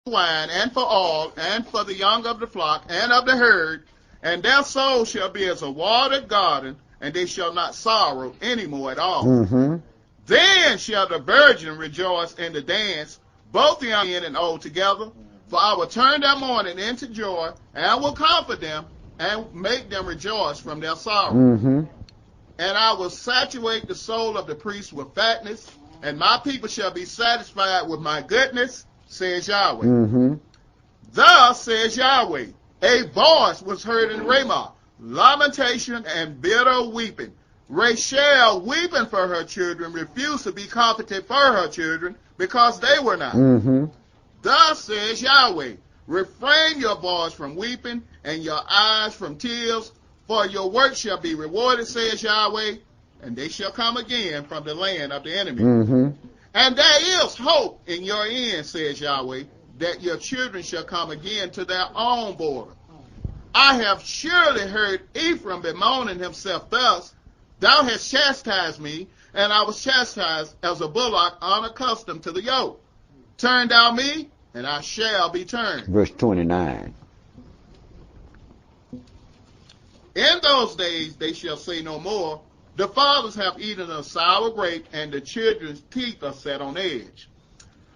wine, and for oil, and for the young of the flock, and of the herd, and their soul shall be as a watered garden, and they shall not sorrow any more at all. Mm-hmm. Then shall the virgin rejoice in the dance, both young men and old together, for I will turn their mourning into joy, and I will comfort them, and make them rejoice from their sorrow. Mm-hmm. And I will saturate the soul of the priest with fatness, and my people shall be satisfied with my goodness, says Yahweh. Mm-hmm. Thus says Yahweh, a voice was heard in Ramah, lamentation and bitter weeping. Rachel, weeping for her children, refused to be comforted for her children, because they were not. Mm-hmm. Thus says Yahweh, refrain your voice from weeping, and your eyes from tears, for your work shall be rewarded, says Yahweh, and they shall come again from the land of the enemy. Mm-hmm. And there is hope in your end, says Yahweh, that your children shall come again to their own border. I have surely heard Ephraim bemoaning himself thus, thou hast chastised me, and I was chastised as a bullock unaccustomed to the yoke. Turn thou me, and I shall be turned. Verse 29. In those days they shall say no more, the fathers have eaten a sour grape, and the children's teeth are set on edge.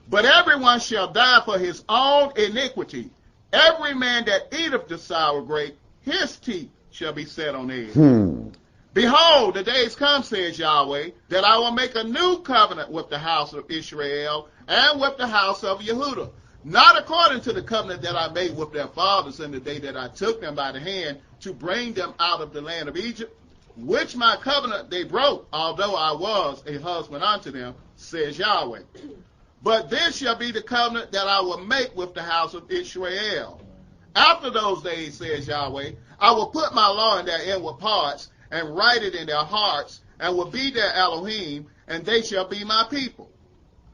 But everyone shall die for his own iniquity. Every man that eateth the sour grape, his teeth shall be set on edge. Behold, the days come, says Yahweh, that I will make a new covenant with the house of Israel and with the house of Yehudah, not according to the covenant that I made with their fathers in the day that I took them by the hand to bring them out of the land of Egypt, which my covenant they broke, although I was a husband unto them, says Yahweh. But this shall be the covenant that I will make with the house of Israel. After those days, says Yahweh, I will put my law in their inward parts, and write it in their hearts, and will be their Elohim, and they shall be my people.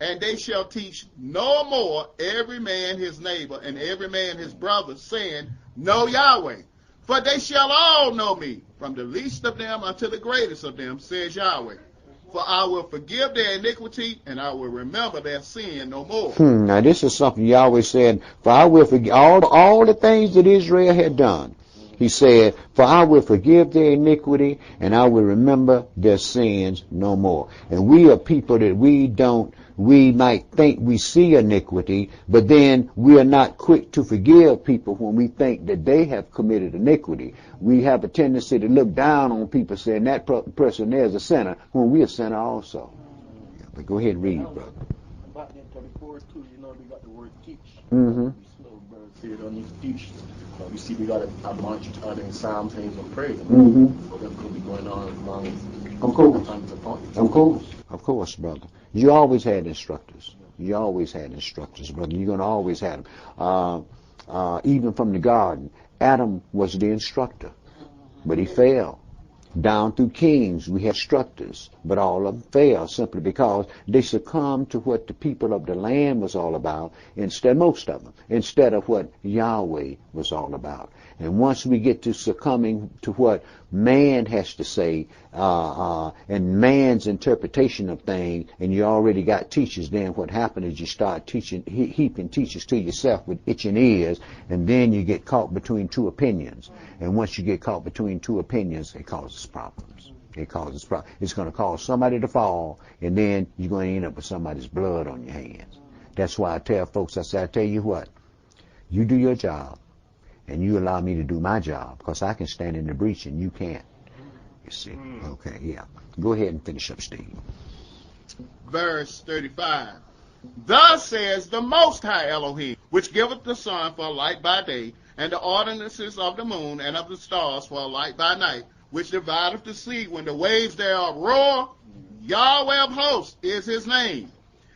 And they shall teach no more every man his neighbor, and every man his brother, saying, Know Yahweh. For they shall all know me, from the least of them unto the greatest of them, says Yahweh. For I will forgive their iniquity, and I will remember their sin no more. Now this is something Yahweh said, for I will forgive all the things that Israel had done. He said, for I will forgive their iniquity, and I will remember their sins no more. And we are people that we might think we see iniquity, but then we are not quick to forgive people when we think that they have committed iniquity. We have a tendency to look down on people saying that person there is a sinner, when we are a sinner also. Yeah, but go ahead and read, brother. Back in 34 too, we got the word teach. Mm-hmm. They don't need to teach. We see we got a bunch in Psalms, hymns, and praise. Mm-hmm. So that could be going on as long as of course. time to point. Of course, brother. You always had instructors. You always had instructors, brother. You're going to always have them. Even from the garden, Adam was the instructor, but he failed. Down through kings, we had instructors, but all of them failed simply because they succumbed to what the people of the land was all about, most of them, instead of what Yahweh was all about. And once we get to succumbing to what man has to say, and man's interpretation of things, and you already got teachers, then what happened is you start heaping teachers to yourself with itching ears, and then you get caught between two opinions. And once you get caught between two opinions, it causes problems. It causes problems. It's going to cause somebody to fall, and then you're going to end up with somebody's blood on your hands. That's why I tell folks, I tell you what, you do your job, and you allow me to do my job, because I can stand in the breach and you can't. You see? Okay, yeah. Go ahead and finish up, Steve. Verse 35. Thus says the Most High Elohim, which giveth the sun for a light by day, and the ordinances of the moon and of the stars for a light by night, which divideth the sea when the waves thereof roar. Yahweh of hosts is his name.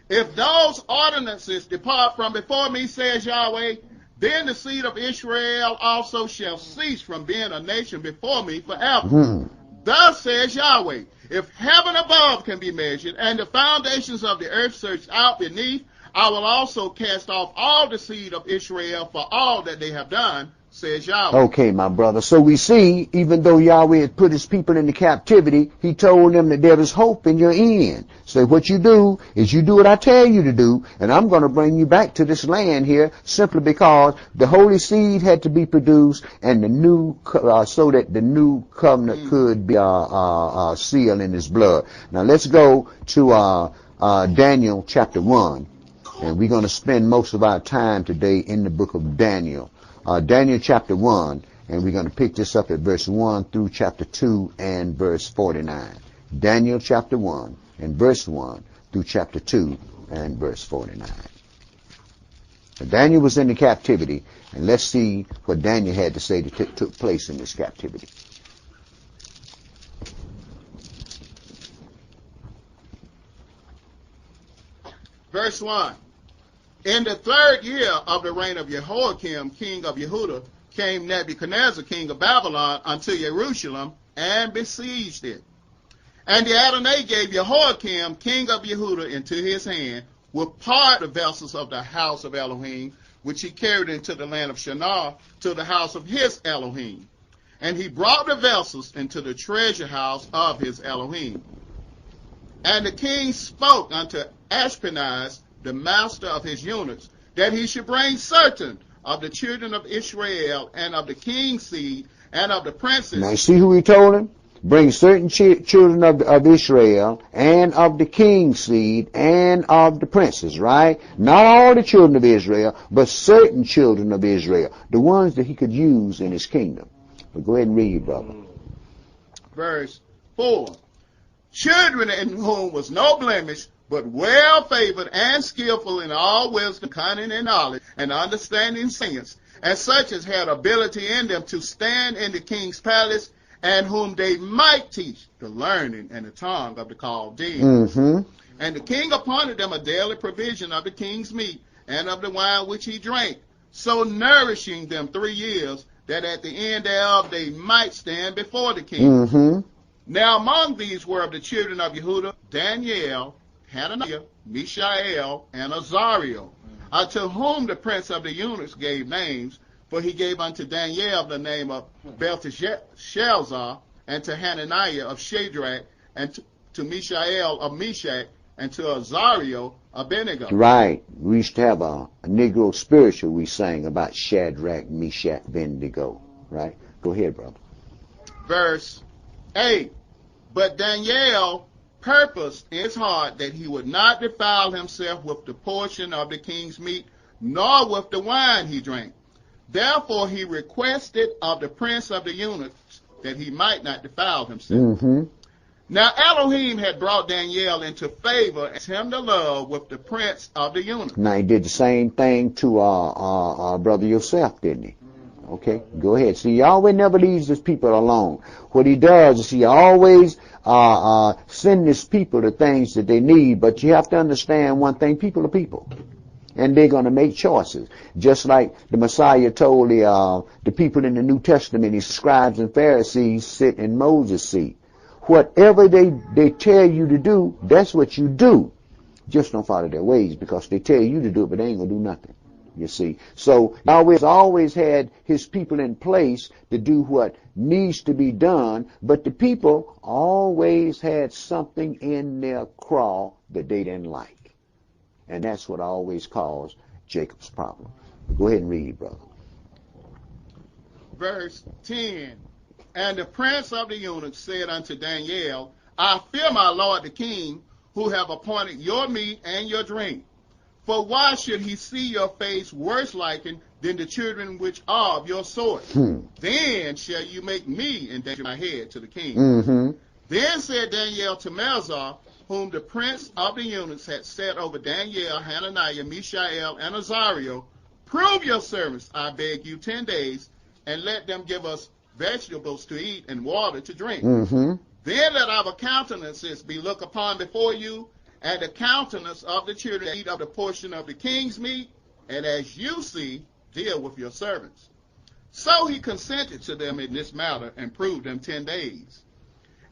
If those ordinances depart from before me, says Yahweh, then the seed of Israel also shall cease from being a nation before me forever. Thus says Yahweh, if heaven above can be measured, and the foundations of the earth searched out beneath, I will also cast off all the seed of Israel for all that they have done, says Yahweh. Okay, my brother. So we see, even though Yahweh had put his people into captivity, he told them that there is hope in your end. So what you do is you do what I tell you to do, and I'm going to bring you back to this land here simply because the holy seed had to be produced and the new, so that the new covenant could be sealed in his blood. Now let's go to Daniel chapter 1, and we're going to spend most of our time today in the book of Daniel. Daniel chapter 1, and we're going to pick this up at verse 1 through chapter 2 and verse 49. Daniel chapter 1 and verse 1 through chapter 2 and verse 49. So Daniel was in the captivity, and let's see what Daniel had to say that took place in this captivity. Verse 1. In the 3rd year of the reign of Jehoiakim, king of Yehuda, came Nebuchadnezzar, king of Babylon, unto Jerusalem, and besieged it. And the Adonai gave Jehoiakim, king of Yehuda, into his hand, with part of the vessels of the house of Elohim, which he carried into the land of Shinar, to the house of his Elohim. And he brought the vessels into the treasure house of his Elohim. And the king spoke unto Ashpenaz, the master of his eunuchs, that he should bring certain of the children of Israel, and of the king's seed, and of the princes. Now see who he told him? Bring certain children of Israel, and of the king's seed, and of the princes, right? Not all the children of Israel, but certain children of Israel, the ones that he could use in his kingdom. But go ahead and read, brother. Verse 4. Children in whom was no blemish, but well favored and skillful in all wisdom, cunning and knowledge, and understanding science, and such as had ability in them to stand in the king's palace, and whom they might teach the learning and the tongue of the Chaldeans. And the king appointed them a daily provision of the king's meat, and of the wine which he drank, so nourishing them 3 years, that at the end thereof they might stand before the king. Now among these were of the children of Yehuda, Daniel, Hananiah, Mishael, and Azariel, unto whom the prince of the eunuchs gave names, for he gave unto Daniel the name of Belteshazzar, and to Hananiah of Shadrach, and to Mishael of Meshach, and to Azariel of Abednego. Right. We used to have a Negro spiritual we sang about Shadrach, Meshach, Abednego. Right? Go ahead, brother. Verse 8. But Daniel purposed in his heart that he would not defile himself with the portion of the king's meat, nor with the wine he drank. Therefore he requested of the prince of the eunuchs that he might not defile himself. Now Elohim had brought Daniel into favor and him to love with the prince of the eunuchs. Now he did the same thing to our brother Yosef, didn't he? Okay, go ahead. See, Yahweh never leaves his people alone. What he does is he always sends his people the things that they need, but you have to understand one thing, people are people. And they're going to make choices. Just like the Messiah told the people in the New Testament, his scribes and Pharisees sit in Moses' seat. Whatever they tell you to do, that's what you do. Just don't follow their ways, because they tell you to do it, but they ain't going to do nothing. You see. So Yahweh has always had his people in place to do what needs to be done, but the people always had something in their craw that they didn't like. And that's what always caused Jacob's problem. Go ahead and read, brother. Verse 10. And the prince of the eunuchs said unto Daniel, I fear my lord the king, who have appointed your meat and your drink. For why should he see your face worse likened than the children which are of your sort? Then shall you make me endanger my head to the king. Then said Daniel to Melzar, whom the prince of the eunuchs had set over Daniel, Hananiah, Mishael, and Azariel, prove your servants, I beg you, 10 days, and let them give us vegetables to eat and water to drink. Then let our countenances be looked upon before you, and the countenance of the children eat of the portion of the king's meat, and as you see, deal with your servants. So he consented to them in this matter, and proved them 10 days.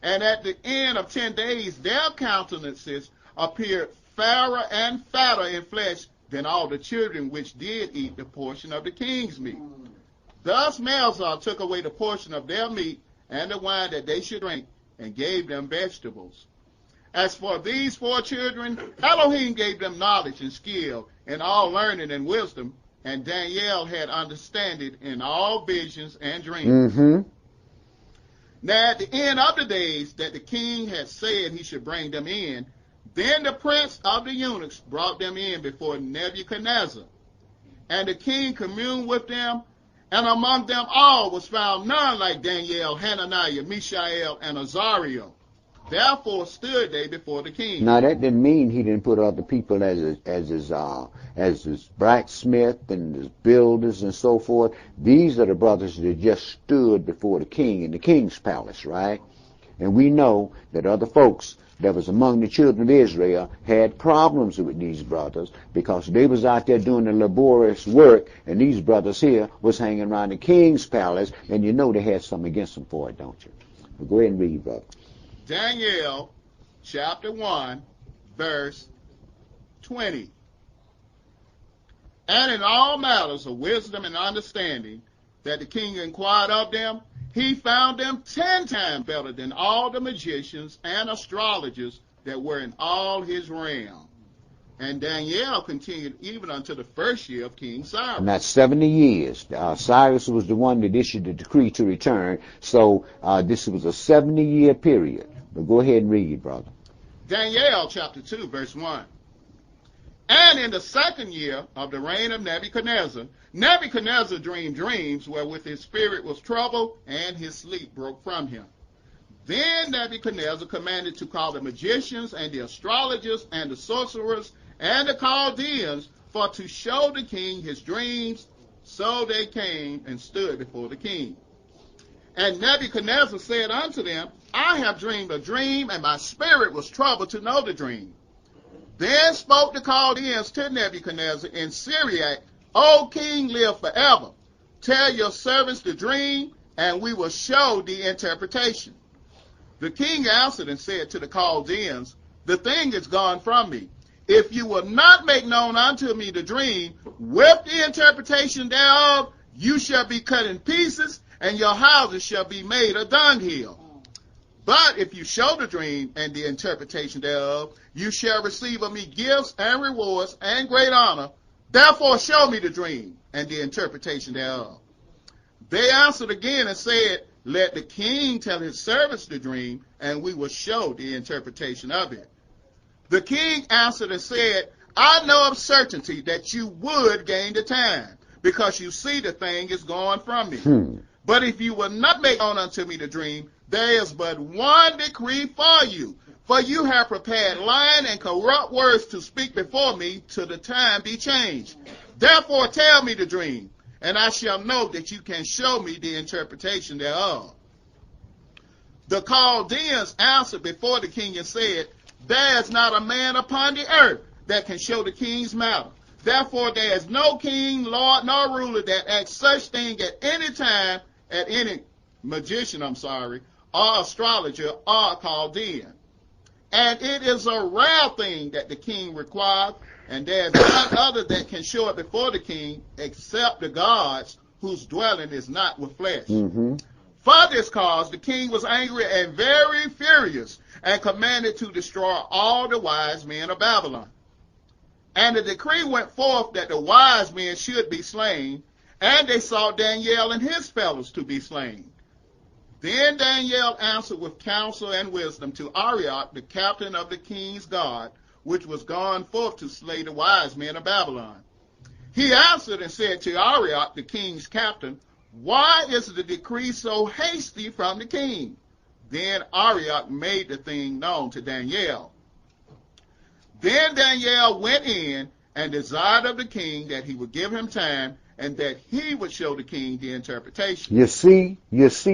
And at the end of 10 days, their countenances appeared fairer and fatter in flesh than all the children which did eat the portion of the king's meat. Thus Melzar took away the portion of their meat and the wine that they should drink, and gave them vegetables. As for these 4 children, Elohim gave them knowledge and skill in all learning and wisdom, and Daniel had understanding in all visions and dreams. Mm-hmm. Now at the end of the days that the king had said he should bring them in, then the prince of the eunuchs brought them in before Nebuchadnezzar. And the king communed with them, and among them all was found none like Daniel, Hananiah, Mishael, and Azariah. Therefore stood they before the king. Now that didn't mean he didn't put other people as his blacksmith and his builders and so forth. These are the brothers that just stood before the king in the king's palace, right? And we know that other folks that was among the children of Israel had problems with these brothers because they was out there doing the laborious work, and these brothers here was hanging around the king's palace, and you know they had something against them for it, don't you? Well, go ahead and read, brother. Daniel chapter 1, verse 20. And in all matters of wisdom and understanding that the king inquired of them, he found them 10 times better than all the magicians and astrologers that were in all his realm. And Daniel continued even unto the first year of King Cyrus. And that's 70 years. Cyrus was the one that issued the decree to return. So this was a 70-year period. But go ahead and read, brother. Daniel chapter 2, verse 1. And in the 2nd year of the reign of Nebuchadnezzar, Nebuchadnezzar dreamed dreams wherewith his spirit was troubled, and his sleep broke from him. Then Nebuchadnezzar commanded to call the magicians and the astrologers and the sorcerers and the Chaldeans for to show the king his dreams. So they came and stood before the king. And Nebuchadnezzar said unto them, I have dreamed a dream, and my spirit was troubled to know the dream. Then spoke the Chaldeans to Nebuchadnezzar in Syriac, O king, live forever. Tell your servants the dream, and we will show the interpretation. The king answered and said to the Chaldeans, the thing is gone from me. If you will not make known unto me the dream, with the interpretation thereof, you shall be cut in pieces, and your houses shall be made a dunghill. But if you show the dream and the interpretation thereof, you shall receive of me gifts and rewards and great honor. Therefore show me the dream and the interpretation thereof. They answered again and said, let the king tell his servants the dream, and we will show the interpretation of it. The king answered and said, I know of certainty that you would gain the time, because you see the thing is gone from me. But if you will not make known unto me the dream, there is but one decree for you. For you have prepared lying and corrupt words to speak before me till the time be changed. Therefore tell me the dream, and I shall know that you can show me the interpretation thereof. The Chaldeans answered before the king and said, there is not a man upon the earth that can show the king's matter. Therefore there is no king, lord, nor ruler that acts such thing at any time, at any magician, or astrologer, or Chaldean. And it is a rare thing that the king requires, and there is none other that can show it before the king, except the gods, whose dwelling is not with flesh. For this cause the king was angry and very furious, and commanded to destroy all the wise men of Babylon. And the decree went forth that the wise men should be slain, and they sought Daniel and his fellows to be slain. Then Daniel answered with counsel and wisdom to Arioch, the captain of the king's guard, which was gone forth to slay the wise men of Babylon. He answered and said to Arioch, the king's captain, why is the decree so hasty from the king? Then Arioch made the thing known to Daniel. Then Daniel went in and desired of the king that he would give him time, and that he would show the king the interpretation. You see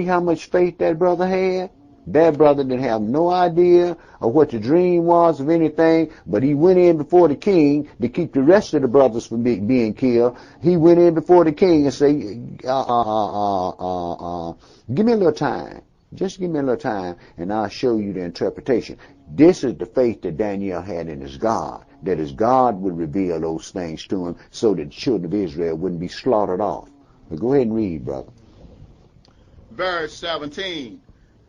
how much faith that brother had? That brother didn't have no idea of what the dream was of anything, but he went in before the king to keep the rest of the brothers from being killed. He went in before the king and said, give me a little time. Just give me a little time, and I'll show you the interpretation. This is the faith that Daniel had in his God, that his God would reveal those things to him so that the children of Israel wouldn't be slaughtered off. But go ahead and read, brother. Verse 17.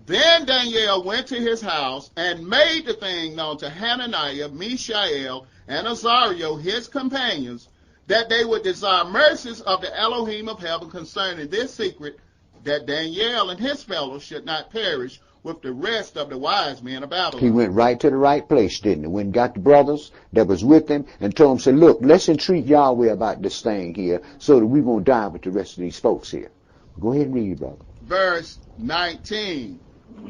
Then Daniel went to his house and made the thing known to Hananiah, Mishael, and Azariah, his companions, that they would desire mercies of the Elohim of heaven concerning this secret, that Daniel and his fellows should not perish with the rest of the wise men of Babylon. He went right to the right place, didn't he? Went and got the brothers that was with him and told them, say, look, let's entreat Yahweh about this thing here so that we won't die with the rest of these folks here. Go ahead and read, brother. Verse 19.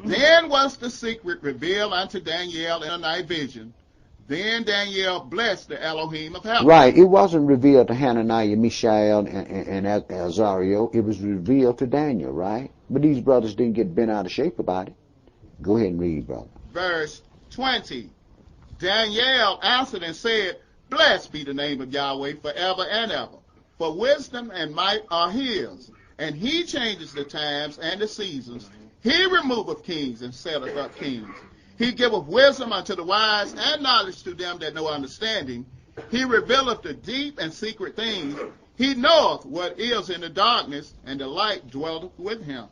Then was the secret revealed unto Daniel in a night vision. Then Daniel blessed the Elohim of heaven. Right. It wasn't revealed to Hananiah, Mishael, and Azariah. It was revealed to Daniel, right? But these brothers didn't get bent out of shape about it. Go ahead and read, brother. Verse 20. Daniel answered and said, Blessed be the name of Yahweh forever and ever. For wisdom and might are his. And he changes the times and the seasons. He removeth kings and setteth up kings. He giveth wisdom unto the wise and knowledge to them that know understanding. He revealeth the deep and secret things. He knoweth what is in the darkness, and the light dwelleth with him.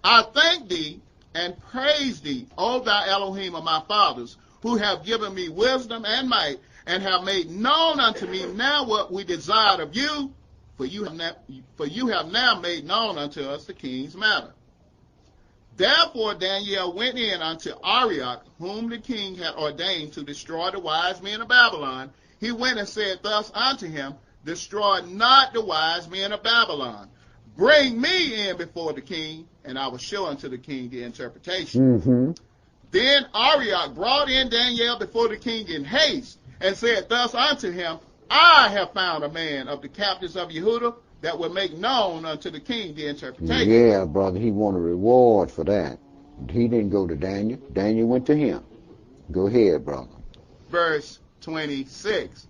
I thank thee and praise thee, O thou Elohim of my fathers, who have given me wisdom and might, and have made known unto me now what we desired of you, for you have now made known unto us the king's matter. Therefore Daniel went in unto Arioch, whom the king had ordained to destroy the wise men of Babylon. He went and said thus unto him, Destroy not the wise men of Babylon. Bring me in before the king, and I will show unto the king the interpretation. Mm-hmm. Then Arioch brought in Daniel before the king in haste, and said thus unto him, I have found a man of the captives of Yehudah, that will make known unto the king the interpretation. Yeah, brother, he wanted a reward for that. He didn't go to Daniel. Daniel went to him. Go ahead, brother. Verse 26.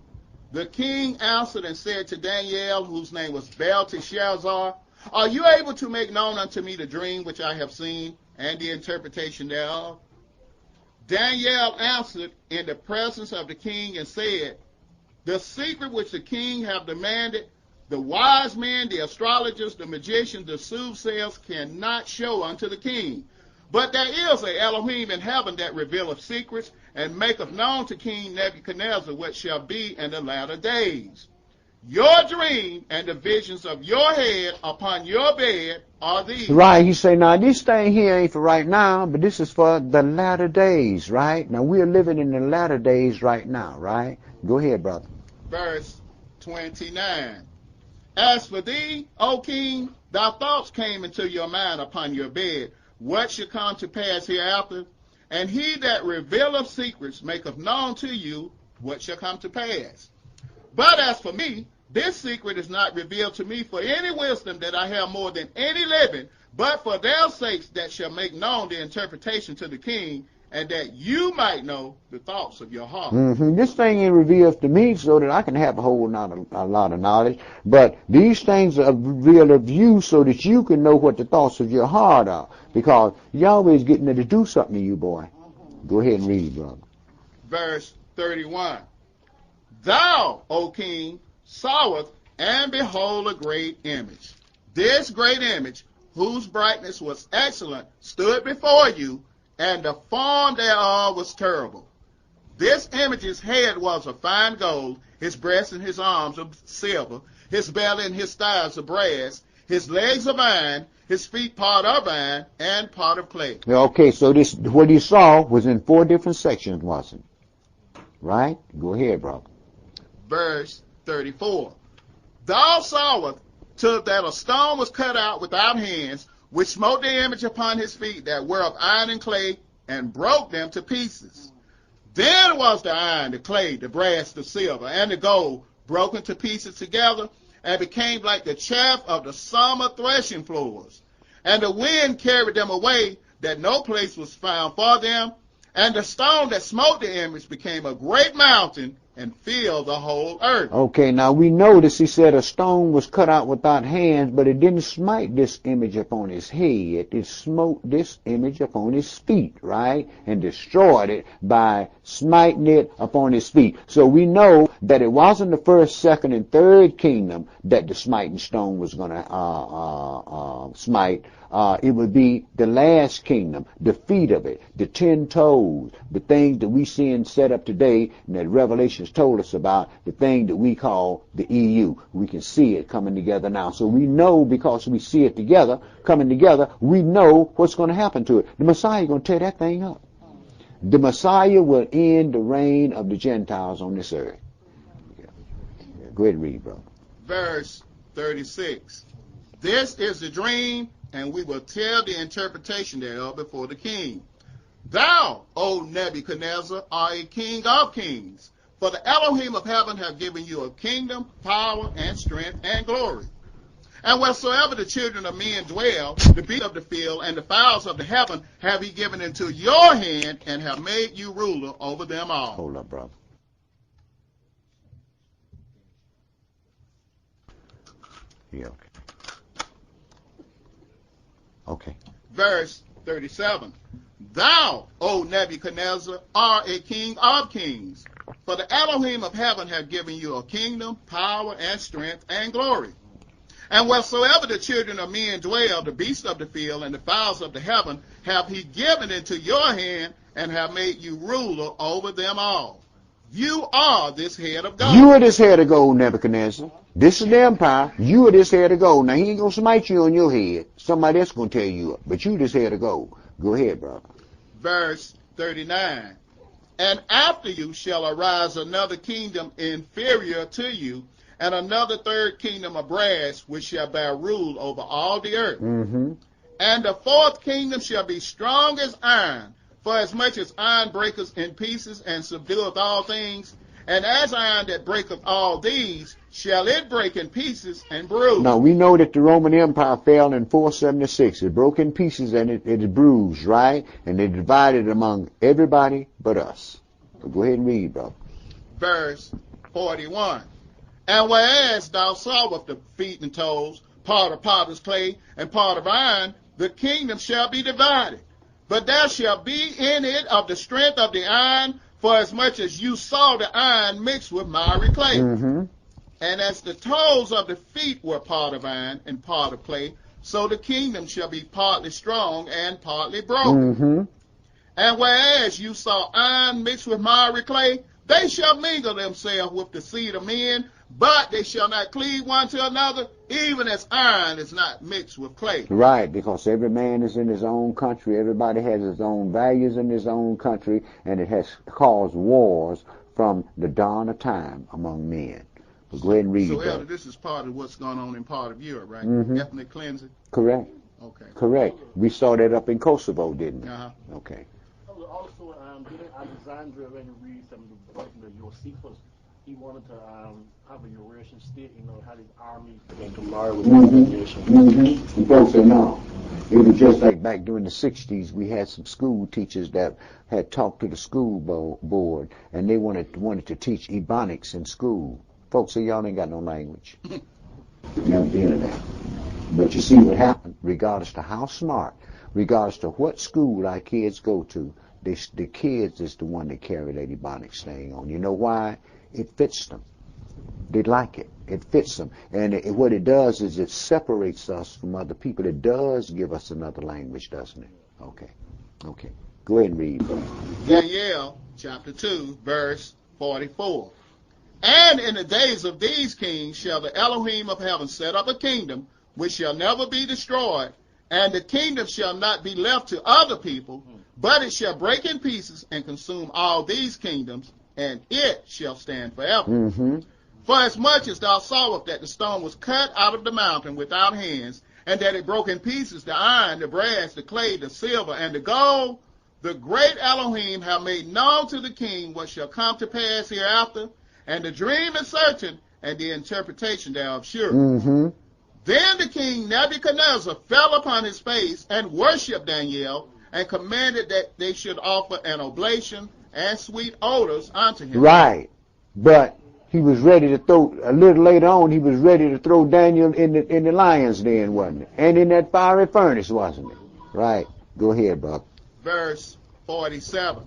The king answered and said to Daniel, whose name was Belteshazzar, Are you able to make known unto me the dream which I have seen, and the interpretation thereof? Daniel answered in the presence of the king and said, The secret which the king have demanded, the wise men, the astrologers, the magicians, the soothsayers cannot show unto the king. But there is a Elohim in heaven that revealeth secrets, and maketh known to King Nebuchadnezzar what shall be in the latter days. Your dream and the visions of your head upon your bed are these. Right, he say, now this thing here ain't for right now, but this is for the latter days, right? Now we are living in the latter days right now, right? Go ahead, brother. Verse 29. As for thee, O king, thy thoughts came into your mind upon your bed, what shall come to pass hereafter? And he that revealeth secrets maketh known to you what shall come to pass. But as for me, this secret is not revealed to me for any wisdom that I have more than any living, but for their sakes that shall make known the interpretation to the king, and that you might know the thoughts of your heart. Mm-hmm. This thing ain't revealed to me so that I can have a lot of knowledge, but these things are revealed of you so that you can know what the thoughts of your heart are, because Yahweh is getting ready to do something to you, boy. Go ahead and read, brother. Verse 31. Thou, O king, sawest, and behold a great image. This great image, whose brightness was excellent, stood before you, and the form thereof was terrible. This image's head was of fine gold, his breast and his arms of silver, his belly and his thighs of brass, his legs of iron, his feet part of iron, and part of clay. Okay, so this what he saw was in 4 different sections, wasn't it? Right? Go ahead, brother. Verse 34. Thou sawest till that a stone was cut out without hands, which smote the image upon his feet that were of iron and clay, and broke them to pieces. Then was the iron, the clay, the brass, the silver, and the gold broken to pieces together, and became like the chaff of the summer threshing floors. And the wind carried them away, that no place was found for them. And the stone that smote the image became a great mountain, and fill the whole earth. Okay, now we notice he said a stone was cut out without hands, but it didn't smite this image upon his head. It smote this image upon his feet, right? And destroyed it by smiting it upon his feet. So we know that it wasn't the first, second, and third kingdom that the smiting stone was going to smite. It would be the last kingdom, the feet of it, the 10 toes, the things that we see and set up today, and that Revelations told us about, the thing that we call the EU. We can see it coming together now. So we know, because we see it together, coming together, we know what's going to happen to it. The Messiah is going to tear that thing up. The Messiah will end the reign of the Gentiles on this earth. Go ahead and read, brother. Verse 36. This is the dream, and we will tell the interpretation thereof before the king. Thou, O Nebuchadnezzar, art a king of kings, for the Elohim of heaven have given you a kingdom, power, and strength, and glory. And wheresoever the children of men dwell, the beasts of the field and the fowls of the heaven have he given into your hand, and have made you ruler over them all. Hold up, brother. Yeah, okay. Okay. Verse 37. Thou, O Nebuchadnezzar, art a king of kings, for the Elohim of heaven have given you a kingdom, power, and strength, and glory. And wheresoever the children of men dwell, the beasts of the field and the fowls of the heaven have he given into your hand, and have made you ruler over them all. You are this head of gold. You are this head of gold, Nebuchadnezzar. This is the empire. You are this head of gold. Now, he ain't going to smite you on your head. Somebody else going to tear you up. But you this head of gold. Go ahead, brother. Verse 39. And after you shall arise another kingdom inferior to you, and another third kingdom of brass, which shall bear rule over all the earth. Mm-hmm. And the fourth kingdom shall be strong as iron, for as much as iron breaketh in pieces and subdueth all things, and as iron that breaketh all these, shall it break in pieces and bruise. Now, we know that the Roman Empire fell in 476. It broke in pieces and it is bruised, right? And they divided among everybody but us. So go ahead and read, brother. Verse 41. And whereas thou sawest the feet and toes, part of potter's clay and part of iron, the kingdom shall be divided. But there shall be in it of the strength of the iron, for as much as you saw the iron mixed with miry clay. Mm-hmm. And as the toes of the feet were part of iron and part of clay, so the kingdom shall be partly strong and partly broken. Mm-hmm. And whereas you saw iron mixed with miry clay, they shall mingle themselves with the seed of men, but they shall not cleave one to another, even as iron is not mixed with clay. Right, because every man is in his own country. Everybody has his own values in his own country, and it has caused wars from the dawn of time among men. But go ahead and read So, it. Elder, this is part of what's going on in part of Europe, right? Mm-hmm. Ethnic cleansing? Correct. Okay. Correct. We saw that up in Kosovo, didn't we? Uh-huh. Okay. Also, didn't Alexander already read some of the Josephus? He wanted to have a Eurasian state, had his army begin to marry with other nations. Mm-hmm. And folks say no. It was just like back during the 60s, we had some school teachers that had talked to the school board, and they wanted to teach Ebonics in school. Folks say, y'all ain't got no language. Never did that. But you see what happened, regardless to how smart, regardless to what school our kids go to, the kids is the one that carry that Ebonics thing on. You know why? It fits them. They like it. It fits them. And what it does is it separates us from other people. It does give us another language, doesn't it? Okay. Okay. Go ahead and read. Daniel chapter 2, verse 44. And in the days of these kings shall the Elohim of heaven set up a kingdom which shall never be destroyed, and the kingdom shall not be left to other people, but it shall break in pieces and consume all these kingdoms, and it shall stand forever. Mm-hmm. For as much as thou sawest that the stone was cut out of the mountain without hands, and that it broke in pieces the iron, the brass, the clay, the silver, and the gold, the great Elohim have made known to the king what shall come to pass hereafter, and the dream is certain, and the interpretation thereof sure. Mm-hmm. Then the king Nebuchadnezzar fell upon his face and worshipped Daniel, and commanded that they should offer an oblation and sweet odors unto him. Right. But he was ready to throw, a little later on, he was ready to throw Daniel in the lion's den, wasn't it? And in that fiery furnace, wasn't it? Right. Go ahead, brother. Verse 47.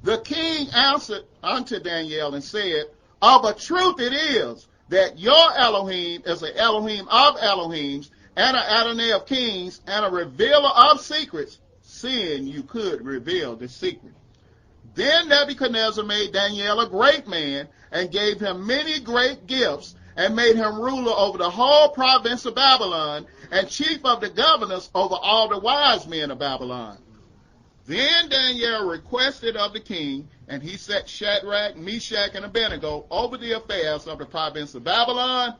The king answered unto Daniel and said, of a truth it is that your Elohim is an Elohim of Elohims, and an Adonai of kings, and a revealer of secrets, seeing you could reveal the secret. Then Nebuchadnezzar made Daniel a great man, and gave him many great gifts, and made him ruler over the whole province of Babylon, and chief of the governors over all the wise men of Babylon. Then Daniel requested of the king, and he set Shadrach, Meshach, and Abednego over the affairs of the province of Babylon,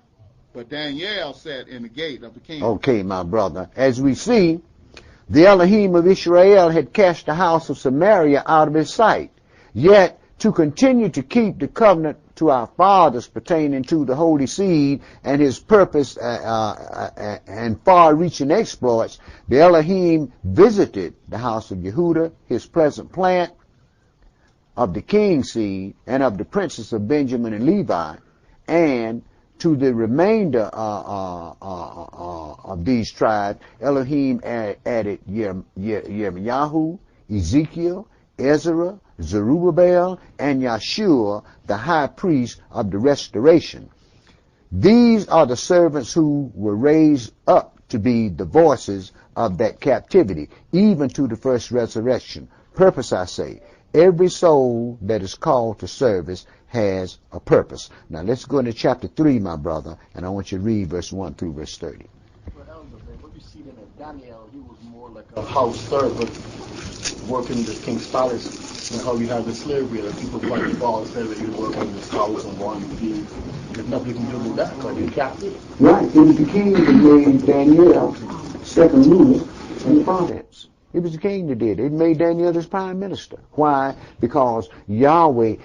but Daniel sat in the gate of the king. Okay, my brother. As we see, the Elohim of Israel had cast the house of Samaria out of his sight. Yet, to continue to keep the covenant to our fathers pertaining to the holy seed and his purpose and far-reaching exploits, the Elohim visited the house of Yehuda, his present plant, of the king's seed, and of the princes of Benjamin and Levi, and to the remainder of these tribes, Elohim added Yirmiyahu, Ezekiel, Ezra, Zerubbabel, and Yeshua, the high priest of the restoration. These are the servants who were raised up to be the voices of that captivity, even to the first resurrection. Purpose, I say. Every soul that is called to service has a purpose. Now let's go into chapter 3, my brother, and I want you to read verse 1 through verse 30. Well, Elder, what you see then at Daniel, he was more like a house servant working the king's palace, and how you have the slavery that people fight the ball instead of you working in this house and one feed. There's nothing you can do with that because you're captive. Right. It was the king that made Daniel second ruler in the province. It was the king that did it. It made Daniel his prime minister. Why? Because Yahweh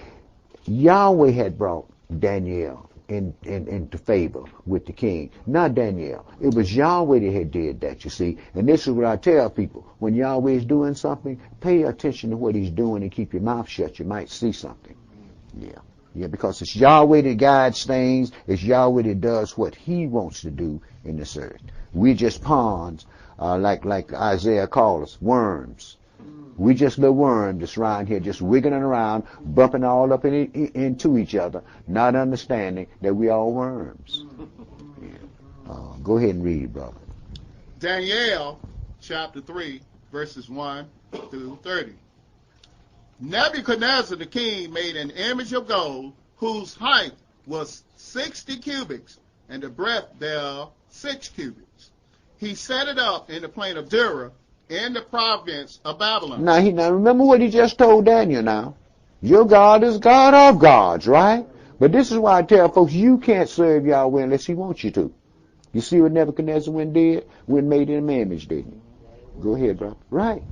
had brought Daniel into favor with the king, not Daniel. It was Yahweh that had did that, you see. And this is what I tell people. When Yahweh is doing something, pay attention to what he's doing and keep your mouth shut. You might see something. Yeah, because it's Yahweh that guides things. It's Yahweh that does what he wants to do in this earth. We're just pawns, like Isaiah called us, worms. We just little worms that's around here just wiggling around, bumping all up into each other, not understanding that we all worms. Go ahead and read, brother. Daniel chapter 3, verses 1 through 30. Nebuchadnezzar the king made an image of gold, whose height was 60 cubits, and the breadth thereof 6 cubits. He set it up in the plain of Dura, in the province of Babylon. Now remember what he just told Daniel now. Your God is God of gods, right? But this is why I tell folks, you can't serve Yahweh unless he wants you to. You see what Nebuchadnezzar made in an image, didn't he? Go ahead, brother. Right.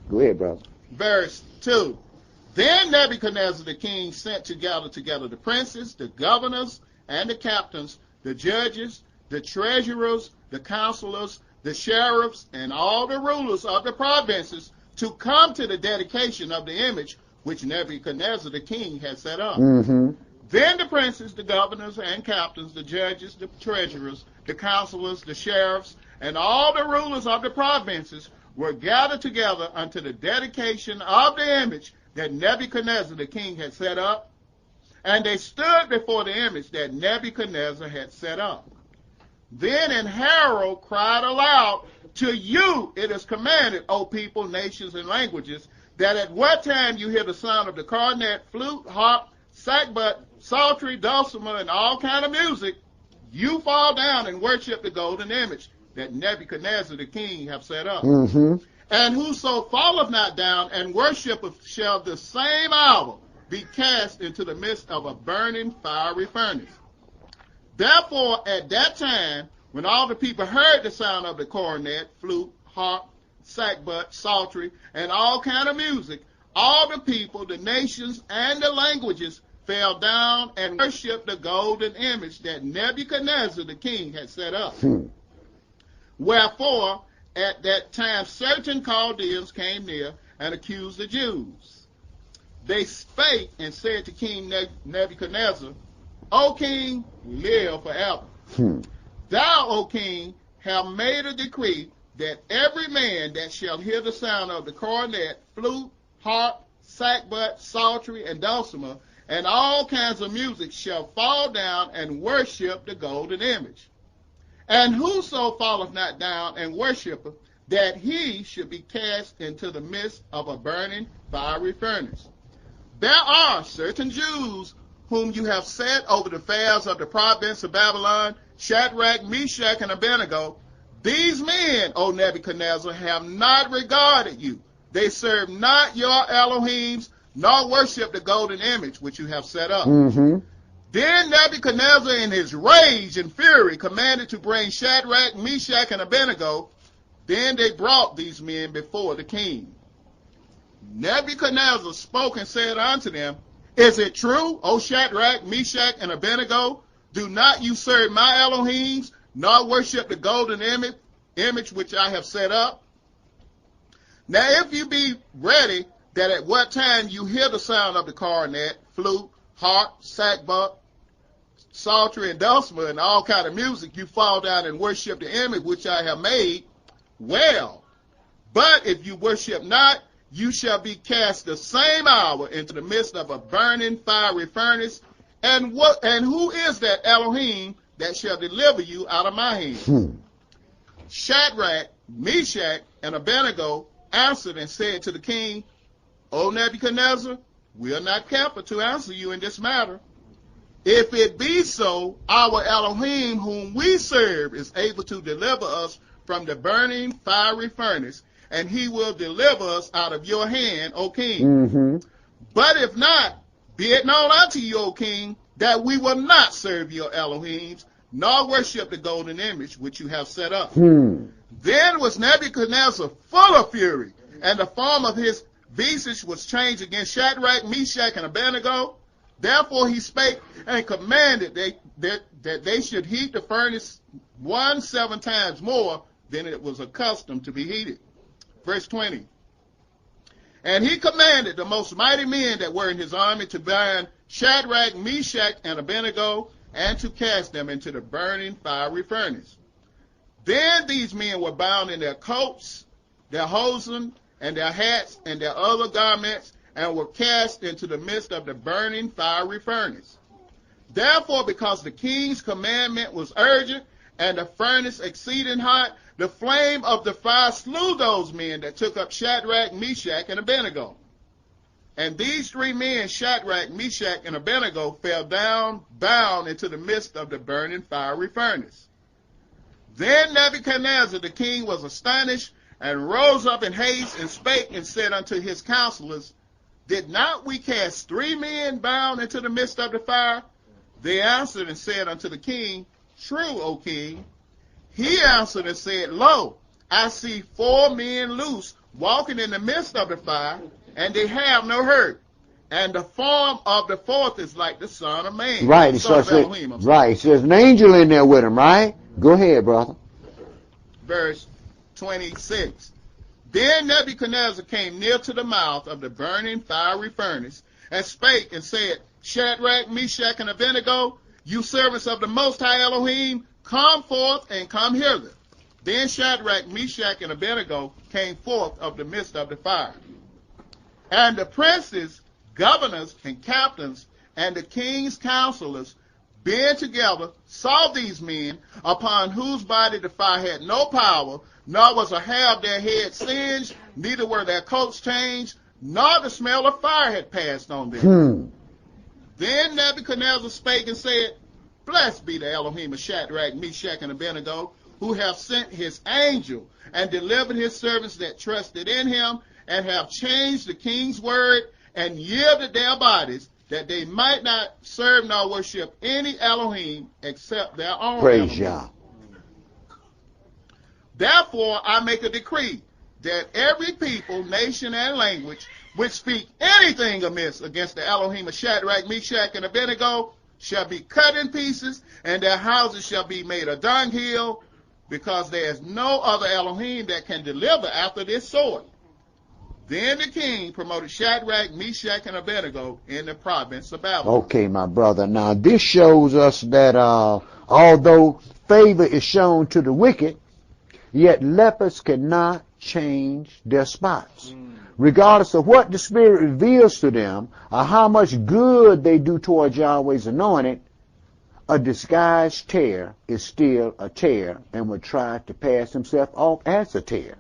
Go ahead, brother. Verse 2. Then Nebuchadnezzar the king sent together the princes, the governors, and the captains, the judges, the treasurers, the counselors, the sheriffs, and all the rulers of the provinces to come to the dedication of the image which Nebuchadnezzar the king had set up. Mm-hmm. Then the princes, the governors, and captains, the judges, the treasurers, the counselors, the sheriffs, and all the rulers of the provinces were gathered together unto the dedication of the image that Nebuchadnezzar the king had set up, and they stood before the image that Nebuchadnezzar had set up. Then an herald cried aloud, to you it is commanded, O people, nations, and languages, that at what time you hear the sound of the cornet, flute, harp, sackbut, psaltery, dulcimer, and all kind of music, you fall down and worship the golden image that Nebuchadnezzar the king have set up. Mm-hmm. And whoso falleth not down and worshipeth shall the same hour be cast into the midst of a burning fiery furnace. Therefore, at that time, when all the people heard the sound of the cornet, flute, harp, sackbut, psaltery, and all kind of music, all the people, the nations, and the languages fell down and worshipped the golden image that Nebuchadnezzar the king had set up. Wherefore, at that time, certain Chaldeans came near and accused the Jews. they spake and said to King Nebuchadnezzar, O king, live forever. Thou, O king, have made a decree that every man that shall hear the sound of the cornet, flute, harp, sackbut, psaltery, and dulcimer, and all kinds of music shall fall down and worship the golden image. And whoso falleth not down and worshipeth, that he should be cast into the midst of a burning fiery furnace. There are certain Jews whom you have set over the affairs of the province of Babylon, Shadrach, Meshach, and Abednego. These men, O Nebuchadnezzar, have not regarded you. They serve not your Elohims, nor worship the golden image which you have set up. Then Nebuchadnezzar, in his rage and fury, commanded to bring Shadrach, Meshach, and Abednego. Then they brought these men before the king. Nebuchadnezzar spoke and said unto them, Is it true, O Shadrach, Meshach, and Abednego? Do not you serve my Elohims, nor worship the golden image which I have set up? Now if you be ready, that at what time you hear the sound of the cornet, flute, harp, sackbut, psaltery, and dulcimer, and all kind of music, you fall down and worship the image which I have made, well. But if you worship not, you shall be cast the same hour into the midst of a burning fiery furnace. And who is that Elohim that shall deliver you out of my hand? Shadrach, Meshach, and Abednego answered and said to the king, O Nebuchadnezzar, we are not careful to answer you in this matter. If it be so, our Elohim whom we serve is able to deliver us from the burning fiery furnace, and he will deliver us out of your hand, O king. But if not, be it known unto you, O king, that we will not serve your Elohims, nor worship the golden image which you have set up. Then was Nebuchadnezzar full of fury, and the form of his visage was changed against Shadrach, Meshach, and Abednego. Therefore he spake and commanded that they should heat the furnace 7 times more than it was accustomed to be heated. Verse 20. And he commanded the most mighty men that were in his army to bind Shadrach, Meshach, and Abednego, and to cast them into the burning fiery furnace. Then these men were bound in their coats, their hosen, and their hats, and their other garments, and were cast into the midst of the burning fiery furnace. Therefore, because the king's commandment was urgent, and the furnace exceeding hot, the flame of the fire slew those men that took up Shadrach, Meshach, and Abednego. And these 3 men, Shadrach, Meshach, and Abednego, fell down, bound into the midst of the burning fiery furnace. Then Nebuchadnezzar the king was astonished, and rose up in haste, and spake and said unto his counselors, Did not we cast 3 men bound into the midst of the fire? They answered and said unto the king, True, O king. He answered and said, Lo, I see 4 men loose, walking in the midst of the fire, and they have no hurt. And the form of the 4th is like the Son of Man. Right. It says there's an angel in there with him, right? Go ahead, brother. Verse 26. Then Nebuchadnezzar came near to the mouth of the burning fiery furnace, and spake and said, Shadrach, Meshach, and Abednego, you servants of the Most High Elohim, come forth and come hither. Then Shadrach, Meshach, and Abednego came forth of the midst of the fire. And the princes, governors, and captains, and the king's counselors, being together, saw these men, upon whose body the fire had no power, nor was a hair of their head singed, neither were their coats changed, nor the smell of fire had passed on them. Then Nebuchadnezzar spake and said, Blessed be the Elohim of Shadrach, Meshach, and Abednego, who have sent his angel, and delivered his servants that trusted in him, and have changed the king's word, and yielded their bodies, that they might not serve nor worship any Elohim except their own Praise Elohim. Yah. Therefore I make a decree that every people, nation, and language which speak anything amiss against the Elohim of Shadrach, Meshach, and Abednego shall be cut in pieces, and their houses shall be made a dunghill, because there is no other Elohim that can deliver after this sort. Then the king promoted Shadrach, Meshach, and Abednego in the province of Babylon. Okay, my brother. Now, this shows us that although favor is shown to the wicked, yet lepers cannot change their spots. Regardless of what the Spirit reveals to them or how much good they do towards Yahweh's anointed, a disguised tear is still a tear and will try to pass himself off as a tear.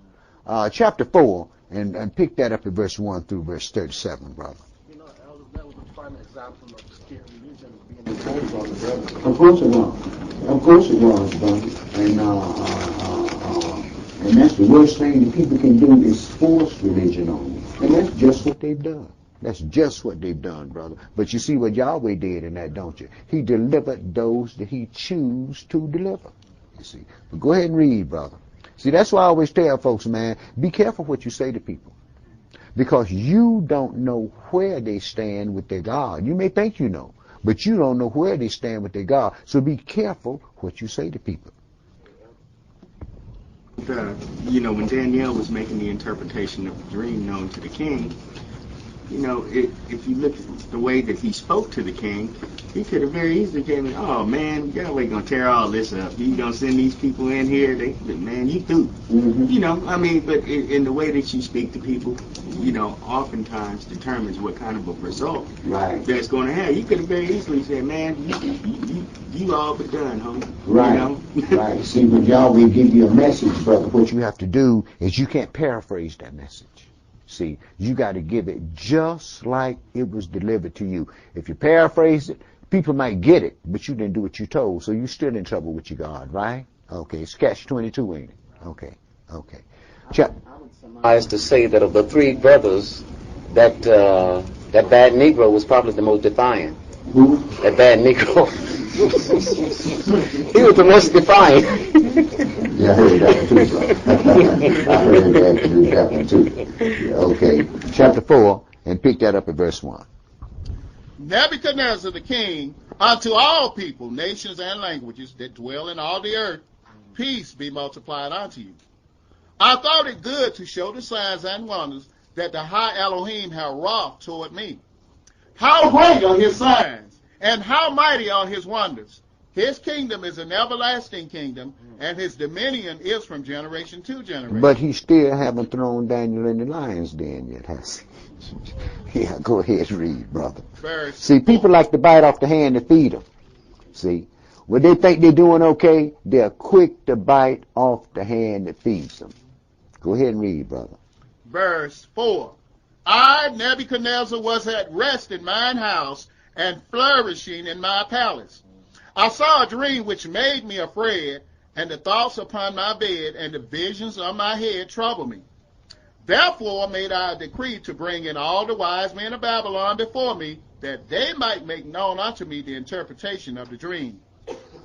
Chapter 4, and pick that up at verse 1 through verse 37, brother. You know, Elder, that was a prime example of state religion being imposed on the brethren. Of course it was. Of course it was, brother. And that's the worst thing that people can do is force religion on you. And that's just what they've done. That's just what they've done, brother. But you see what Yahweh did in that, don't you? He delivered those that he chose to deliver. You see. But go ahead and read, brother. See, that's why I always tell folks, man, be careful what you say to people. Because you don't know where they stand with their God. You may think you know, but you don't know where they stand with their God. So be careful what you say to people. When Daniel was making the interpretation of the dream known to the king, if you look at the way that he spoke to the king, he could have very easily came in, oh man, Yahweh gonna tear all this up. You gonna send these people in here, man, you through. Mm-hmm. But in the way that you speak to people, oftentimes determines what kind of a result that's going to have. You could have very easily said, man, you all but done, homie. Right. Right. See, when Yahweh give you a message, brother, what you have to do is you can't paraphrase that message. See, you got to give it just like it was delivered to you. If you paraphrase it, people might get it, but you didn't do what you told, so you're still in trouble with your God, right? Okay, it's catch-22, ain't it? Okay. I would surmise to say that of the three brothers, that bad Negro was probably the most defiant. Who? That bad Negro. He was the most defiant. Yeah, I heard that one too, bro. I heard that one too. Yeah, okay. Chapter 4, and pick that up at verse 1. Nebuchadnezzar the king, unto all people, nations, and languages that dwell in all the earth, peace be multiplied unto you. I thought it good to show the signs and wonders that the high Elohim have wrought toward me. How great are his signs, and how mighty are his wonders. His kingdom is an everlasting kingdom, and his dominion is from generation to generation. But he still haven't thrown Daniel in the lion's den yet, has he? Yeah, go ahead and read, brother. See, people like to bite off the hand that feed them. See, when they think they're doing okay, they're quick to bite off the hand that feeds them. Go ahead and read, brother. Verse 4. I, Nebuchadnezzar, was at rest in mine house, and flourishing in my palace. I saw a dream which made me afraid, and the thoughts upon my bed and the visions of my head troubled me. Therefore made I a decree to bring in all the wise men of Babylon before me, that they might make known unto me the interpretation of the dream.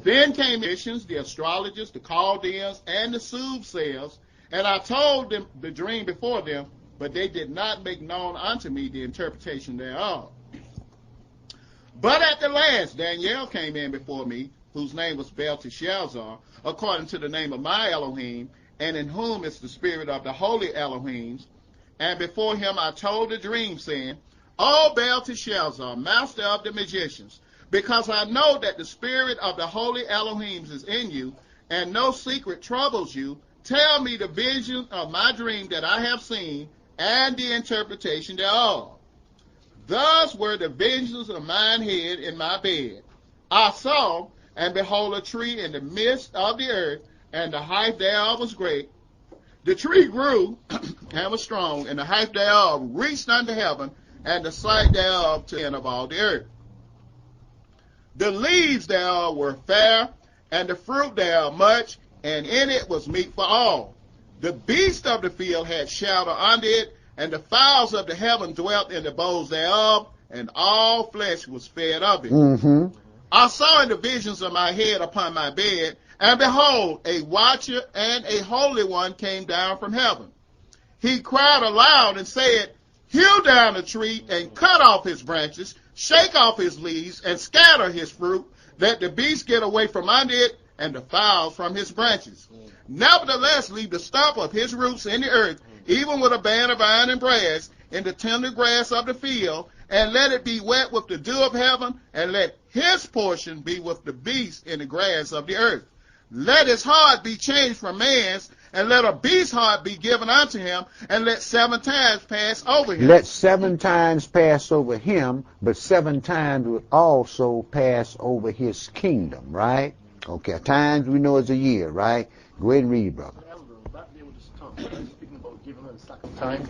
Then came the magicians, the astrologers, the Chaldeans, and the soothsayers, and I told them the dream before them, but they did not make known unto me the interpretation thereof. But at the last, Daniel came in before me, whose name was Belteshazzar, according to the name of my Elohim, and in whom is the spirit of the holy Elohims. And before him I told the dream, saying, O Belteshazzar, master of the magicians, because I know that the spirit of the holy Elohims is in you, and no secret troubles you, tell me the vision of my dream that I have seen, and the interpretation thereof. Thus were the visions of mine head in my bed. I saw, and behold, a tree in the midst of the earth, and the height thereof was great. The tree grew and was strong, and the height thereof reached unto heaven, and the sight thereof to the end of all the earth. The leaves thereof were fair, and the fruit thereof much, and in it was meat for all. The beasts of the field had shelter under it, and the fowls of the heaven dwelt in the boughs thereof, and all flesh was fed of it. Mm-hmm. I saw in the visions of my head upon my bed, and behold, a watcher and a holy one came down from heaven. He cried aloud and said, Hew down the tree and cut off his branches, shake off his leaves, and scatter his fruit, that the beasts get away from under it, and the fowls from his branches. Nevertheless, leave the stump of his roots in the earth, even with a band of iron and brass, in the tender grass of the field, and let it be wet with the dew of heaven, and let his portion be with the beasts in the grass of the earth. Let his heart be changed from man's, and let a beast's heart be given unto him, and let 7 times pass over him. Let 7 times pass over him, but 7 times would also pass over his kingdom, right? Okay, times we know is a year, right? Go ahead and read, brother. Back there with the stump, speaking about giving her the second time,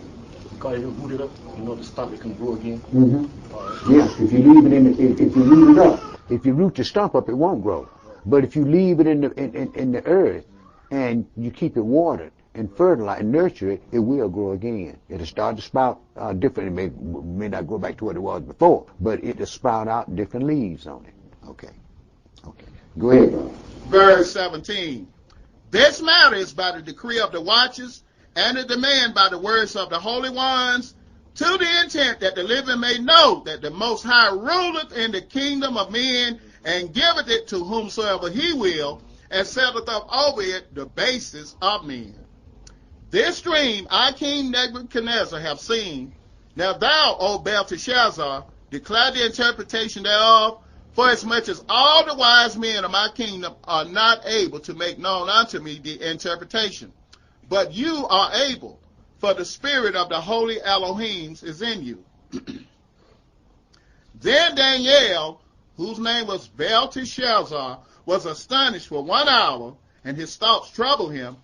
because you root it up, the stump, it can grow again. Mm-hmm. Yes, if you leave it if you root it up, if you root the stump up, it won't grow. But if you leave it in the earth and you keep it watered and fertilize and nurture it, it will grow again. It'll start to sprout different. It may not go back to what it was before, but it'll sprout out different leaves on it. Okay. Go ahead. Verse 17. This matter is by the decree of the watchers, and the demand by the words of the holy ones, to the intent that the living may know that the Most High ruleth in the kingdom of men, and giveth it to whomsoever he will, and setteth up over it the basis of men. This dream I, King Nebuchadnezzar, have seen. Now thou, O Belteshazzar, declare the interpretation thereof, for as much as all the wise men of my kingdom are not able to make known unto me the interpretation. But you are able, for the spirit of the holy Elohims is in you. Then Daniel, whose name was Belteshazzar, was astonished for 1 hour, and his thoughts troubled him.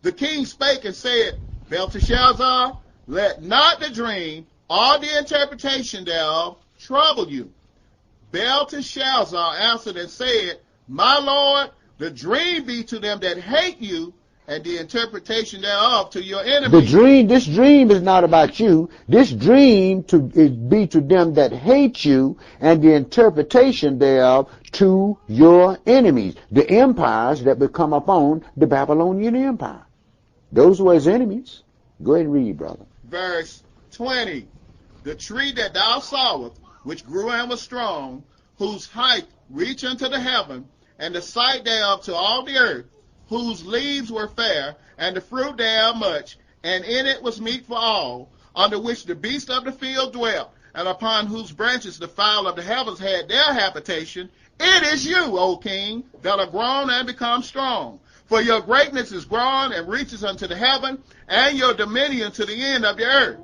The king spake and said, Belteshazzar, let not the dream or the interpretation thereof trouble you. Belteshazzar answered and said, My lord, the dream be to them that hate you, and the interpretation thereof to your enemies. This dream is not about you. This dream be to them that hate you, and the interpretation thereof to your enemies, the empires that would come upon the Babylonian Empire. Those were his enemies. Go ahead and read, brother. Verse 20. The tree that thou sawest, which grew and was strong, whose height reached unto the heaven, and the sight thereof to all the earth, whose leaves were fair, and the fruit thereof much, and in it was meat for all, under which the beasts of the field dwelt, and upon whose branches the fowl of the heavens had their habitation. It is you, O king, that are grown and become strong. For your greatness is grown and reaches unto the heaven, and your dominion to the end of the earth.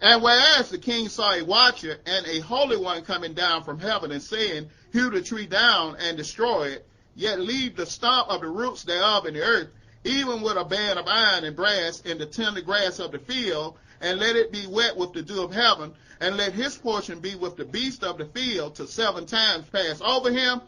And whereas the king saw a watcher and a holy one coming down from heaven, and saying, Hew the tree down and destroy it, yet leave the stump of the roots thereof in the earth, even with a band of iron and brass in the tender grass of the field, and let it be wet with the dew of heaven, and let his portion be with the beast of the field, till 7 times pass over him.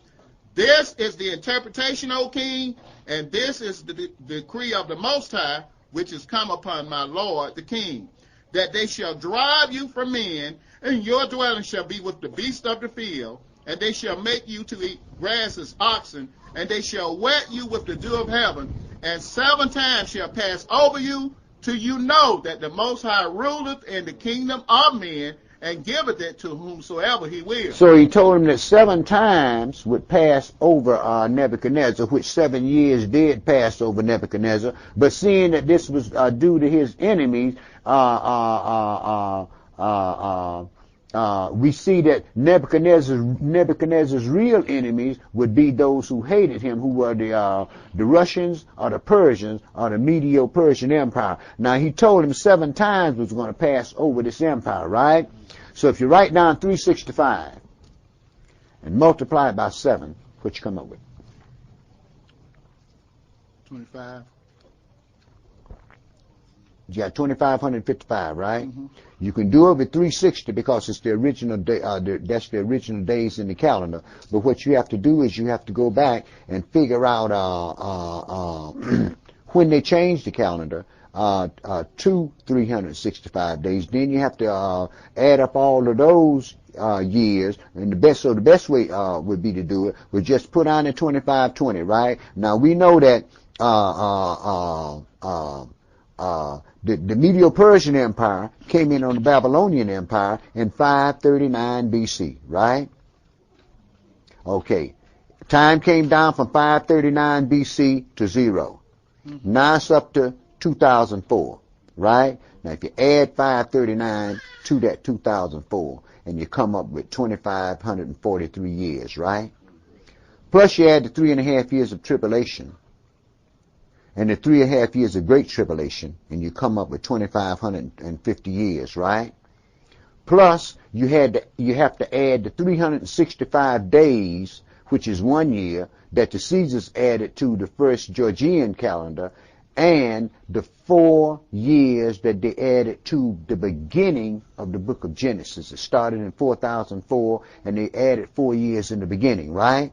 This is the interpretation, O king, and this is the decree of the Most High, which is come upon my lord the king, that they shall drive you from men, and your dwelling shall be with the beast of the field, and they shall make you to eat grass as oxen, and they shall wet you with the dew of heaven, and 7 times shall pass over you, till you know that the Most High ruleth in the kingdom of men, and giveth it to whomsoever he will. So he told him that 7 times would pass over Nebuchadnezzar, which 7 years did pass over Nebuchadnezzar. But seeing that this was due to his enemies, we see that Nebuchadnezzar's real enemies would be those who hated him, who were the Russians or the Persians or the Medo-Persian Empire. Now he told him 7 times was going to pass over this empire, right? So if you write down 365 and multiply it by 7, what you come up with? 25. You got 2,555, right? Mm-hmm. You can do it with 360 because it's the original day, that's the original days in the calendar. But what you have to do is you have to go back and figure out when they changed the calendar to 365 days. Then you have to add up all of those years, and the best way would be to do it would just put on the 2520, right? Now we know that the Medo-Persian Empire came in on the Babylonian Empire in 539 BC, right? Okay. Time came down from 539 BC to 0. Now it's up to 2004, right? Now if you add 539 to that 2004, and you come up with 2,543 years, right? Plus you add the 3.5 years of tribulation, and the 3.5 years of great tribulation, and you come up with 2,550 years, right? Plus you have to add the 365 days, which is 1 year, that the Caesars added to the first Georgian calendar, and the 4 years that they added to the beginning of the book of Genesis. It started in 4004, and they added 4 years in the beginning, right?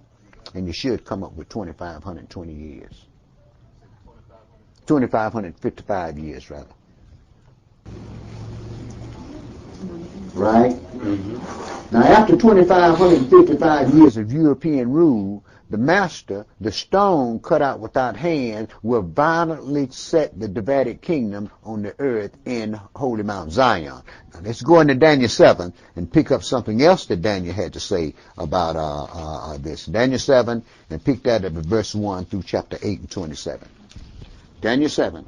And you should come up with 2,520 years. 2,555 years, rather. Right? Mm-hmm. Now, after 2,555 years of European rule, the master, the stone cut out without hands, will violently set the Davidic kingdom on the earth in Holy Mount Zion. Now, let's go into Daniel 7 and pick up something else that Daniel had to say about this. Daniel 7, and pick that up at verse 1 through chapter 8 and 27. Daniel 7,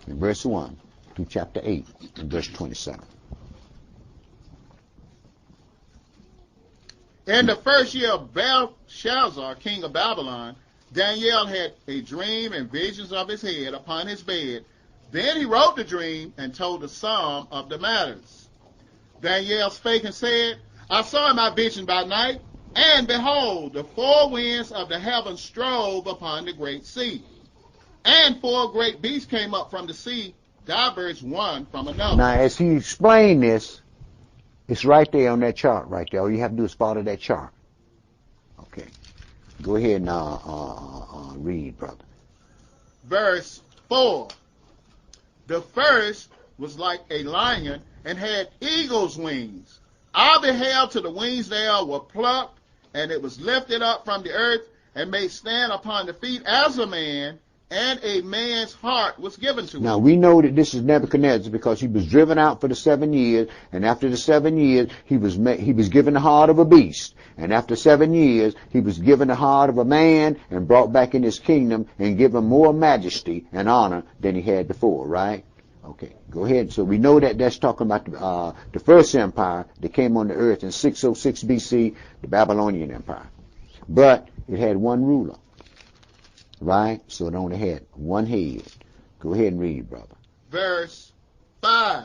and verse 1 through chapter 8 and verse 27. In the first year of Belshazzar, king of Babylon, Daniel had a dream and visions of his head upon his bed. Then he wrote the dream and told the sum of the matters. Daniel spake and said, I saw in my vision by night, and behold, the 4 winds of the heavens strove upon the great sea. And 4 great beasts came up from the sea, divers one from another. Now, as he explained this, it's right there on that chart right there. All you have to do is follow that chart. Okay. Go ahead and read, brother. Verse 4. The first was like a lion and had eagle's wings. I beheld till the wings thereof were plucked, and it was lifted up from the earth and made stand upon the feet as a man, and a man's heart was given to him. Now, we know that this is Nebuchadnezzar because he was driven out for the 7 years, and after the 7 years, he was given the heart of a beast. And after 7 years, he was given the heart of a man and brought back in his kingdom and given more majesty and honor than he had before, right? Okay, go ahead. So we know that that's talking about the first empire that came on the earth in 606 BC, the Babylonian Empire. But it had one ruler. Right? So it only had one head. Go ahead and read, brother. Verse 5.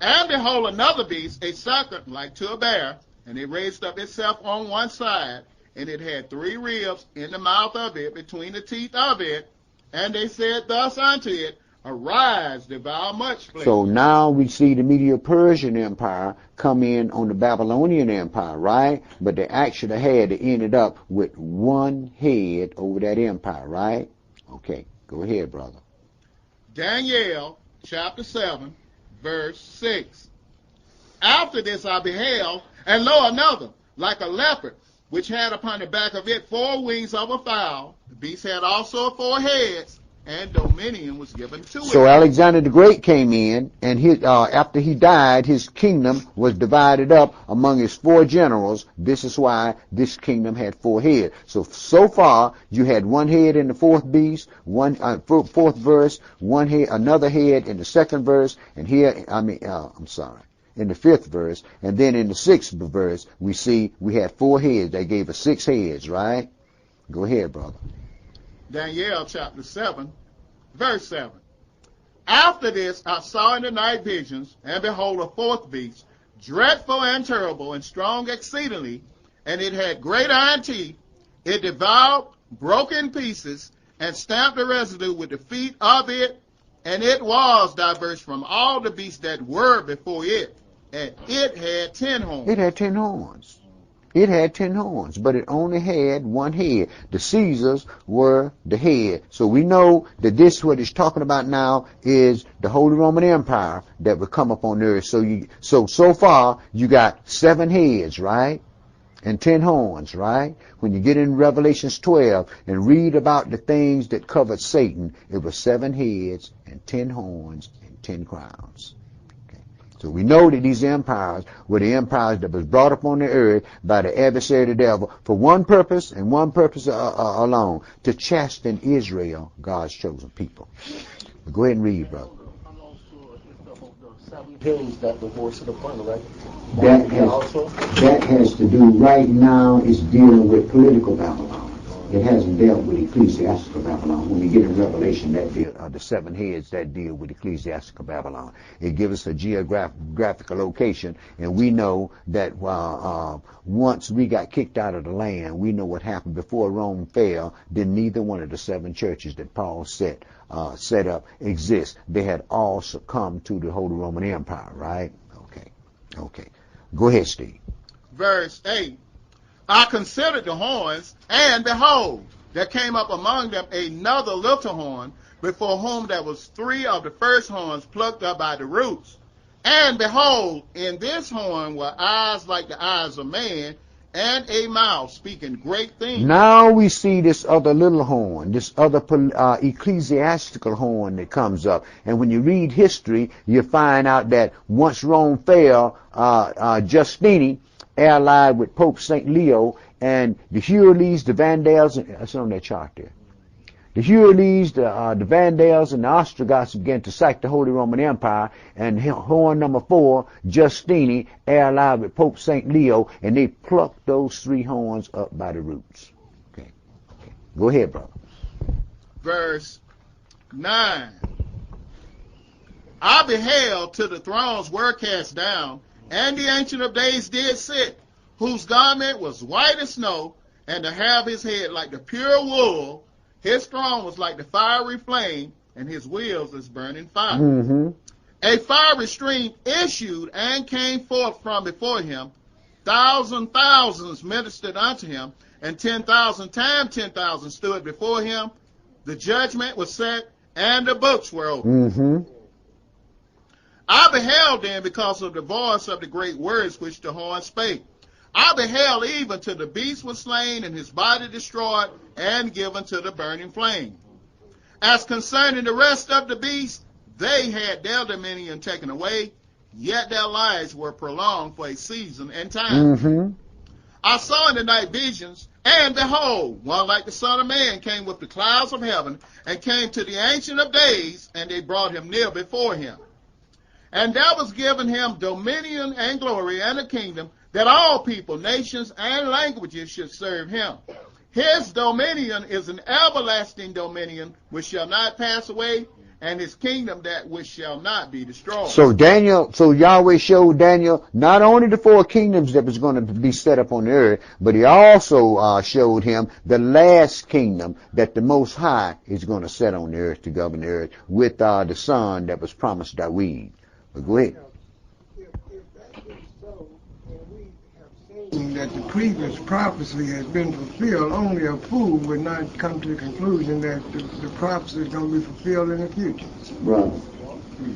And behold, another beast, a serpent like to a bear, and it raised up itself on one side, and it had 3 ribs in the mouth of it, between the teeth of it. And they said thus unto it, Arise, devour much flesh. So now we see the Medo-Persian Empire come in on the Babylonian Empire, right? But they actually ended up with one head over that empire, right? Okay, go ahead, brother. Daniel chapter 7, verse 6. After this I beheld, and lo, another, like a leopard, which had upon the back of it 4 wings of a fowl. The beast had also 4 heads, and dominion was given to it. So Alexander the Great came in, and after he died, his kingdom was divided up among his 4 generals. This is why this kingdom had 4 heads. So far, you had 1 head in the 4th beast, 4th verse, 1 head, another head in the 2nd verse, and here, in the 5th verse, and then in the 6th verse, we had 4 heads. They gave us 6 heads, right? Go ahead, brother. Daniel chapter 7, verse 7. After this I saw in the night visions, and behold, a 4th beast, dreadful and terrible, and strong exceedingly, and it had great iron teeth. It devoured, broke in pieces, and stamped the residue with the feet of it, and it was diverse from all the beasts that were before it, and it had 10 horns. It had 10 horns. It had 10 horns, but it only had 1 head. The Caesars were the head. So we know that this, what it's talking about now, is the Holy Roman Empire that would come up on the earth. So far, you got 7 heads, right? And 10 horns, right? When you get in Revelations 12 and read about the things that covered Satan, it was 7 heads and 10 horns and 10 crowns. Okay. So we know that these empires were the empires that was brought up on the earth by the adversary, the devil, for one purpose and one purpose alone, to chasten Israel, God's chosen people. But go ahead and read, brother. Hills that the voice of the final, right? That has to do right now is dealing with political Babylon. It hasn't dealt with ecclesiastical Babylon. When we get in Revelation, that deal, the seven heads that deal with ecclesiastical Babylon. It gives us a geographical location, and we know that once we got kicked out of the land, we know what happened before Rome fell. Then neither one of the seven churches that Paul set up exist. They had all succumbed to the Holy Roman Empire, right? Okay. Go ahead, Steve. Verse 8. I considered the horns, and behold, there came up among them another little horn, before whom there was three of the first horns plucked up by the roots. And behold, in this horn were eyes like the eyes of man, and a mouth speaking great things. Now we see this other little horn, this other ecclesiastical horn that comes up. And when you read history, you find out that once Rome fell, Justinian, allied with Pope St. Leo, and the Hurleys, the Vandals, and that's on that chart there. The Hurleys, the Vandals, and the Ostrogoths began to sack the Holy Roman Empire, and horn number 4, Justinian, allied with Pope St. Leo, and they plucked those three horns up by the roots. Okay. Go ahead, brother. Verse 9. I beheld till the thrones were cast down, and the Ancient of Days did sit, whose garment was white as snow, and the hair of his head like the pure wool. His throne was like the fiery flame, and his wheels as burning fire. Mm-hmm. A fiery stream issued and came forth from before him. Thousands ministered unto him, and 10,000 times 10,000 stood before him. The judgment was set, and the books were opened. Mm-hmm. I beheld then because of the voice of the great words which the horn spake. I beheld even till the beast was slain and his body destroyed and given to the burning flame. As concerning the rest of the beasts, they had their dominion taken away, yet their lives were prolonged for a season and time. Mm-hmm. I saw in the night visions, and behold, one like the Son of Man came with the clouds of heaven, and came to the Ancient of Days, and they brought him near before him. And there was given him dominion and glory and a kingdom, that all people, nations, and languages should serve him. His dominion is an everlasting dominion which shall not pass away, and his kingdom that which shall not be destroyed. So Yahweh showed Daniel not only the 4 kingdoms that was going to be set up on the earth, but he also showed him the last kingdom that the Most High is going to set on the earth to govern the earth with the son that was promised Dawid. But go ahead. If that is so, and we have seen that the previous prophecy has been fulfilled, only a fool would not come to the conclusion that the prophecy is going to be fulfilled in the future. Brother,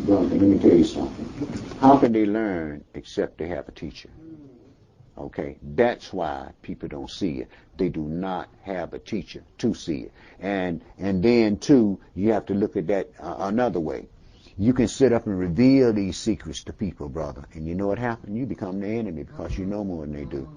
let me tell you something. How can they learn except they have a teacher? Okay, that's why people don't see it. They do not have a teacher to see it. And then, too, you have to look at that another way. You can sit up and reveal these secrets to people, brother, and you know what happened? You become the enemy because you know more than they do.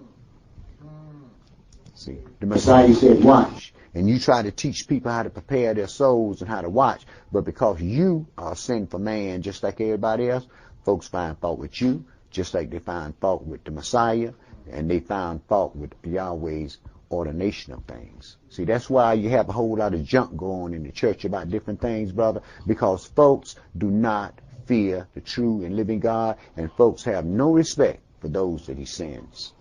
See, the Messiah said, watch. And you try to teach people how to prepare their souls and how to watch, but because you are a sinful man just like everybody else, folks find fault with you just like they find fault with the Messiah, and they find fault with Yahweh's ordination of things. See, that's why you have a whole lot of junk going in the church about different things, brother, because folks do not fear the true and living God, and folks have no respect for those that he sends.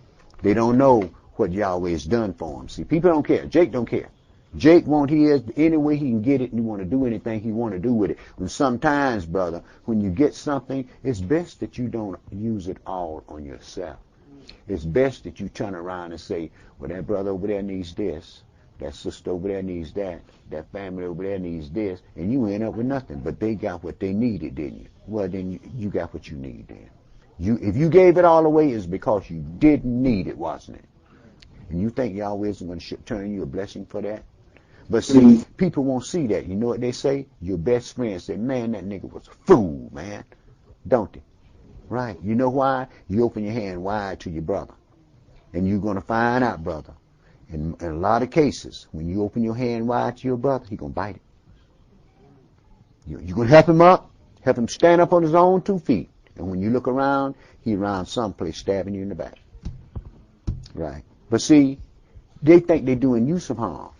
They don't know what Yahweh has done for them. See, people don't care. Jake don't care. Jake won't hear any way he can get it, and he want to do anything he want to do with it. And sometimes, brother, when you get something, it's best that you don't use it all on yourself. It's best that you turn around and say, well, that brother over there needs this, that sister over there needs that family over there needs this, and you end up with nothing. But they got what they needed, didn't you? Well, then you got what you need then. If you gave it all away, it's because you didn't need it, wasn't it? And you think Yahweh isn't going to turn you a blessing for that? But see, people won't see that. You know what they say? Your best friend say, man, that nigga was a fool, man. Don't they? Right. You know why? You open your hand wide to your brother. And you're going to find out, brother, in a lot of cases, when you open your hand wide to your brother, he's going to bite it. You're going to help him up, help him stand up on his own 2 feet. And when you look around, he's around someplace stabbing you in the back. Right. But see, they think they're doing you some harm.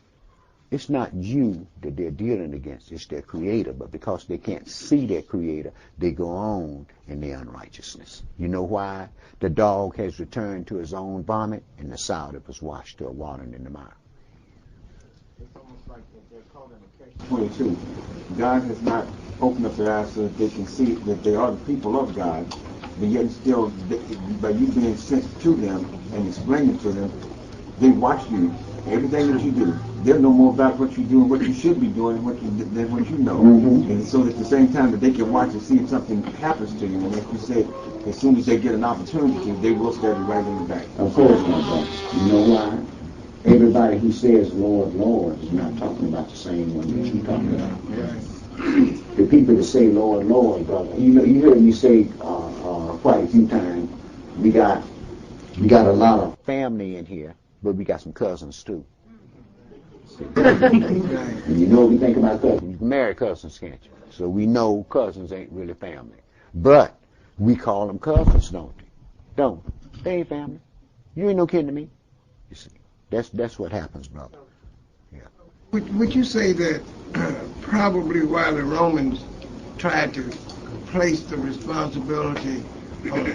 It's not you that they're dealing against. It's their creator. But because they can't see their creator, they go on in their unrighteousness. You know why? The dog has returned to his own vomit, and the sow that was washed to a watering in the mire. It's almost like that they're calling a catch-22. God has not opened up their eyes so that they can see that they are the people of God, but yet still, by you being sent to them and explaining to them, they watch you. Everything that you do, they'll know more about what you do and what you should be doing than what you know. Mm-hmm. And so at the same time that they can watch and see if something happens to you. And like you said, as soon as they get an opportunity, they will stab you right in the back. Of course, my brother. You know why? Everybody who says Lord, Lord is not talking about the same one that you're talking about. Right. The people that say Lord, Lord, brother, you know, you heard me say quite a few times, we got a lot of family in here, but we got some cousins too. And you know what we think about cousins? You can marry cousins, can't you? So we know cousins ain't really family. But we call them cousins, don't they? Don't. They ain't family. You ain't no kin to me. You see, that's what happens, brother. Yeah. Would you say that probably while the Romans tried to place the responsibility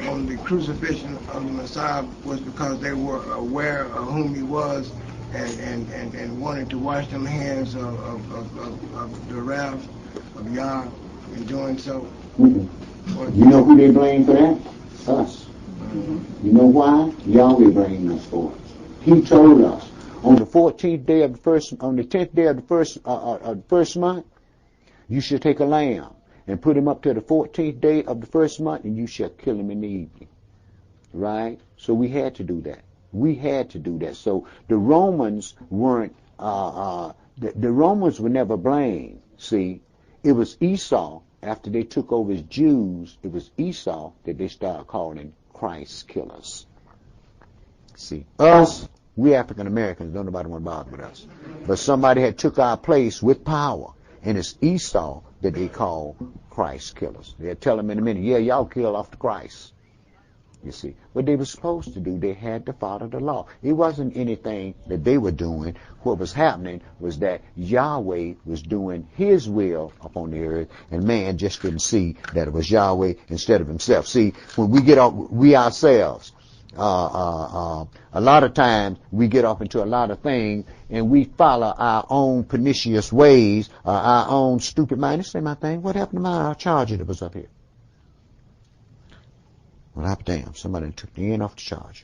on the crucifixion of the Messiah was because they were aware of whom he was and wanted to wash them hands of the wrath of Yah in doing so? Mm-hmm. You know who they blame for that? Us. Mm-hmm. You know why? Yahweh blamed us for it. He told us on the 14th day of the first, on the 10th day of the first month, you should take a lamb and put him up to the 14th day of the first month, and you shall kill him in the evening. Right? So we had to do that. We had to do that. So the Romans weren't, the Romans were never blamed. See, it was Esau, after they took over as Jews, it was Esau that they started calling Christ killers. See, us, we African Americans, don't nobody want to bother with us. But somebody had took our place with power, and it's Esau that they call Christ killers. They'll tell them in a minute, yeah, y'all kill off the Christ. You see, what they were supposed to do, they had to follow the law. It wasn't anything that they were doing. What was happening was that Yahweh was doing his will upon the earth, and man just didn't see that it was Yahweh instead of himself. See, when we get off, we ourselves, a lot of times we get off into a lot of things and we follow our own pernicious ways, our own stupid mind. This ain't my thing. What happened to my charger that was up here? Well, I'm damn. Somebody took the end off the charger.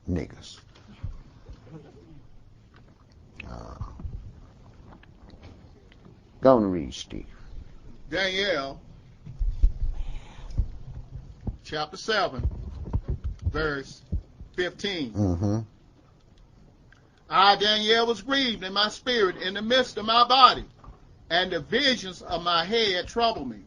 Niggas. Go on and read, Steve. Daniel, chapter 7, verse 15. Mm-hmm. I, Daniel, was grieved in my spirit in the midst of my body, and the visions of my head troubled me.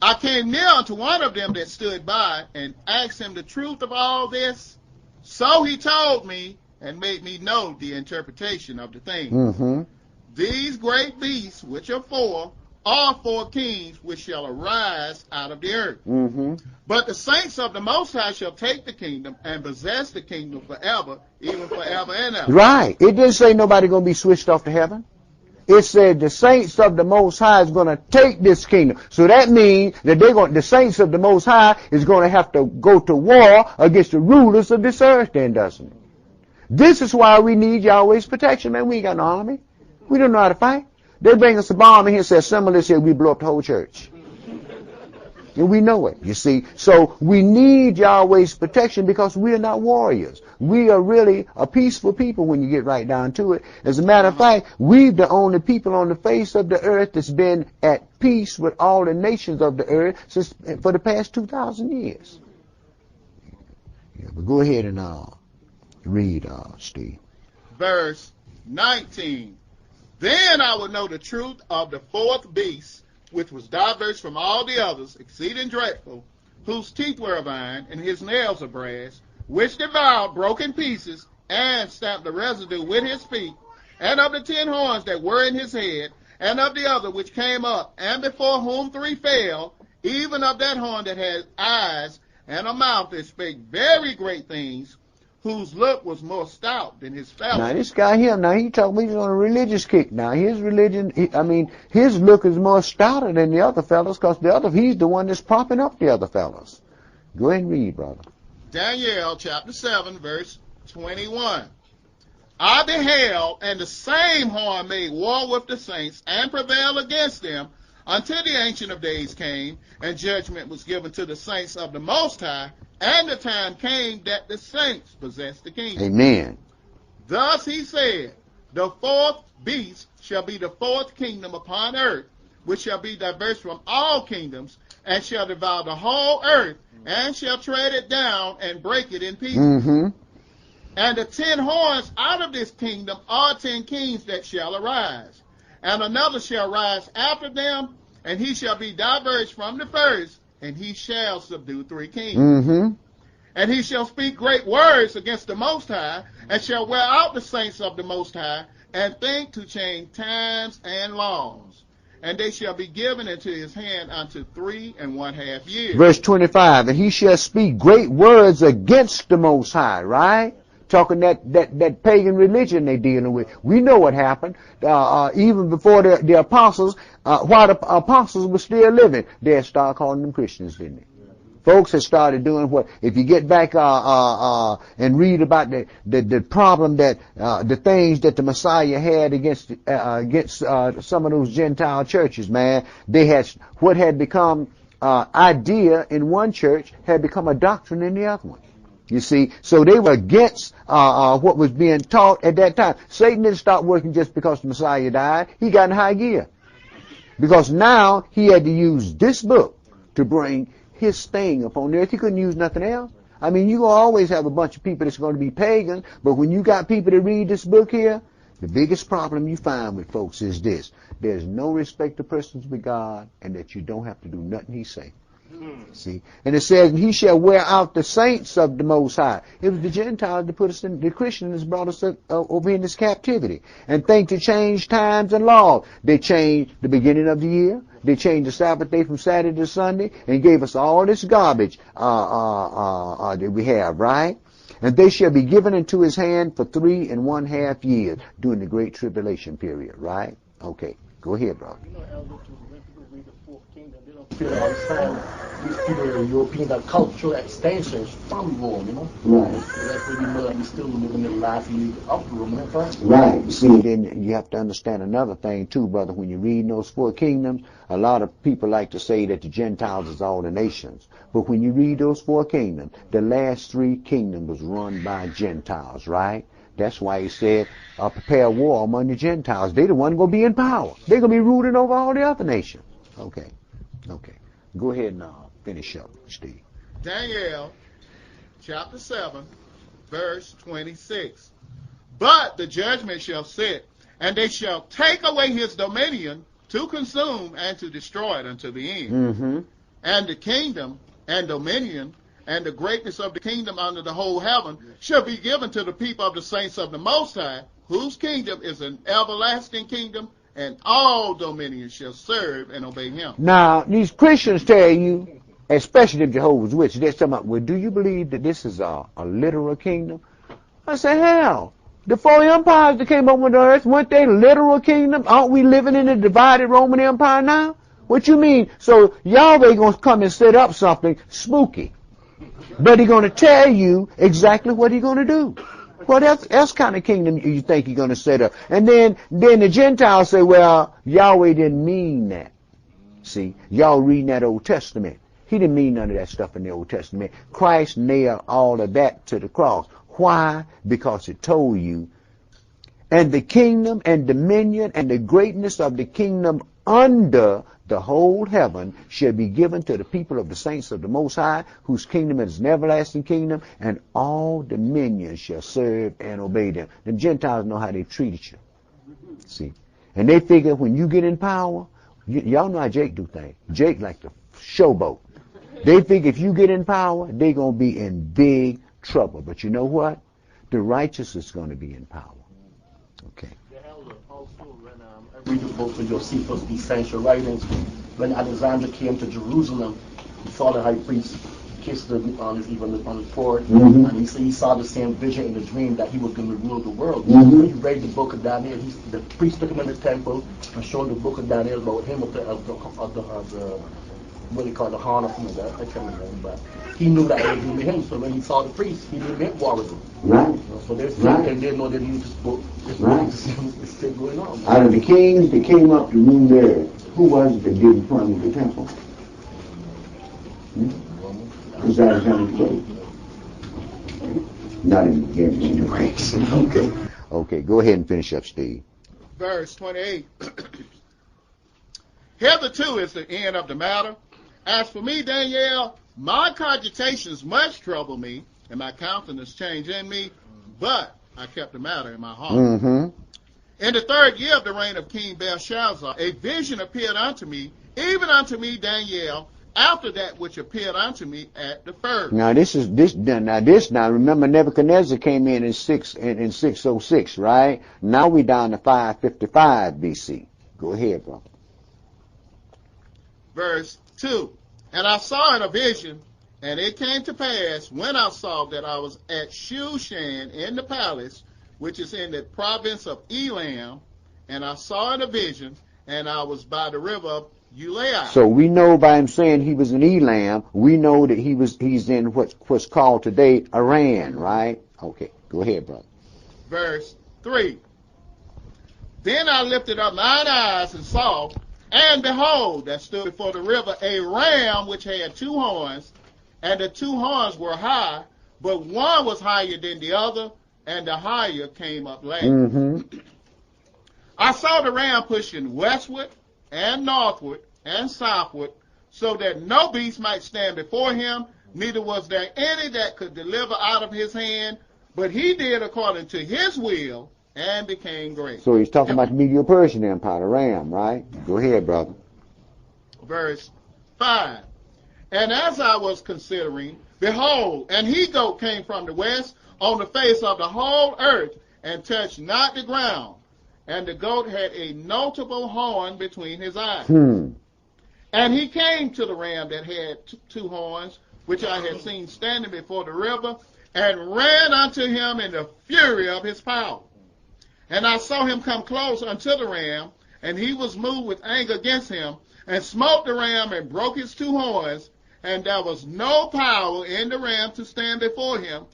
I came near unto one of them that stood by and asked him the truth of all this. So he told me and made me know the interpretation of the thing. Mm-hmm. These great beasts, which are four, are four kings which shall arise out of the earth. Mm-hmm. But the saints of the Most High shall take the kingdom and possess the kingdom forever, even forever and ever. Right. It didn't say nobody going to be switched off to heaven. It said the saints of the Most High is going to take this kingdom. So that means that the saints of the Most High is going to have to go to war against the rulers of this earth then, doesn't it? This is why we need Yahweh's protection, man. We ain't got no army. We don't know how to fight. They bring us a bomb in here and say, assemble this here, we blow up the whole church. And we know it, you see. So we need Yahweh's protection because we are not warriors. We are really a peaceful people when you get right down to it. As a matter of fact, we're the only people on the face of the earth that's been at peace with all the nations of the earth for the past 2,000 years. Yeah, but go ahead and read, Steve. Verse 19. Then I would know the truth of the fourth beast, which was diverse from all the others, exceeding dreadful, whose teeth were of iron, and his nails of brass, which devoured, broke in pieces, and stamped the residue with his feet, and of the 10 horns that were in his head, and of the other which came up, and before whom 3 fell, even of that horn that had eyes and a mouth that spake very great things, whose look was more stout than his fellows. Now this guy here, now he talking he's on a religious kick. Now his religion, his look is more stouter than the other fellows, because he's the one that's propping up the other fellows. Go ahead and read, brother. Daniel chapter 7, verse 21. I beheld, and the same horn made war with the saints, and prevailed against them, until the Ancient of Days came, and judgment was given to the saints of the Most High, and the time came that the saints possessed the kingdom. Amen. Thus he said, the 4th beast shall be the 4th kingdom upon earth, which shall be diverse from all kingdoms, and shall devour the whole earth, and shall tread it down and break it in pieces. Mm-hmm. And the 10 horns out of this kingdom are 10 kings that shall arise. And another shall rise after them, and he shall be diverged from the first, and he shall subdue 3 kings. Mm-hmm. And he shall speak great words against the Most High, and shall wear out the saints of the Most High, and think to change times and laws. And they shall be given into his hand unto 3½ years. Verse 25, and he shall speak great words against the Most High, right? Talking that pagan religion they dealing with. We know what happened. Even before the apostles, while the apostles were still living, they had started calling them Christians, didn't they? Folks had started doing what? If you get back and read about the problem that the things that the Messiah had against some of those Gentile churches, man, they had what had become idea in one church had become a doctrine in the other one. You see, so they were against what was being taught at that time. Satan didn't stop working just because the Messiah died. He got in high gear. Because now he had to use this book to bring his thing upon the earth. He couldn't use nothing else. I mean, you always have a bunch of people that's going to be pagan, but when you got people that read this book here, the biggest problem you find with folks is this. There's no respect to persons with God, and that you don't have to do nothing he say. See, and it says, he shall wear out the saints of the Most High. It was the Gentiles that put us in, the Christians brought us over in this captivity, and think to change times and laws. They changed the beginning of the year. They changed the Sabbath day from Saturday to Sunday, and gave us all this garbage that we have, right? And they shall be given into his hand for 3½ years during the great tribulation period, right? Okay, go ahead, brother. You know, Elder, when people read the 4th kingdom, they don't feel to understand these people are Europeans are cultural extensions from Rome, you know? Right. That's where we still live in the last league of Rome, you know? Right. See, then you have to understand another thing too, brother. When you read those 4 kingdoms, a lot of people like to say that the Gentiles is all the nations. But when you read those 4 kingdoms, the last 3 kingdoms was run by Gentiles, right? That's why he said, prepare war among the Gentiles. They're the one going to be in power. They're going to be ruling over all the other nations. Okay. Go ahead and finish up, Steve. Daniel chapter 7, verse 26. But the judgment shall sit, and they shall take away his dominion to consume and to destroy it unto the end. Mm-hmm. And the kingdom and dominion and the greatness of the kingdom under the whole heaven shall be given to the people of the saints of the Most High, whose kingdom is an everlasting kingdom, and all dominions shall serve and obey him. Now, these Christians tell you, especially the Jehovah's Witnesses, they're talking about, well, do you believe that this is a literal kingdom? I say, hell, the 4 empires that came up on the earth, weren't they literal kingdom? Aren't we living in a divided Roman Empire now? What you mean? So Yahweh going to come and set up something spooky. But he's going to tell you exactly what he's going to do. What else kind of kingdom you think he's going to set up? And then the Gentiles say, well, Yahweh didn't mean that. See, y'all reading that Old Testament. He didn't mean none of that stuff in the Old Testament. Christ nailed all of that to the cross. Why? Because it told you, and the kingdom and dominion and the greatness of the kingdom under the whole heaven shall be given to the people of the saints of the Most High, whose kingdom is an everlasting kingdom, and all dominions shall serve and obey them. The Gentiles know how they treated you. See? And they figure when you get in power, y'all know how Jake do things. Jake like to showboat. They think if you get in power, they're going to be in big trouble. But you know what? The righteous is going to be in power. Okay. Also, when I read the book of Josephus, the essential writings, when Alexander came to Jerusalem, he saw the high priest kissed on his forehead, and he saw the same vision in the dream that he was going to rule the world. When you read the book of Daniel, the priest took him in the temple and showed the book of Daniel about him of the what they call the horn of him. I can't remember, but he knew that it was going to be him. So when he saw the priest, he didn't make war with him. Right. So they didn't know that he used this book. This book is still going on. Out of the kings that came up to rule there, who was it that didn't plunge the temple? Because Alexander the Great. Not in the race. Okay. Okay, go ahead and finish up, Steve. Verse 28. Hitherto is the end of the matter. As for me, Daniel, my cogitations much trouble me, and my countenance changed in me, but I kept the matter in my heart. In the 3rd year of the reign of King Belshazzar, a vision appeared unto me, even unto me, Daniel, after that which appeared unto me at the first. Now remember Nebuchadnezzar came in 606, right? Now we down to 555 BC. Go ahead, bro. Verse 2. And I saw in a vision, and it came to pass, when I saw that I was at Shushan in the palace, which is in the province of Elam, and I saw in a vision, and I was by the river of Ulai. So we know by him saying he was in Elam, we know that he's in what's called today Iran, right? Okay, go ahead, brother. Verse 3. Then I lifted up mine eyes and saw, and behold, there stood before the river a ram which had 2 horns, and the 2 horns were high, but one was higher than the other, and the higher came up last. I saw the ram pushing westward and northward and southward, so that no beast might stand before him, neither was there any that could deliver out of his hand, but he did according to his will, and became great. So he's talking about the Medo-Persian Empire, the ram, right? Go ahead, brother. Verse 5. And as I was considering, behold, an he-goat came from the west on the face of the whole earth, and touched not the ground. And the goat had a notable horn between his eyes. And he came to the ram that had 2 horns, which I had seen standing before the river, and ran unto him in the fury of his power. And I saw him come close unto the ram, and he was moved with anger against him, and smote the ram and broke his 2 horns, and there was no power in the ram to stand before him,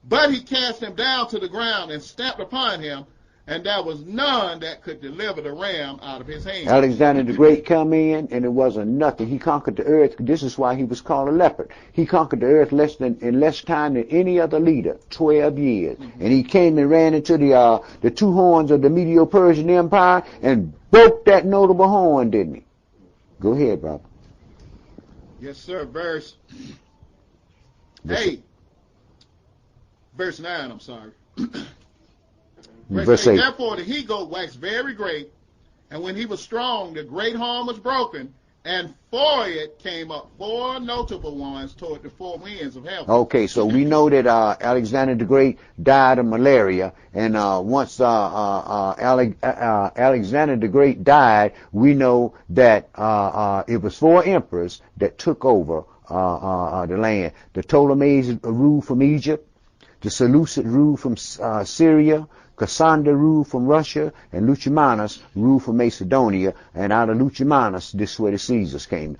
but he cast him down to the ground and stamped upon him, and there was none that could deliver the ram out of his hand. Alexander the Great come in, and it wasn't nothing. He conquered the earth. This is why he was called a leopard. He conquered the earth in less time than any other leader, 12 years. And he came and ran into the 2 horns of the Medo-Persian Empire and broke that notable horn, didn't he? Go ahead, brother. Yes, sir. Verse 8. Verse 9, I'm sorry. Verse 8. Therefore the he-goat waxed very great, and when he was strong, the great horn was broken, and for it came up 4 notable ones toward the 4 winds of heaven. Okay, so we know that Alexander the Great died of malaria, and once Alexander the Great died, we know that it was 4 emperors that took over the land. The Ptolemies ruled from Egypt, the Seleucids ruled from Syria, Cassander ruled from Russia, and Lucimanus ruled from Macedonia, and out of Lucimanus, this is where the Caesars came.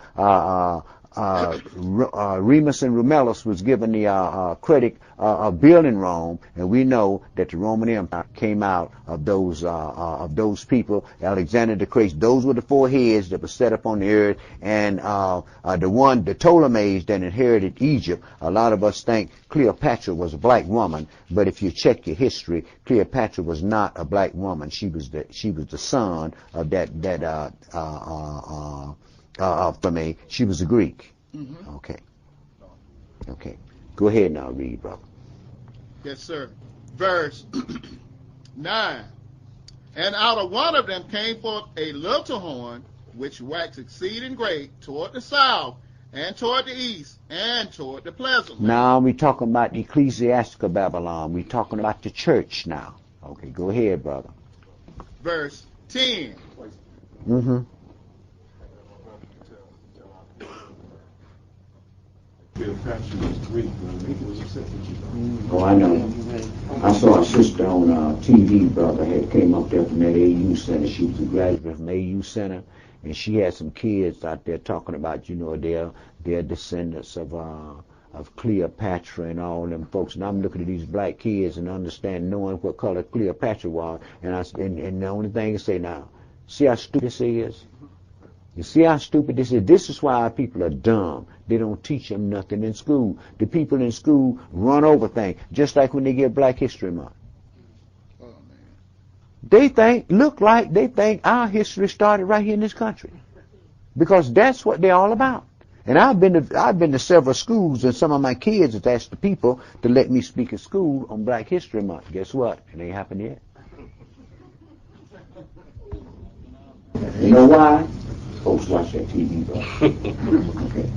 Remus and Romulus was given the credit of building Rome, and we know that the Roman Empire came out of those people. Alexander the Great, those were the 4 heads that were set up on the earth, and the Ptolemies that inherited Egypt. A lot of us think Cleopatra was a black woman, but if you check your history, Cleopatra was not a black woman. She was the son of for me, she was a Greek. Okay. Go ahead now, read, brother. Yes, sir. Verse 9. And out of one of them came forth a little horn, which waxed exceeding great toward the south, and toward the east, and toward the pleasant land. Now we're talking about the ecclesiastical Babylon. We're talking about the church now. Okay, go ahead, brother. Verse 10. Mm-hmm. Oh, I know. I saw a sister on TV, brother, had came up there from that AU Center. She was a graduate from AU Center, and she had some kids out there talking about, you know, they're descendants of Cleopatra and all them folks. And I'm looking at these black kids and knowing what color Cleopatra was, and the only thing I say now, see how stupid this is? You see how stupid this is? This is why our people are dumb. They don't teach them nothing in school. The people in school run over things, just like when they get Black History Month. Oh, man. They think our history started right here in this country, because that's what they're all about. And I've been to several schools, and some of my kids have asked the people to let me speak at school on Black History Month. Guess what? It ain't happened yet. You know why? Folks watch that TV, bro. Okay.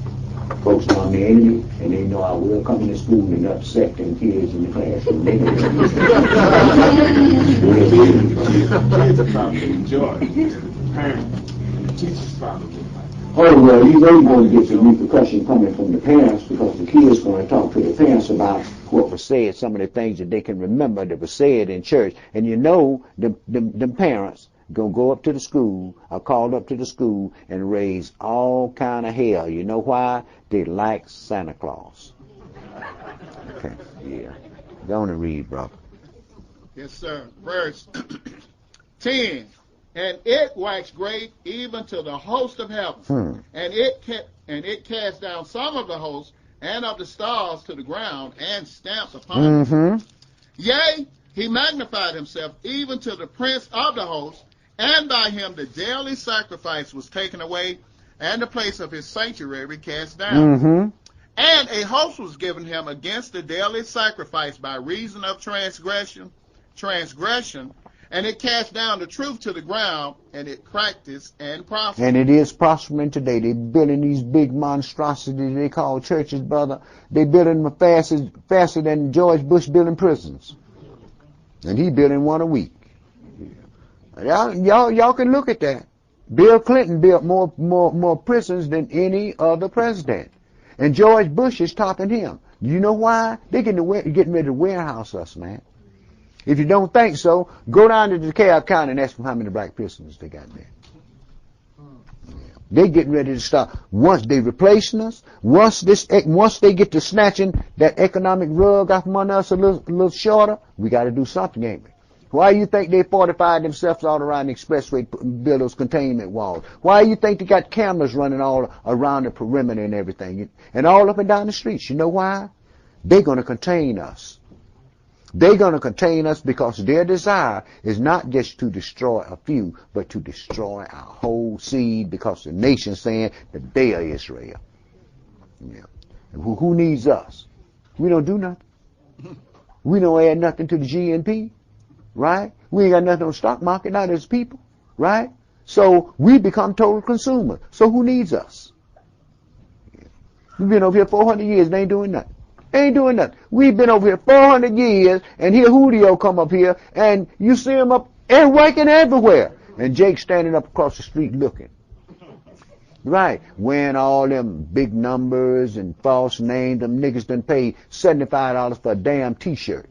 Folks know I'm the enemy, and they know I will come into school and upset them kids in the classroom. They know Kids are probably enjoy it. Parents and the teachers probably. oh, well, you know you're going to get some repercussion coming from the parents, because the kids going to talk to the parents about what was said, some of the things that they can remember that was said in church. And you know, them parents going to go up to the school, or called up to the school, and raise all kind of hell. You know why? They like Santa Claus. Okay, yeah. Go on and read, brother. Yes, sir. Verse 10. And it waxed great even to the host of heaven, and it cast down some of the hosts and of the stars to the ground, and stamped upon them. Yea, he magnified himself even to the prince of the host, and by him the daily sacrifice was taken away, and the place of his sanctuary cast down. And a host was given him against the daily sacrifice by reason of transgression, and it cast down the truth to the ground, and it practiced and prospered. And it is prospering today. They're building these big monstrosities they call churches, brother. They're building them faster than George Bush building prisons. And he building one a week. Y'all can look at that. Bill Clinton built more prisons than any other president. And George Bush is topping him. You know why? They're getting ready to warehouse us, man. If you don't think so, go down to DeKalb County and ask them how many black prisoners they got there. They're getting ready to start. Once they replacing us, once they get to snatching that economic rug off from under us a little shorter, we got to do something, ain't we? Why do you think they fortified themselves all around the expressway, build those containment walls? Why do you think they got cameras running all around the perimeter and everything, and all up and down the streets? You know why? They're going to contain us. They're going to contain us because their desire is not just to destroy a few, but to destroy our whole seed, because the nation's saying that they are Israel. Yeah. And who needs us? We don't do nothing. We don't add nothing to the GNP, right? We ain't got nothing on the stock market, not as people, right? So we become total consumers. So who needs us? Yeah. We've been over here 400 years and ain't doing nothing. Ain't doing nothing. We've been over here 400 years, and here Julio come up here, and you see him up and working everywhere. And Jake standing up across the street looking. Right. Wearing all them big numbers and false names. Them niggas done paid $75 for a damn t-shirt.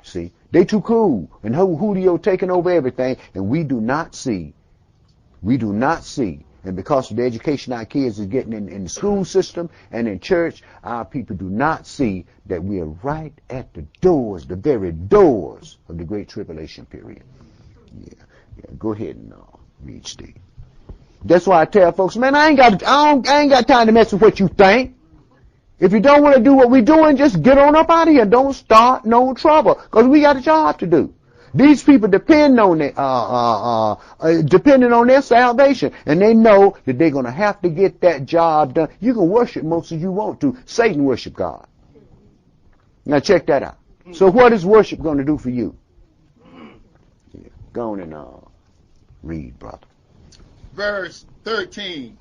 See? They too cool. And Julio taking over everything, and we do not see. And because of the education our kids is getting in the school system and in church, our people do not see that we are right at the doors, the very doors of the Great Tribulation period. Yeah. Go ahead and read, Steve. That's why I tell folks, man, I ain't got time to mess with what you think. If you don't want to do what we're doing, just get on up out of here. Don't start no trouble, because we got a job to do. These people depending on their salvation, and they know that they're going to have to get that job done. You can worship most as you want to. Satan worship God. Now check that out. So what is worship going to do for you? Yeah. Go on and read, brother. Verse 13.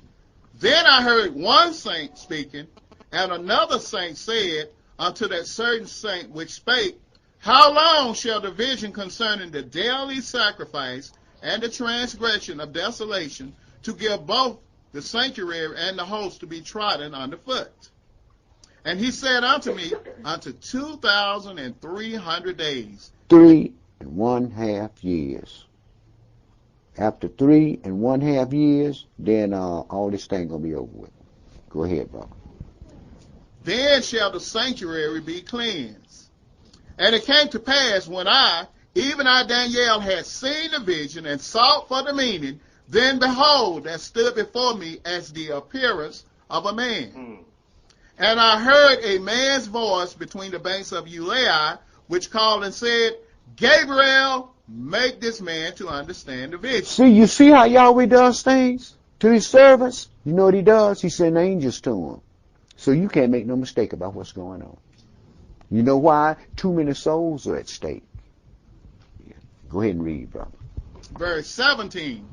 Then I heard one saint speaking, and another saint said unto that certain saint which spake, How long shall the vision concerning the daily sacrifice and the transgression of desolation to give both the sanctuary and the host to be trodden underfoot? And he said unto me, unto 2,300 days. 3.5 years. After 3.5 years, then all this thing gonna be over with. Go ahead, brother. Then shall the sanctuary be cleansed. And it came to pass when I, even I Daniel, had seen the vision and sought for the meaning, then behold, there stood before me as the appearance of a man. And I heard a man's voice between the banks of Ulai, which called and said, Gabriel, make this man to understand the vision. See, you see how Yahweh does things to his servants? You know what he does? He sends angels to him. So you can't make no mistake about what's going on. You know why? Too many souls are at stake. Yeah. Go ahead and read, brother. Verse 17.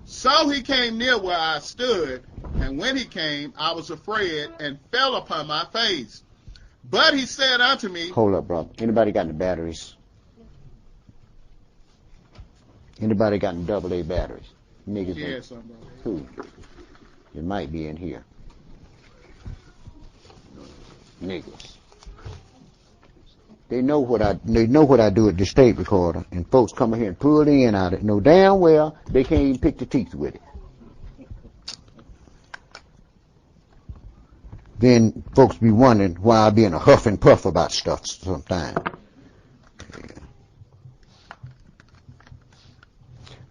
So he came near where I stood, and when he came, I was afraid and fell upon my face. But he said unto me, Hold up, brother. Anybody got the batteries? Anybody got the AA batteries? Niggas. Yes, brother. Who? It might be in here. Niggas. They know what I do at this tape recorder, and folks come in here and pull in out of it. Know damn well they can't even pick the teeth with it. Then folks be wondering why I be in a huff and puff about stuff sometimes. Yeah.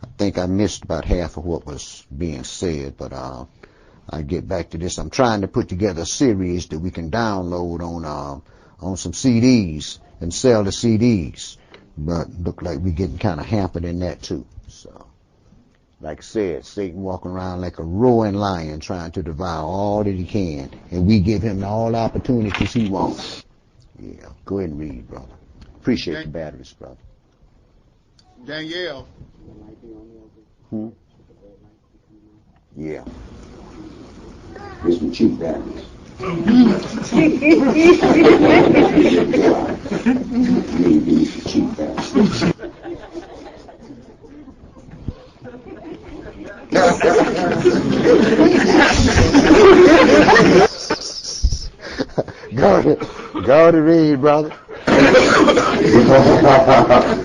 I think I missed about half of what was being said, but I'll get back to this. I'm trying to put together a series that we can download on some CDs and sell the CDs, but look like we're getting kind of hampered in that too. So, like I said, Satan walking around like a roaring lion trying to devour all that he can, and we give him all the opportunities he wants. Yeah, go ahead and read, brother. Appreciate the batteries, brother. Danielle. Yeah. There's some cheap batteries. Maybe some cheap batteries. Go to read, brother.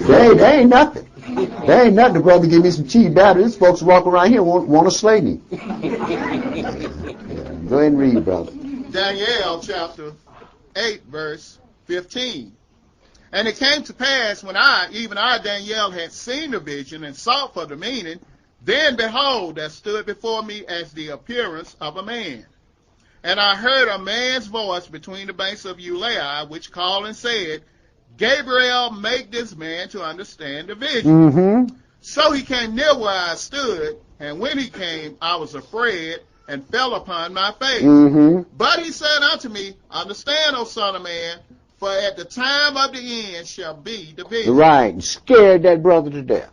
They ain't nothing. There ain't nothing, brother. Give me some cheap batteries. These folks walk around here want to slay me. Go ahead and read, brother. Daniel chapter 8, verse 15. And it came to pass when I, Daniel, had seen the vision and sought for the meaning, then behold, there stood before me as the appearance of a man. And I heard a man's voice between the banks of Ulai, which called and said, Gabriel, make this man to understand the vision. Mm-hmm. So he came near where I stood, and when he came, I was afraid and fell upon my face. Mm-hmm. But he said unto me, Understand, O son of man, for at the time of the end shall be the vision. Right, scared that brother to death.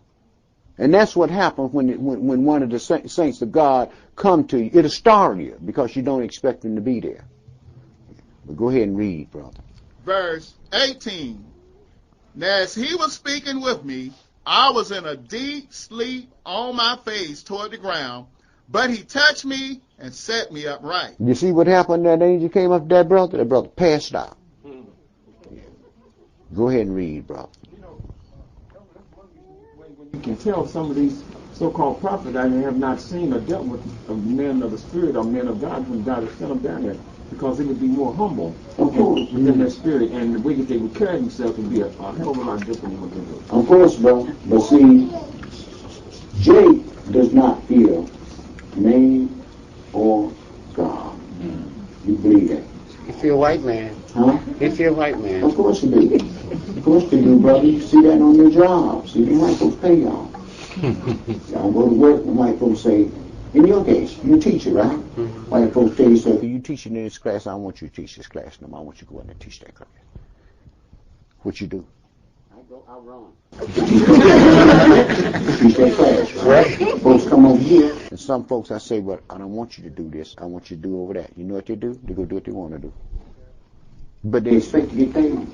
And that's what happens when one of the saints of God come to you. It'll startle you because you don't expect them to be there. But go ahead and read, brother. Verse 18. Now as he was speaking with me, I was in a deep sleep on my face toward the ground, but he touched me and set me upright. You see what happened? That angel came up to that brother passed out. Yeah. Go ahead and read, brother. You can tell some of these so-called prophets that have not seen or dealt with men of the spirit or men of God when God has sent them down there, because they would be more humble within their spirit, and the way that they would carry themselves would be a hell of a lot different than what they do. Of course, brother. But see, Jake does not fear man or God. You believe that? You feel white man. Huh? You feel white man. Of course you do. Of course you do, brother. You see that on your job. See, the white folks pay y'all. Y'all go to work and white folks say, in your case, you're a teacher, right? Mm-hmm. White folks tell you, so you teaching in this class, I don't want you to teach this class no more. I want you to go in and teach that class. What you do? I go, I'll run. Appreciate class, right? Folks come over here, and some folks I say, well, I don't want you to do this. I want you to do over that. You know what they do? They go do what they want to do. But they expect to get paid.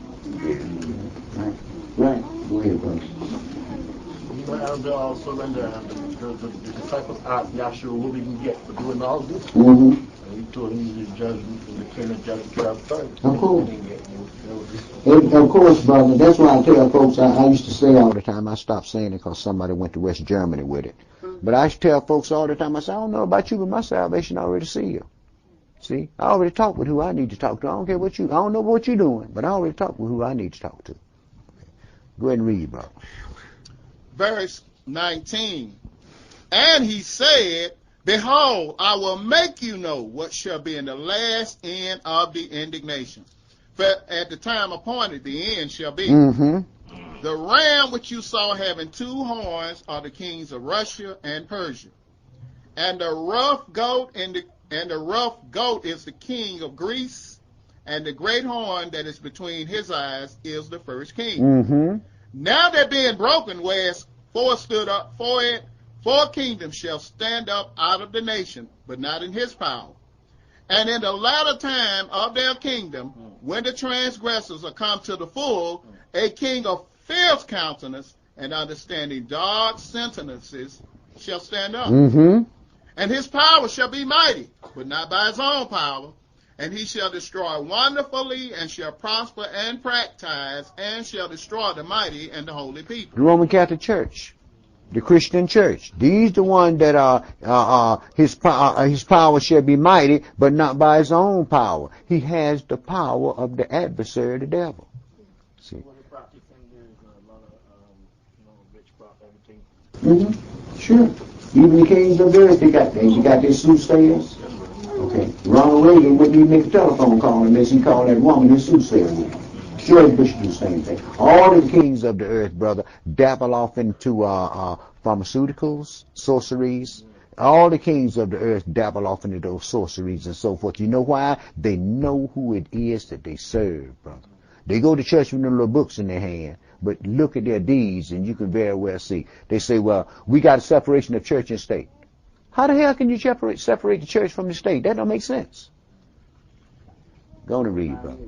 Right. Right. Go ahead, brother. You know, and also when the disciples asked Yahshua what we can get for doing all this. Mm-hmm. And he told him the judgment and the king of judgment 12:30. Of course. Of course, brother. That's why I tell folks, I used to say all the time, I stopped saying it because somebody went to West Germany with it. But I used to tell folks all the time, I say, I don't know about you, but my salvation already sealed. See, I already talked with who I need to talk to. I don't care what I don't know what you're doing, but I already talked with who I need to talk to. Go ahead and read, brother. Verse 19. And he said, behold, I will make you know what shall be in the last end of the indignation. For at the time appointed, the end shall be. Mm-hmm. The ram which you saw having 2 horns are the kings of Russia and Persia. And the rough goat is the king of Greece, and the great horn that is between his eyes is the first king. Mm-hmm. Now they're being broken, whereas 4 stood up for it. 4 kingdoms shall stand up out of the nation, but not in his power. And in the latter time of their kingdom, when the transgressors are come to the full, a king of fierce countenance and understanding dark sentences shall stand up. Mm-hmm. And his power shall be mighty, but not by his own power. And he shall destroy wonderfully, and shall prosper and practice, and shall destroy the mighty and the holy people. The Roman Catholic Church, the Christian Church. These the one that his power shall be mighty, but not by his own power. He has the power of the adversary, the devil. See. Mm-hmm. Sure. Even the kings of the earth, they got their soothsayers. Okay. Ronald Reagan wouldn't even make a telephone call unless he called that woman his soothsayer. George Bush do the same thing. All the kings of the earth, brother, dabble off into pharmaceuticals, sorceries. All the kings of the earth dabble off into those sorceries and so forth. You know why? They know who it is that they serve, brother. They go to church with them little books in their hand, but look at their deeds and you can very well see. They say, well, we got a separation of church and state. How the hell can you separate the church from the state? That don't make sense. Go on and read, brother.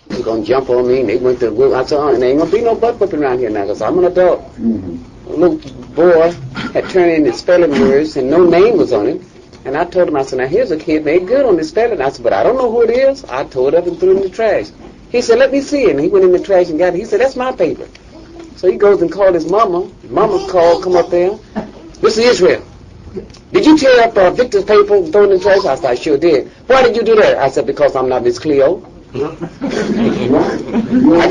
They're going to jump on me, and they went to, I said, and there ain't going to be no butt whipping around here now, because I'm an adult. Mm-hmm. A little boy had turned in his spelling words, and no name was on it. And I told him, I said, now here's a kid made good on his spelling. I said, but I don't know who it is. I tore it up and threw it in the trash. He said, let me see it. And he went in the trash and got it. He said, that's my paper. So he goes and called his mama. Mama called, come up there. This is Israel. Did you tear up Victor's paper and throw it in the trash? I said, I sure did. Why did you do that? I said, because I'm not Miss Cleo. I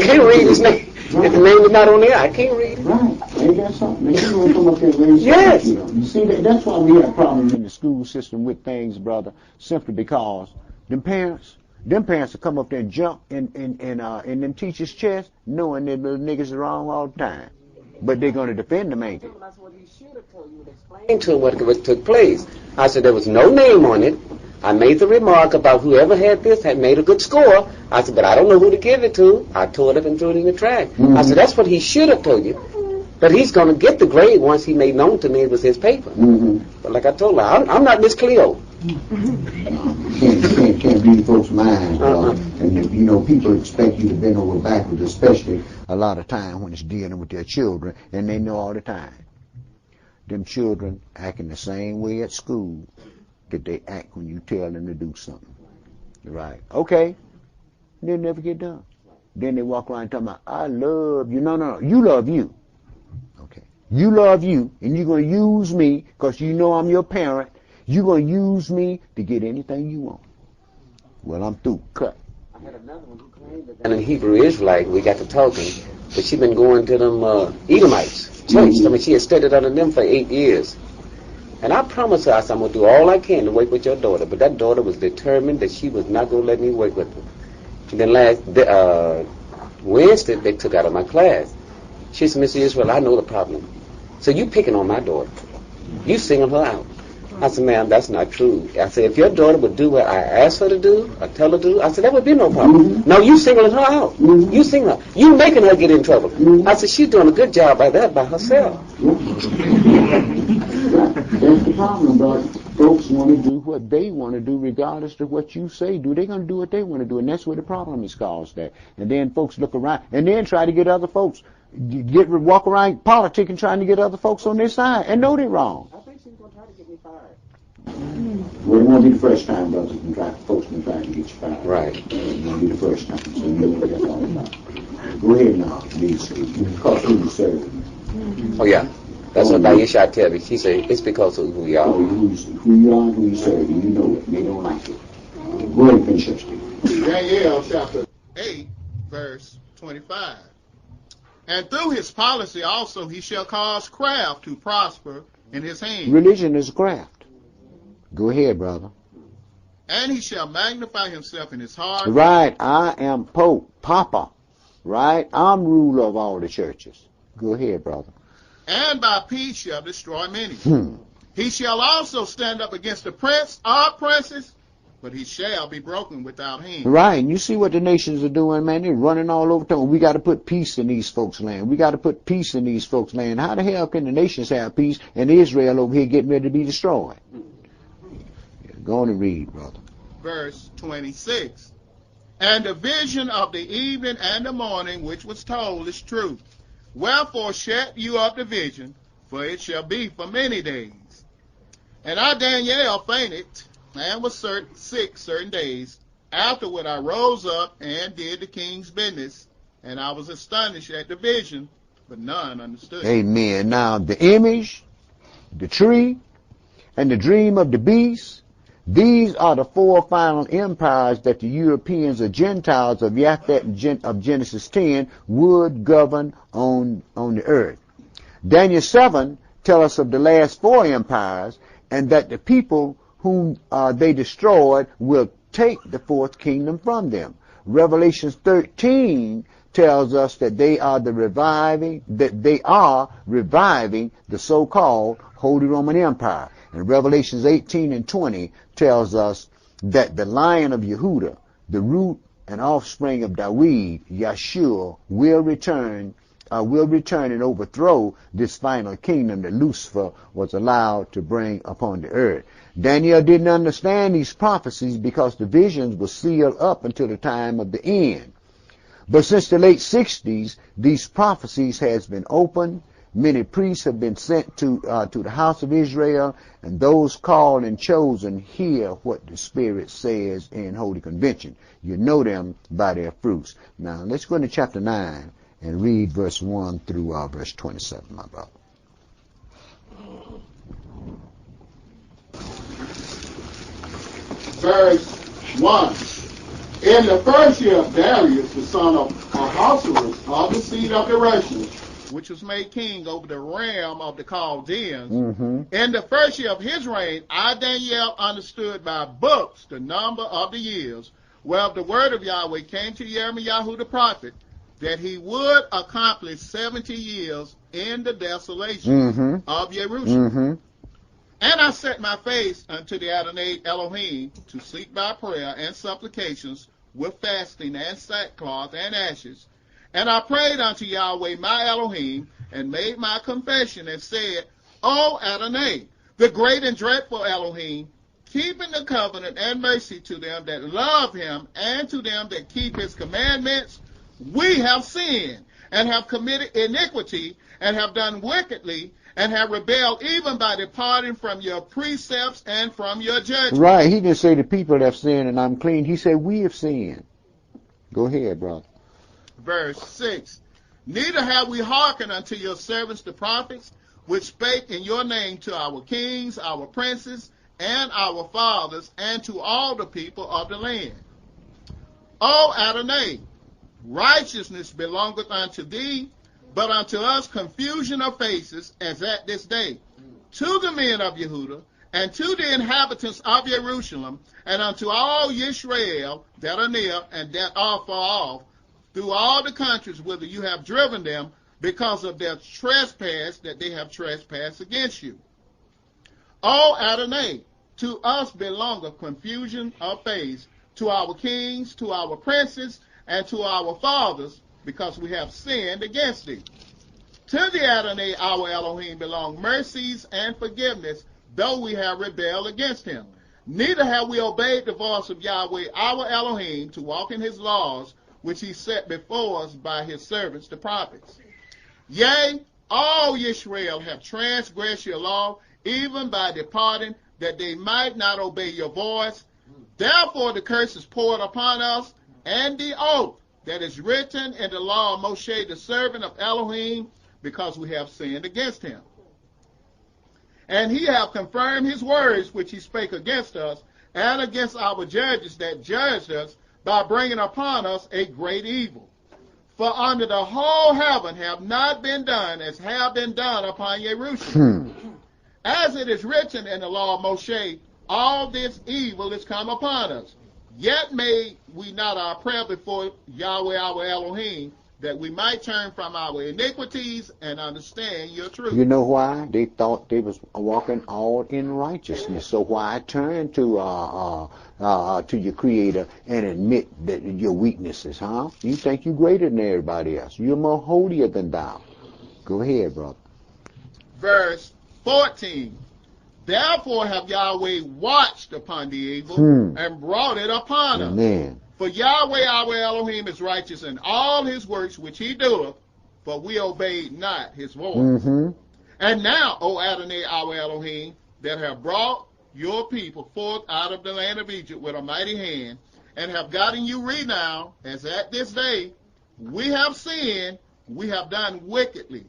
can't read his name. If the name is not on there, I can't read it. Right. Ain't that something? You don't come up there and raise yes. You see, that's why we have problems in the school system with things, brother, simply because them parents will come up there and jump in them teachers' chest knowing that little niggas are wrong all the time. But they're going to defend them, ain't they? That's what he should have told you to explain to him what took place. I said there was no name on it. I made the remark about whoever had this had made a good score. I said, but I don't know who to give it to. I tore it up and threw it in the trash. Mm-hmm. I said, that's what he should have told you. But he's going to get the grade once he made known to me it was his paper. Mm-hmm. But like I told her, I'm not Miss Cleo. Can't read folks' minds, and people expect you to bend over backwards, especially a lot of time when it's dealing with their children, and they know all the time. Them children acting the same way at school that they act when you tell them to do something. Right? Okay. They'll never get done. Then they walk around talking about, I love you. No. You love you. Okay. You love you, and you're going to use me because you know I'm your parent. You're going to use me to get anything you want. Well, I'm through. Cut. I had another one who claimed that. And in Hebrew Israelite, we got to talking, but she been going to them Edomites church. I mean, she had studied under them for 8 years. And I promised her, I said, I'm going to do all I can to work with your daughter. But that daughter was determined that she was not going to let me work with her. And then last Wednesday, they took out of my class. She said, Mr. Israel, I know the problem. So you picking on my daughter. You singing her out. I said, ma'am, that's not true. I said, if your daughter would do what I asked her to do, or tell her to do, I said, that would be no problem. No, you singling her out. You singling her. You making her get in trouble. I said, she's doing a good job by that by herself. That's the problem, but folks want to do what they want to do regardless of what you say do. They're going to do what they want to do, and that's where the problem is caused at. And then folks look around and then try to get other folks, walk around politicking trying to get other folks on their side and know they're wrong. I think she's going to try to get me fired. Well, it won't be the first time, brothers, folks been trying to get you fired. Right. It won't be the first time, so you know what that's all about. Go ahead now, please. Because who you serve. Oh, yeah. That's what Aisha tell me. She said, it's because of who we are. Who you are and who you serve, and you know it. They don't like it. Go ahead and finish up, Steve. Daniel chapter 8, verse 25. And through his policy also he shall cause craft to prosper in his hand. Religion is a craft. Go ahead, brother. And he shall magnify himself in his heart. Right, I am Pope, Papa. Right, I'm ruler of all the churches. Go ahead, brother. And by peace shall destroy many. He shall also stand up against the prince or princes, but he shall be broken without hand. Right, and you see what the nations are doing, man. They're running all over town. We got to put peace in these folks' land. We got to put peace in these folks' land. How the hell can the nations have peace and Israel over here getting ready to be destroyed? Go on and read, brother. Verse 26. And the vision of the evening and the morning which was told is true. Wherefore shut you up the vision, for it shall be for many days. And I, Daniel, fainted and was sick certain days. Afterward I rose up and did the king's business, and I was astonished at the vision, but none understood. Amen. Now, the image, the tree, and the dream of the beast, these are the four final empires that the Europeans or Gentiles of Japhet of Genesis 10 would govern on the earth. Daniel 7 tells us of the last four empires and that the people whom they destroyed will take the fourth kingdom from them. Revelation 13 tells us that they are reviving the so-called Holy Roman Empire. And Revelations 18 and 20 tells us that the Lion of Yehuda, the root and offspring of David, Yeshua, will return and overthrow this final kingdom that Lucifer was allowed to bring upon the earth. Daniel didn't understand these prophecies because the visions were sealed up until the time of the end. But since the late 60s, these prophecies has been opened. Many priests have been sent to the house of Israel, and those called and chosen hear what the Spirit says in Holy Convention. You know them by their fruits. Now, let's go into chapter 9 and read verse 1 through verse 27, my brother. Verse 1. In the first year of Darius, the son of Ahasuerus, of the seed of the Russians, which was made king over the realm of the Chaldeans, in the first year of his reign, I, Daniel, understood by books the number of the years, whereof the word of Yahweh came to Jeremiah the prophet, that he would accomplish 70 years in the desolation of Jerusalem. And I set my face unto the Adonai Elohim to seek by prayer and supplications with fasting and sackcloth and ashes. And I prayed unto Yahweh my Elohim and made my confession and said, O Adonai, the great and dreadful Elohim, keeping the covenant and mercy to them that love him and to them that keep his commandments, we have sinned and have committed iniquity and have done wickedly and have rebelled even by departing from your precepts and from your judgments. Right, he didn't say the people have sinned and I'm clean. He said we have sinned. Go ahead, brother. Verse 6. Neither have we hearkened unto your servants the prophets, which spake in your name to our kings, our princes, and our fathers, and to all the people of the land. O Adonai, righteousness belongeth unto thee, but unto us confusion of faces, as at this day. To the men of Yehuda, and to the inhabitants of Jerusalem, and unto all Yisrael that are near and that are far off, through all the countries whither you have driven them, because of their trespass that they have trespassed against you. O Adonai, to us belongeth confusion of face, to our kings, to our princes, and to our fathers, because we have sinned against thee. To the Adonai, our Elohim, belong mercies and forgiveness, though we have rebelled against him. Neither have we obeyed the voice of Yahweh, our Elohim, to walk in his laws, which he set before us by his servants, the prophets. Yea, all Israel have transgressed your law, even by departing, that they might not obey your voice. Therefore the curse is poured upon us, and the oath that is written in the law of Moshe, the servant of Elohim, because we have sinned against him. And he hath confirmed his words which he spake against us, and against our judges that judged us, by bringing upon us a great evil. For under the whole heaven have not been done as have been done upon Jerusalem. As it is written in the law of Moshe, all this evil is come upon us. Yet made we not our prayer before Yahweh our Elohim, that we might turn from our iniquities and understand your truth. You know why? They thought they was walking all in righteousness. So why turn to your Creator and admit that your weaknesses, huh? You think you're greater than everybody else. You're more holier than thou. Go ahead, brother. Verse 14. Therefore have Yahweh watched upon the evil and brought it upon us. Amen. For Yahweh our Elohim is righteous in all his works which he doeth, for we obeyed not his voice. And now, O Adonai our Elohim, that have brought your people forth out of the land of Egypt with a mighty hand, and have gotten you renowned, as at this day, we have sinned, we have done wickedly.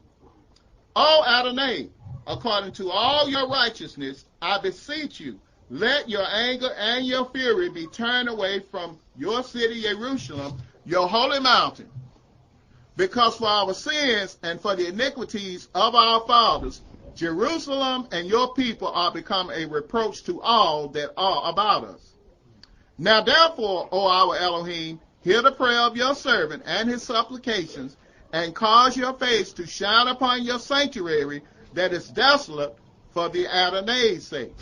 O Adonai, according to all your righteousness, I beseech you, let your anger and your fury be turned away from your city, Jerusalem, your holy mountain. Because for our sins and for the iniquities of our fathers, Jerusalem and your people are become a reproach to all that are about us. Now therefore, O our Elohim, hear the prayer of your servant and his supplications, and cause your face to shine upon your sanctuary that is desolate for the Adonai's sake.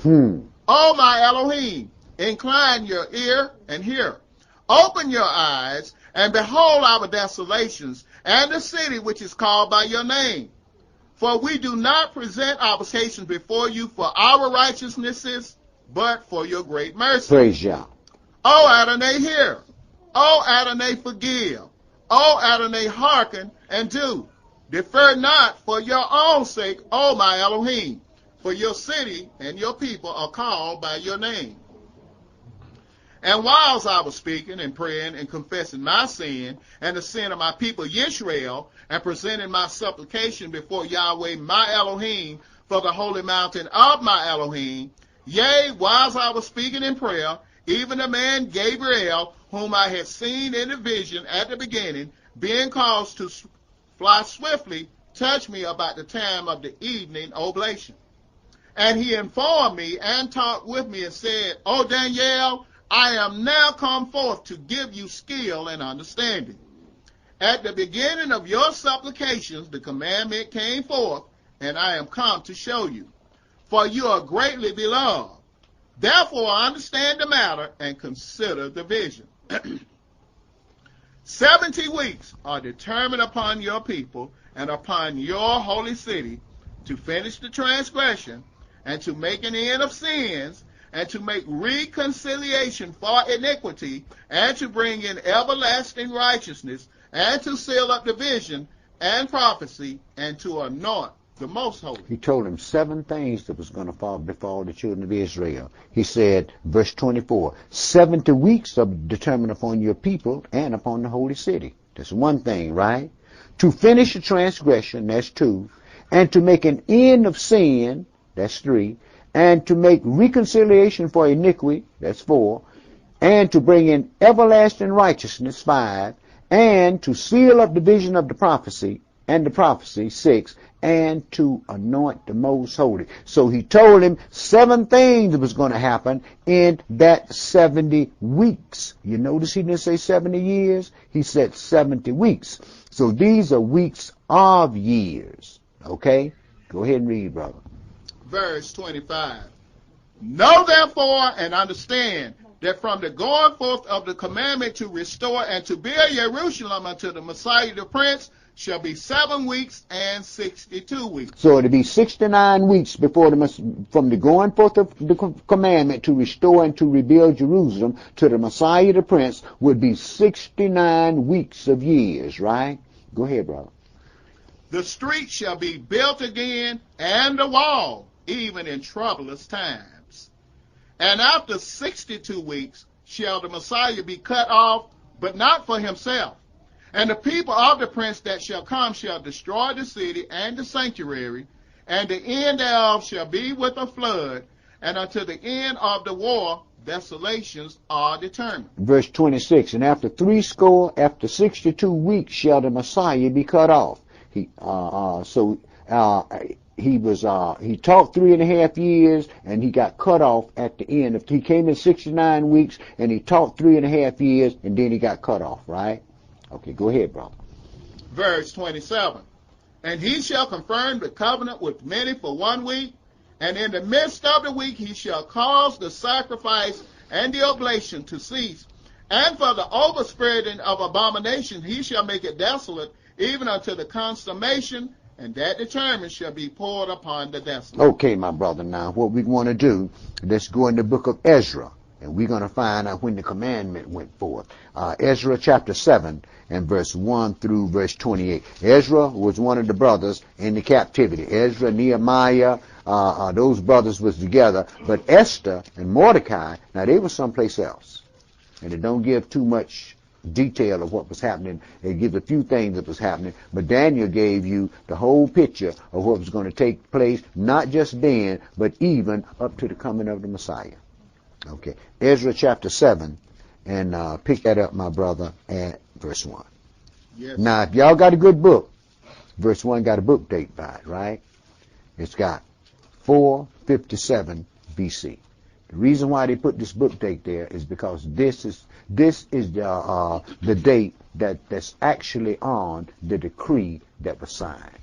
O my Elohim, incline your ear and hear. Open your eyes and behold our desolations and the city which is called by your name. For we do not present our petitions before you for our righteousnesses, but for your great mercy. Praise Yah. O Adonai, hear. O Adonai, forgive. O Adonai, hearken and do. Defer not for your own sake, O my Elohim. For your city and your people are called by your name. And whilst I was speaking and praying and confessing my sin and the sin of my people Israel, and presenting my supplication before Yahweh my Elohim for the holy mountain of my Elohim, yea, whilst I was speaking in prayer, even the man Gabriel, whom I had seen in a vision at the beginning, being caused to fly swiftly, touched me about the time of the evening oblation. And he informed me and talked with me and said, O Daniel, I am now come forth to give you skill and understanding. At the beginning of your supplications, the commandment came forth, and I am come to show you. For you are greatly beloved. Therefore understand the matter and consider the vision. 70 weeks are determined upon your people and upon your holy city to finish the transgression, and to make an end of sins, and to make reconciliation for iniquity, and to bring in everlasting righteousness, and to seal up the vision and prophecy, and to anoint the most holy. He told him 7 things that was going to befall the children of Israel. He said, verse 24, 70 weeks are determined upon your people and upon the holy city. That's one thing, right? To finish the transgression, that's 2. And to make an end of sin, that's 3. And to make reconciliation for iniquity, that's 4. And to bring in everlasting righteousness, 5. And to seal up the vision of the prophecy, and the prophecy, 6. And to anoint the most holy. So he told him 7 things that was going to happen in that 70 weeks. You notice he didn't say 70 years. He said 70 weeks. So these are weeks of years. Okay? Go ahead and read, brother. Verse 25. Know therefore and understand that from the going forth of the commandment to restore and to build Jerusalem unto the Messiah the Prince shall be 7 weeks and 62 weeks. So it'll be 69 weeks before from the going forth of the commandment to restore and to rebuild Jerusalem to the Messiah the Prince would be 69 weeks of years, right? Go ahead, brother. The street shall be built again, and the wall, even in troublous times. And after 62 weeks shall the Messiah be cut off, but not for himself. And the people of the prince that shall come shall destroy the city and the sanctuary, and the end thereof shall be with a flood, and unto the end of the war desolations are determined. Verse 26, and after 62 weeks shall the Messiah be cut off. He taught 3.5 years, and he got cut off at the end. He came in 69 weeks, and he taught 3.5 years, and then he got cut off, right? Okay, go ahead, brother. Verse 27, and he shall confirm the covenant with many for 1 week, and in the midst of the week he shall cause the sacrifice and the oblation to cease, and for the overspreading of abomination he shall make it desolate, even unto the consummation, and that determined shall be poured upon the desolate. Okay, my brother, now what we want to do, let's go in the book of Ezra, and we're going to find out when the commandment went forth. Ezra chapter 7 and verse 1 through verse 28. Ezra was one of the brothers in the captivity. Ezra, Nehemiah, those brothers was together, but Esther and Mordecai, now they were someplace else. And it don't give too much detail of what was happening. It gives a few things that was happening, but Daniel gave you the whole picture of what was going to take place, not just then, but even up to the coming of the Messiah. Okay, Ezra chapter 7, and pick that up, my brother, at verse 1. Yes. Now, if y'all got a good book, verse 1 got a book date by it, right? It's got 457 BC. The reason why they put this book date there is because this is the date that's actually on the decree that was signed.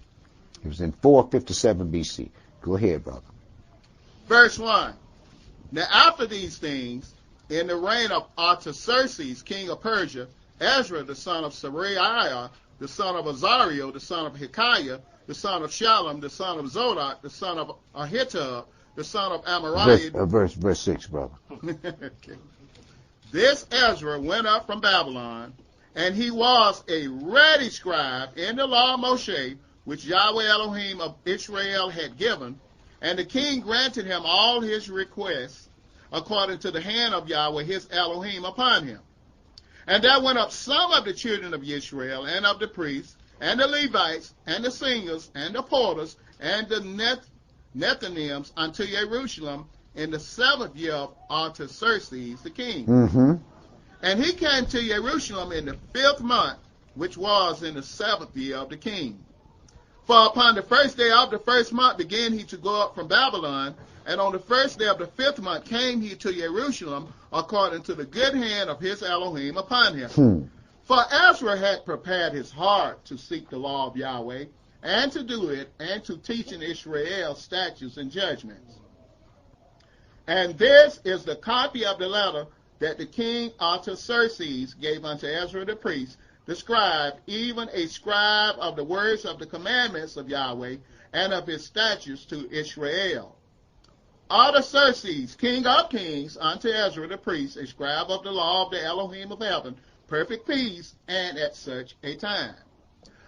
It was in 457 BC. Go ahead, brother. Verse 1. Now after these things, in the reign of Artaxerxes, king of Persia, Ezra, the son of Seraiah, the son of Azariah, the son of Hilkiah, the son of Shallum, the son of Zodok, the son of Ahitub, the son of Amariah. Verse 6, brother. Okay. This Ezra went up from Babylon, and he was a ready scribe in the law of Moshe, which Yahweh Elohim of Israel had given, and the king granted him all his requests according to the hand of Yahweh his Elohim upon him. And there went up some of the children of Israel, and of the priests, and the Levites, and the singers, and the porters, and the Nethinims unto Jerusalem in the 7th year of Artaxerxes the king. Mm-hmm. And he came to Jerusalem in the 5th month, which was in the 7th year of the king. For upon the 1st day of the 1st month began he to go up from Babylon, and on the 1st day of the 5th month came he to Jerusalem, according to the good hand of his Elohim upon him. For Ezra had prepared his heart to seek the law of Yahweh, and to do it, and to teach in Israel statutes and judgments. And this is the copy of the letter that the king Artaxerxes gave unto Ezra the priest, the scribe, even a scribe of the words of the commandments of Yahweh, and of his statutes to Israel. Artaxerxes, king of kings, unto Ezra the priest, a scribe of the law of the Elohim of heaven, perfect peace, and at such a time.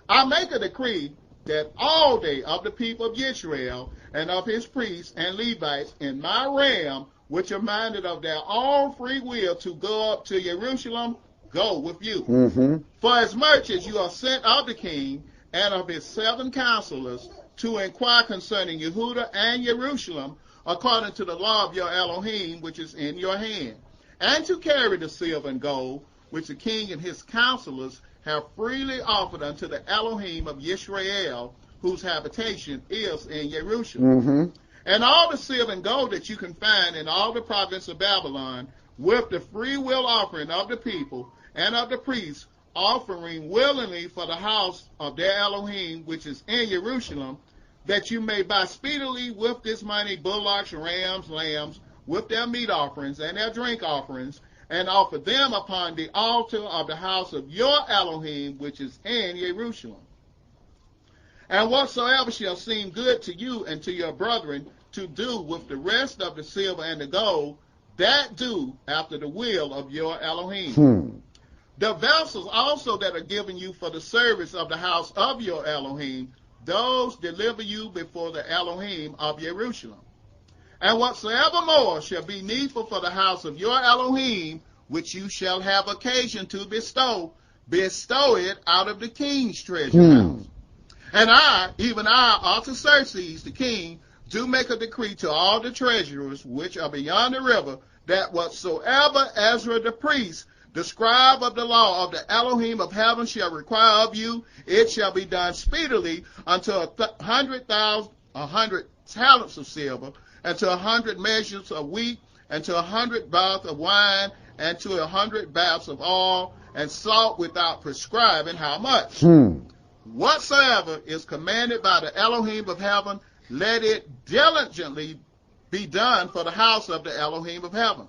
I make a decree that all they of the people of Israel, and of his priests and Levites in my realm, which are minded of their own free will to go up to Jerusalem, go with you. Mm-hmm. For as much as you are sent of the king and of his 7 counselors to inquire concerning Yehuda and Jerusalem, according to the law of your Elohim, which is in your hand, and to carry the silver and gold, which the king and his counselors have freely offered unto the Elohim of Yisrael, whose habitation is in Jerusalem. Mm-hmm. And all the silver and gold that you can find in all the province of Babylon, with the free will offering of the people and of the priests, offering willingly for the house of their Elohim, which is in Jerusalem, that you may buy speedily with this money bullocks, rams, lambs, with their meat offerings and their drink offerings, and offer them upon the altar of the house of your Elohim, which is in Jerusalem. And whatsoever shall seem good to you and to your brethren to do with the rest of the silver and the gold, that do after the will of your Elohim. The vessels also that are given you for the service of the house of your Elohim, those deliver you before the Elohim of Jerusalem. And whatsoever more shall be needful for the house of your Elohim, which you shall have occasion to bestow, bestow it out of the king's treasure house. And I, even I, Artaxerxes the king, do make a decree to all the treasurers which are beyond the river, that whatsoever Ezra the priest, the scribe of the law of the Elohim of heaven, shall require of you, it shall be done speedily unto 100 talents of silver, and to 100 measures of wheat, and to 100 baths of wine, and to 100 baths of oil, and salt without prescribing how much. Whatsoever is commanded by the Elohim of heaven, let it diligently be done for the house of the Elohim of heaven.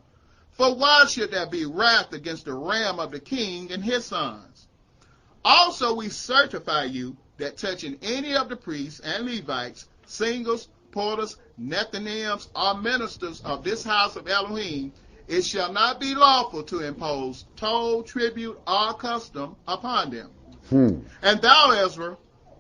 For why should there be wrath against the ram of the king and his sons? Also we certify you that touching any of the priests and Levites, singers, porters, Nethinims, or ministers of this house of Elohim, it shall not be lawful to impose toll, tribute, or custom upon them. And thou, Ezra,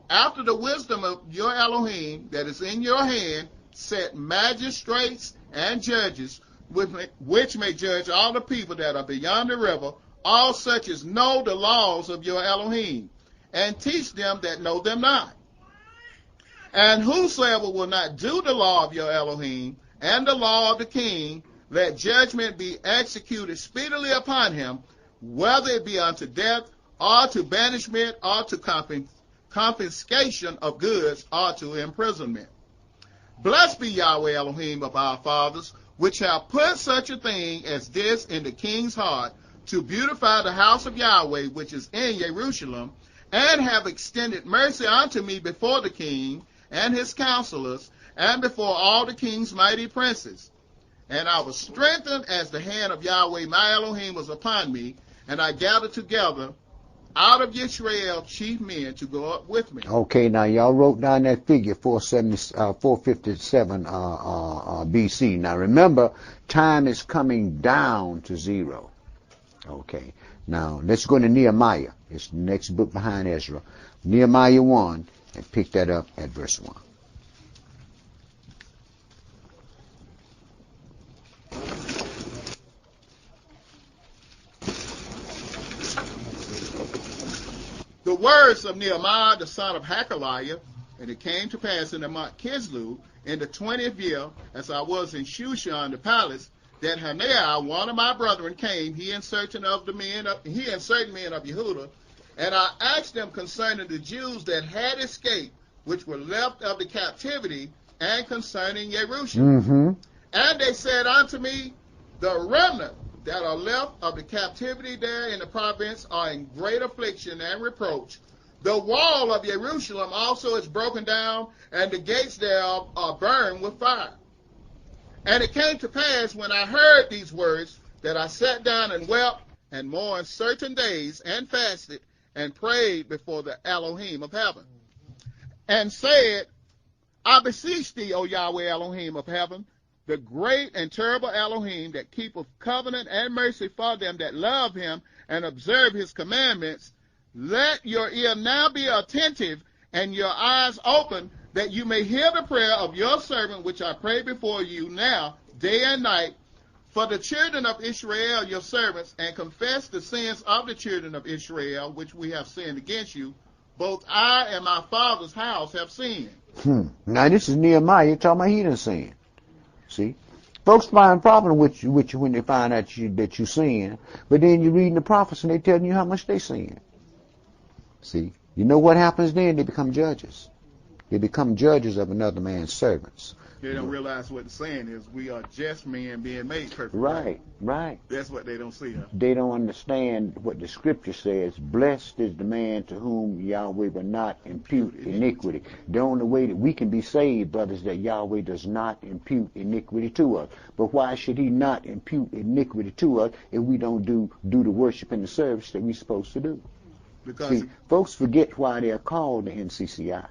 after the wisdom of your Elohim that is in your hand, set magistrates and judges, which may judge all the people that are beyond the river, all such as know the laws of your Elohim, and teach them that know them not. And whosoever will not do the law of your Elohim and the law of the king, let judgment be executed speedily upon him, whether it be unto death, or to banishment, or to confiscation of goods, or to imprisonment. Blessed be Yahweh Elohim of our fathers, which have put such a thing as this in the king's heart, to beautify the house of Yahweh which is in Jerusalem, and have extended mercy unto me before the king and his counselors, and before all the king's mighty princes. And I was strengthened as the hand of Yahweh my Elohim was upon me, and I gathered together out of Israel chief men to go up with me. Okay, now y'all wrote down that figure, 457 BC. Now remember, time is coming down to zero. Okay, now let's go to Nehemiah. It's the next book behind Ezra. Nehemiah 1, and pick that up at verse 1. The words of Nehemiah the son of Hakaliah. And it came to pass in the month Kislev, in the 20th year, as I was in Shushan the palace, that Hananiah, one of my brethren, came, he and certain men of Yehudah, and I asked them concerning the Jews that had escaped, which were left of the captivity, and concerning Jerusalem. And they said unto me, the remnant that are left of the captivity there in the province are in great affliction and reproach. The wall of Jerusalem also is broken down, and the gates thereof are burned with fire. And it came to pass, when I heard these words, that I sat down and wept and mourned certain days, and fasted and prayed before the Elohim of heaven, and said, I beseech thee, O Yahweh Elohim of heaven, the great and terrible Elohim that keepeth covenant and mercy for them that love him and observe his commandments, let your ear now be attentive and your eyes open, that you may hear the prayer of your servant, which I pray before you now, day and night, for the children of Israel, your servants, and confess the sins of the children of Israel, which we have sinned against you. Both I and my father's house have sinned. Now this is Nehemiah talking about he done sinned. See? Folks find problem with you when they find out that you sin, but then you're reading the prophets and they telling you how much they sin. See? You know what happens then? They become judges. They become judges of another man's servants. They don't realize what the saying is. We are just men being made perfect. Right, right. That's what they don't see. Huh? They don't understand what the scripture says. Blessed is the man to whom Yahweh will not impute iniquity. The only way that we can be saved, brothers, that Yahweh does not impute iniquity to us. But why should he not impute iniquity to us if we don't do the worship and the service that we're supposed to do? Because see, folks forget why they're called the NCCI.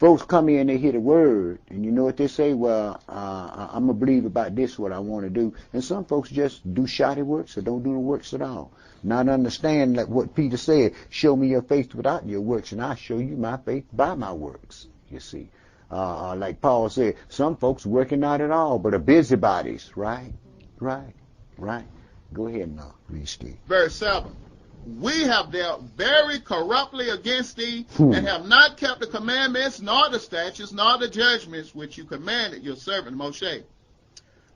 Folks come in, they hear the word, and you know what they say? Well, I'm going to believe about this, what I want to do. And some folks just do shoddy works or don't do the works at all. Not understand like what Peter said, show me your faith without your works, and I'll show you my faith by my works, you see. Like Paul said, some folks working not at all, but are busybodies, right? Right, right. Go ahead now, read Steve. Verse 7. We have dealt very corruptly against thee, and have not kept the commandments, nor the statutes, nor the judgments which you commanded your servant Moshe.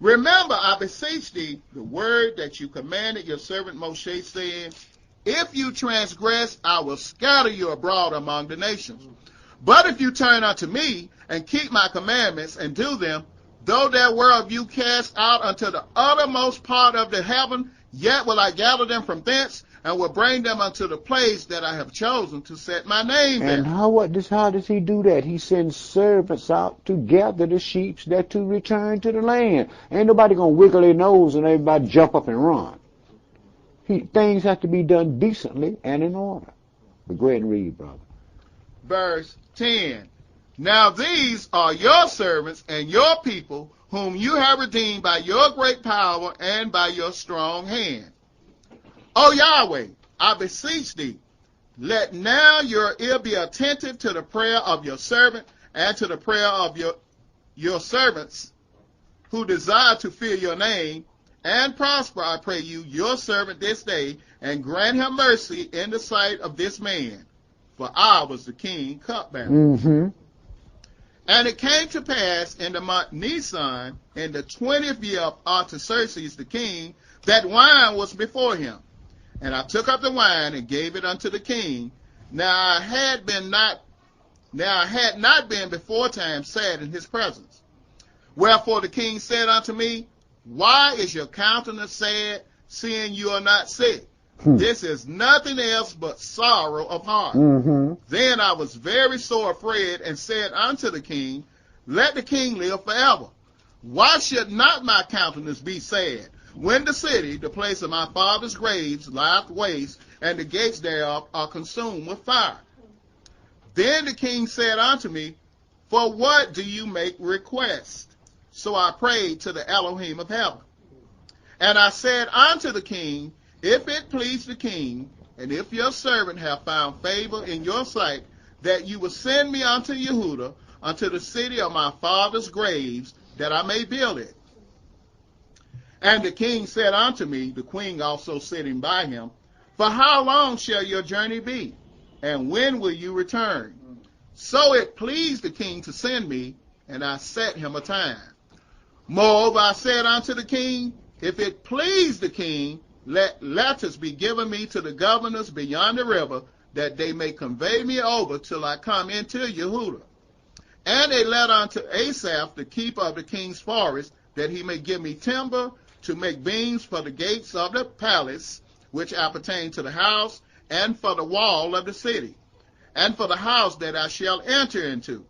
Remember, I beseech thee, the word that you commanded your servant Moshe, saying, if you transgress, I will scatter you abroad among the nations. But if you turn unto me, and keep my commandments, and do them, though there were of you cast out unto the uttermost part of the heaven, yet will I gather them from thence, and will bring them unto the place that I have chosen to set my name there. And how does he do that? He sends servants out to gather the sheep that to return to the land. Ain't nobody going to wiggle their nose and everybody jump up and run. Things have to be done decently and in order. But go ahead and read, brother. Verse 10. Now these are your servants and your people, whom you have redeemed by your great power and by your strong hand. O Yahweh, I beseech thee, let now your ear be attentive to the prayer of your servant and to the prayer of your servants who desire to fear your name, and prosper, I pray you, your servant this day, and grant him mercy in the sight of this man, for I was the king cupbearer. Mm-hmm. And it came to pass in the month Nisan, in the 20th year of Artaxerxes the king, that wine was before him. And I took up the wine and gave it unto the king. Now I had not been before time sad in his presence. Wherefore the king said unto me, why is your countenance sad, seeing you are not sick? This is nothing else but sorrow of heart. Then I was very sore afraid, and said unto the king, let the king live forever. Why should not my countenance be sad, when the city, the place of my father's graves, lieth waste, and the gates thereof are consumed with fire? Then the king said unto me, for what do you make request? So I prayed to the Elohim of heaven. And I said unto the king, if it please the king, and if your servant have found favor in your sight, that you will send me unto Yehuda, unto the city of my father's graves, that I may build it. And the king said unto me, the queen also sitting by him, for how long shall your journey be? And when will you return? So it pleased the king to send me, and I set him a time. Moreover, I said unto the king, if it please the king, let letters be given me to the governors beyond the river, that they may convey me over till I come into Yehuda. And a letter unto Asaph, the keeper of the king's forest, that he may give me timber to make beams for the gates of the palace, which appertain to the house, and for the wall of the city, and for the house that I shall enter into.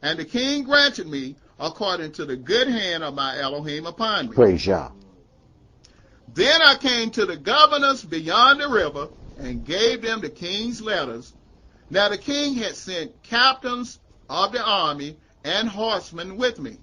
And the king granted me according to the good hand of my Elohim upon me. Praise Yah. Then I came to the governors beyond the river, and gave them the king's letters. Now the king had sent captains of the army and horsemen with me.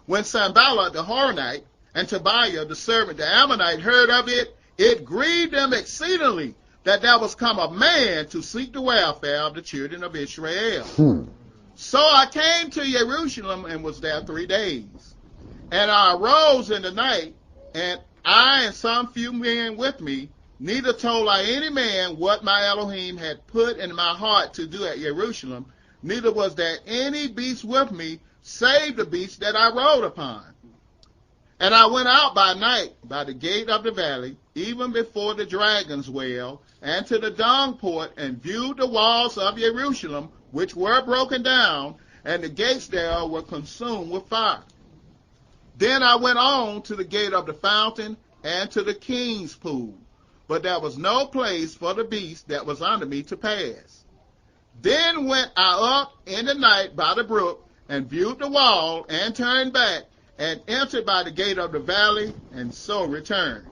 When Sanballat the Horonite and Tobiah the servant the Ammonite heard of it, it grieved them exceedingly that there was come a man to seek the welfare of the children of Israel. So I came to Jerusalem and was there 3 days. And I arose in the night, and I and some few men with me, neither told I any man what my Elohim had put in my heart to do at Jerusalem, neither was there any beast with me, save the beast that I rode upon. And I went out by night by the gate of the valley, even before the dragon's well, and to the dung port, and viewed the walls of Jerusalem, which were broken down, and the gates thereof were consumed with fire. Then I went on to the gate of the fountain and to the king's pool, but there was no place for the beast that was under me to pass. Then went I up in the night by the brook, and viewed the wall, and turned back, and entered by the gate of the valley, and so returned.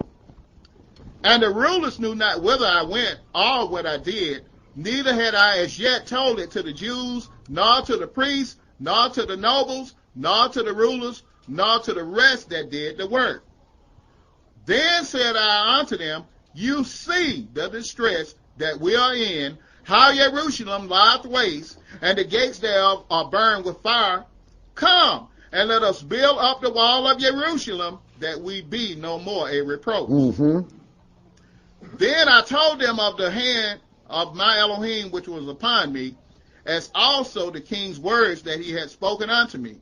And the rulers knew not whither I went, or what I did, neither had I as yet told it to the Jews, nor to the priests, nor to the nobles, nor to the rulers, nor to the rest that did the work. Then said I unto them, You see the distress that we are in, how Jerusalem lieth waste, and the gates thereof are burned with fire. Come, and let us build up the wall of Jerusalem, that we be no more a reproach. Then I told them of the hand of my Elohim which was upon me, as also the king's words that he had spoken unto me.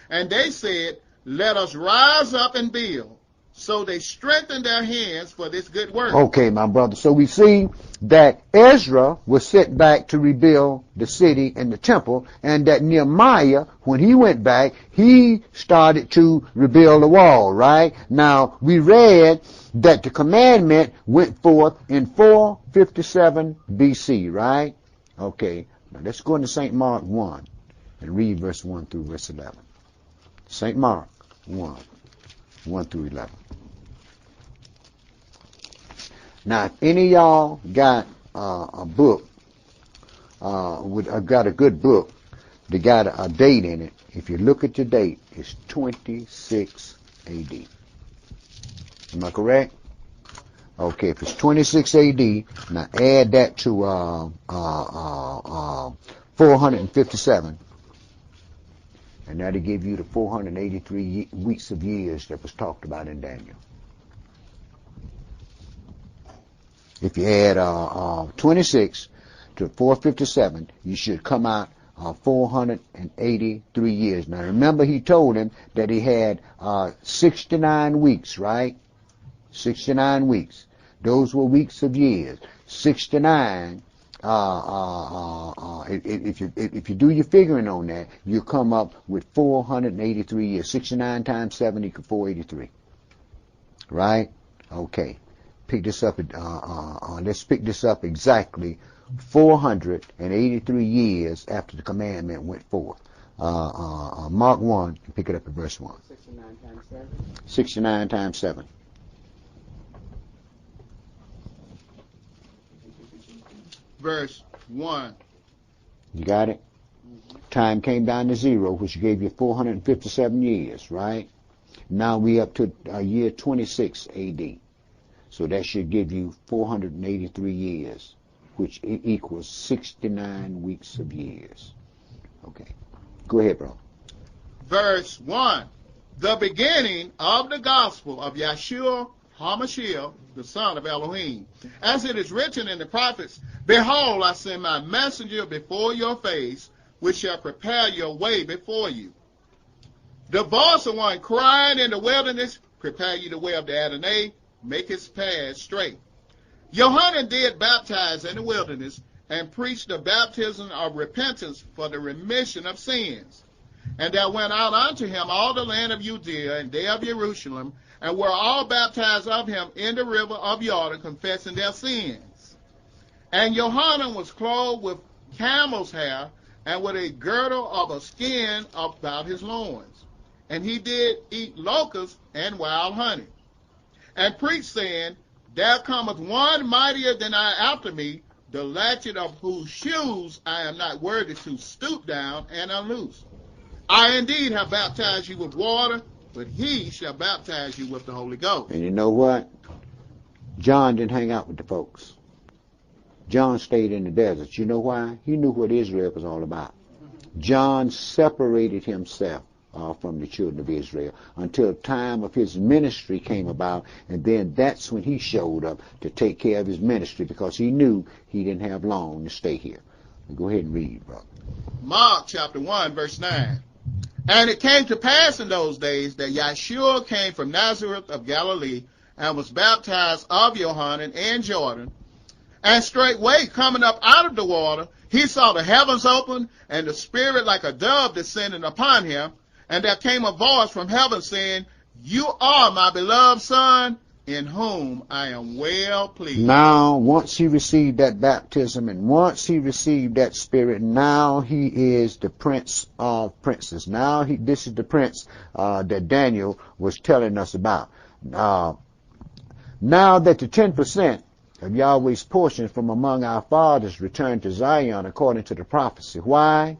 And they said, Let us rise up and build. So they strengthened their hands for this good work. Okay, my brother. So we see that Ezra was sent back to rebuild the city and the temple, and that Nehemiah, when he went back, he started to rebuild the wall, right? Now, we read that the commandment went forth in 457 BC, right? Okay. Now let's go into St. Mark 1 and read verse 1 through verse 11. St. Mark 1, 1 through 11. Now, if any of y'all got a book, got a good book, they got a date in it. If you look at the date, it's 26 AD. Am I correct? Okay, if it's 26 AD, now add that to 457, and that'll give you the 483 weeks of years that was talked about in Daniel. If you add 26 to 457, you should come out 483 years. Now remember, he told him that he had 69 weeks, right? 69 weeks. Those were weeks of years. 69. If you do your figuring on that, you come up with 483 years. 69 times 7 equals 483. Right? Okay. Pick this up. Let's pick this up exactly 483 years after the commandment went forth. Mark 1, and pick it up at verse 1. 69 times 7. 69 times 7. Verse 1. You got it? Time came down to 0, which gave you 457 years, right? Now we up to year 26 AD. So that should give you 483 years, which equals 69 weeks of years. Okay. Go ahead, bro. Verse 1. The beginning of the gospel of Yeshua HaMashiach, the son of Elohim. As it is written in the prophets, Behold, I send my messenger before your face, which shall prepare your way before you. The voice of one crying in the wilderness, Prepare you the way of the Adonai, make his path straight. Johanan did baptize in the wilderness, and preached the baptism of repentance for the remission of sins. And there went out unto him all the land of Judea and they of Jerusalem, and were all baptized of him in the river of Jordan, confessing their sins. And Johanan was clothed with camel's hair, and with a girdle of a skin about his loins. And he did eat locusts and wild honey. And preached, saying, There cometh one mightier than I after me, the latchet of whose shoes I am not worthy to stoop down and unloose. I indeed have baptized you with water, but he shall baptize you with the Holy Ghost. And you know what? John didn't hang out with the folks. John stayed in the desert. You know why? He knew what Israel was all about. John separated himself from the children of Israel until the time of his ministry came about, and then that's when he showed up to take care of his ministry, because he knew he didn't have long to stay here. Go ahead and read, brother. Mark chapter 1, verse 9. And it came to pass in those days that Yeshua came from Nazareth of Galilee, and was baptized of Johanan in Jordan. And straightway coming up out of the water, he saw the heavens open, and the Spirit like a dove descending upon him. And there came a voice from heaven saying, You are my beloved Son, in whom I am well pleased. Now, once he received that baptism and once he received that Spirit, now he is the Prince of Princes. Now this is the Prince that Daniel was telling us about. Now that the 10% of Yahweh's portion from among our fathers returned to Zion according to the prophecy. Why?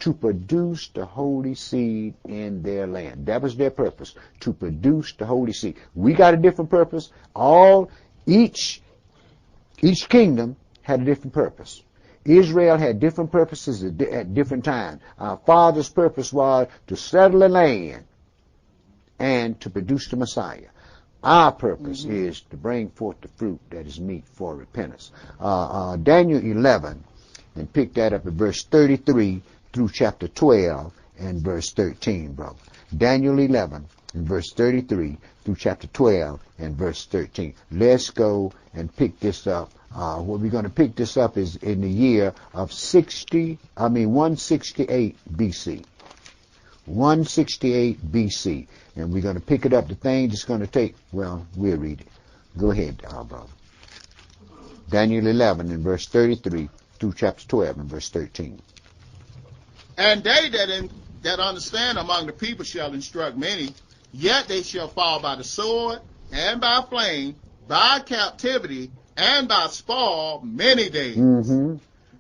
To produce the holy seed in their land. That was their purpose, to produce the holy seed. We got a different purpose. Each kingdom had a different purpose. Israel had different purposes at different times. Our father's purpose was to settle the land and to produce the Messiah. Our purpose is to bring forth the fruit that is meet for repentance. Daniel 11, and pick that up at verse 33 through chapter 12 and verse 13, brother. Daniel 11 and verse 33 through chapter 12 and verse 13. Let's go and pick this up. What we're going to pick this up is in the year of 168 BC. 168 BC. And we're going to pick it up. The thing that's going to take, well, we'll read it. Go ahead, brother. Daniel 11 and verse 33 through chapter 12 and verse 13. And they that understand among the people shall instruct many, yet they shall fall by the sword, and by flame, by captivity, and by spoil many days.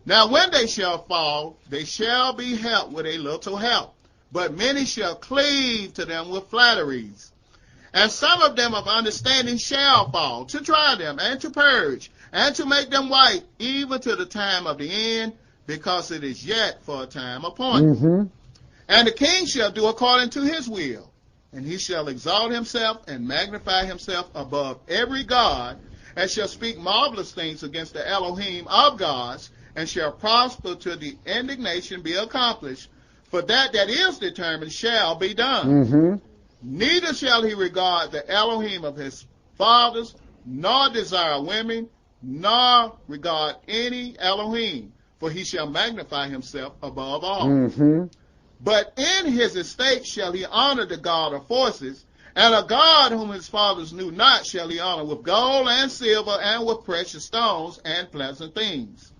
Now when they shall fall, they shall be helped with a little help, but many shall cleave to them with flatteries. And some of them of understanding shall fall, to try them, and to purge, and to make them white, even to the time of the end, because it is yet for a time appointed. And the king shall do according to his will, and he shall exalt himself and magnify himself above every god, and shall speak marvelous things against the Elohim of gods, and shall prosper till the indignation be accomplished, for that is determined shall be done. Neither shall he regard the Elohim of his fathers, nor desire women, nor regard any Elohim, for he shall magnify himself above all. But in his estate shall he honor the God of forces, and a God whom his fathers knew not shall he honor with gold and silver, and with precious stones and pleasant things.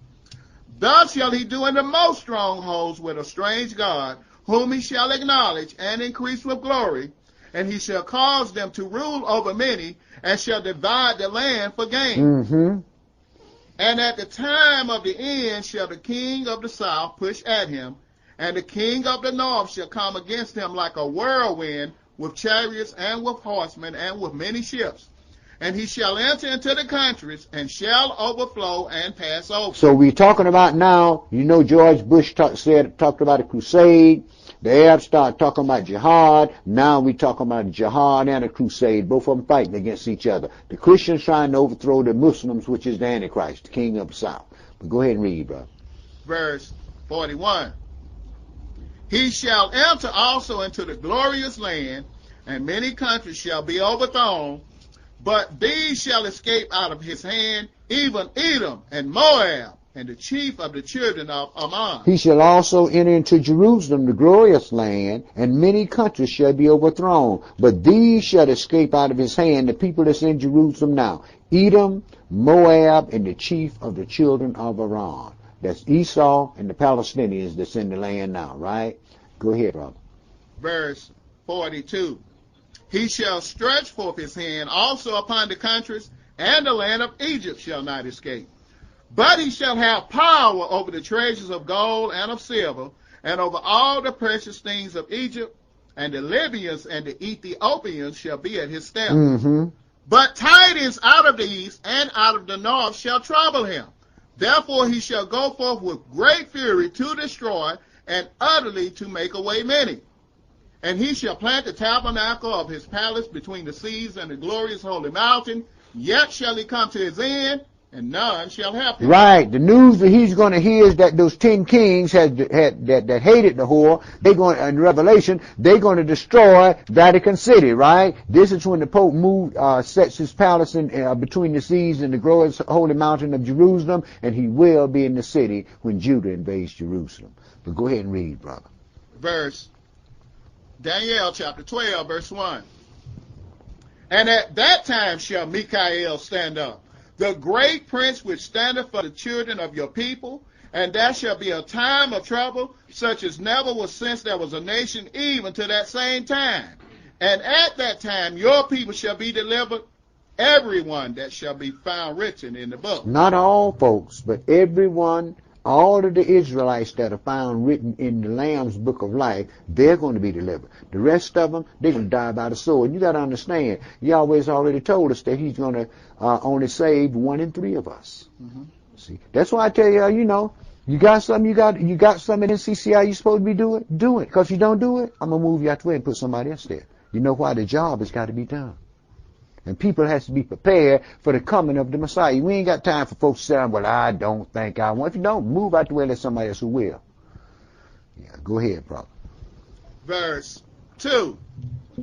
Thus shall he do in the most strongholds with a strange God, whom he shall acknowledge and increase with glory, and he shall cause them to rule over many, and shall divide the land for gain. And at the time of the end shall the king of the south push at him, and the king of the north shall come against him like a whirlwind, with chariots and with horsemen and with many ships. And he shall enter into the countries, and shall overflow and pass over. So we're talking about now, George Bush talked about a crusade. The Arabs start talking about jihad. Now we talking about jihad and a crusade, both of them fighting against each other. The Christians trying to overthrow the Muslims, which is the Antichrist, the king of the south. But go ahead and read, brother. Verse 41. He shall enter also into the glorious land, and many countries shall be overthrown, but these shall escape out of his hand, even Edom and Moab, and the chief of the children of Ammon. He shall also enter into Jerusalem, the glorious land, and many countries shall be overthrown. But these shall escape out of his hand, the people that's in Jerusalem now. Edom, Moab, and the chief of the children of Aram. That's Esau and the Palestinians that's in the land now, right? Go ahead, brother. Verse 42. He shall stretch forth his hand also upon the countries, and the land of Egypt shall not escape. But he shall have power over the treasures of gold and of silver, and over all the precious things of Egypt, and the Libyans and the Ethiopians shall be at his step. But tidings out of the east and out of the north shall trouble him. Therefore he shall go forth with great fury to destroy, and utterly to make away many. And he shall plant the tabernacle of his palace between the seas and the glorious holy mountain. Yet shall he come to his end, and none shall help him. Right. The news that he's going to hear is that those 10 kings that hated the whore, they're going, in Revelation, they're going to destroy Vatican City, right? This is when the Pope sets his palace in between the seas and the glorious holy mountain of Jerusalem, and he will be in the city when Judah invades Jerusalem. But go ahead and read, brother. Daniel chapter 12, verse 1. And at that time shall Michael stand up, the great prince which standeth for the children of your people, and there shall be a time of trouble, such as never was since there was a nation, even to that same time. And at that time your people shall be delivered, everyone that shall be found written in the book. Not all folks, but everyone, all of the Israelites that are found written in the Lamb's book of life, they're going to be delivered. The rest of them, they're going to die by the sword. You got to understand, Yahweh's already told us that he's going to only save 1 in 3 of us. Mm-hmm. See, that's why I tell you, you got something, you got something in NCCI you're supposed to be doing, do it. Because if you don't do it, I'm going to move you out the way and put somebody else there. You know why? The job has got to be done. And people has to be prepared for the coming of the Messiah. We ain't got time for folks to say, well, I don't think I want. If you don't, move out the way and let somebody else who will. Yeah, go ahead, brother. Verse 2.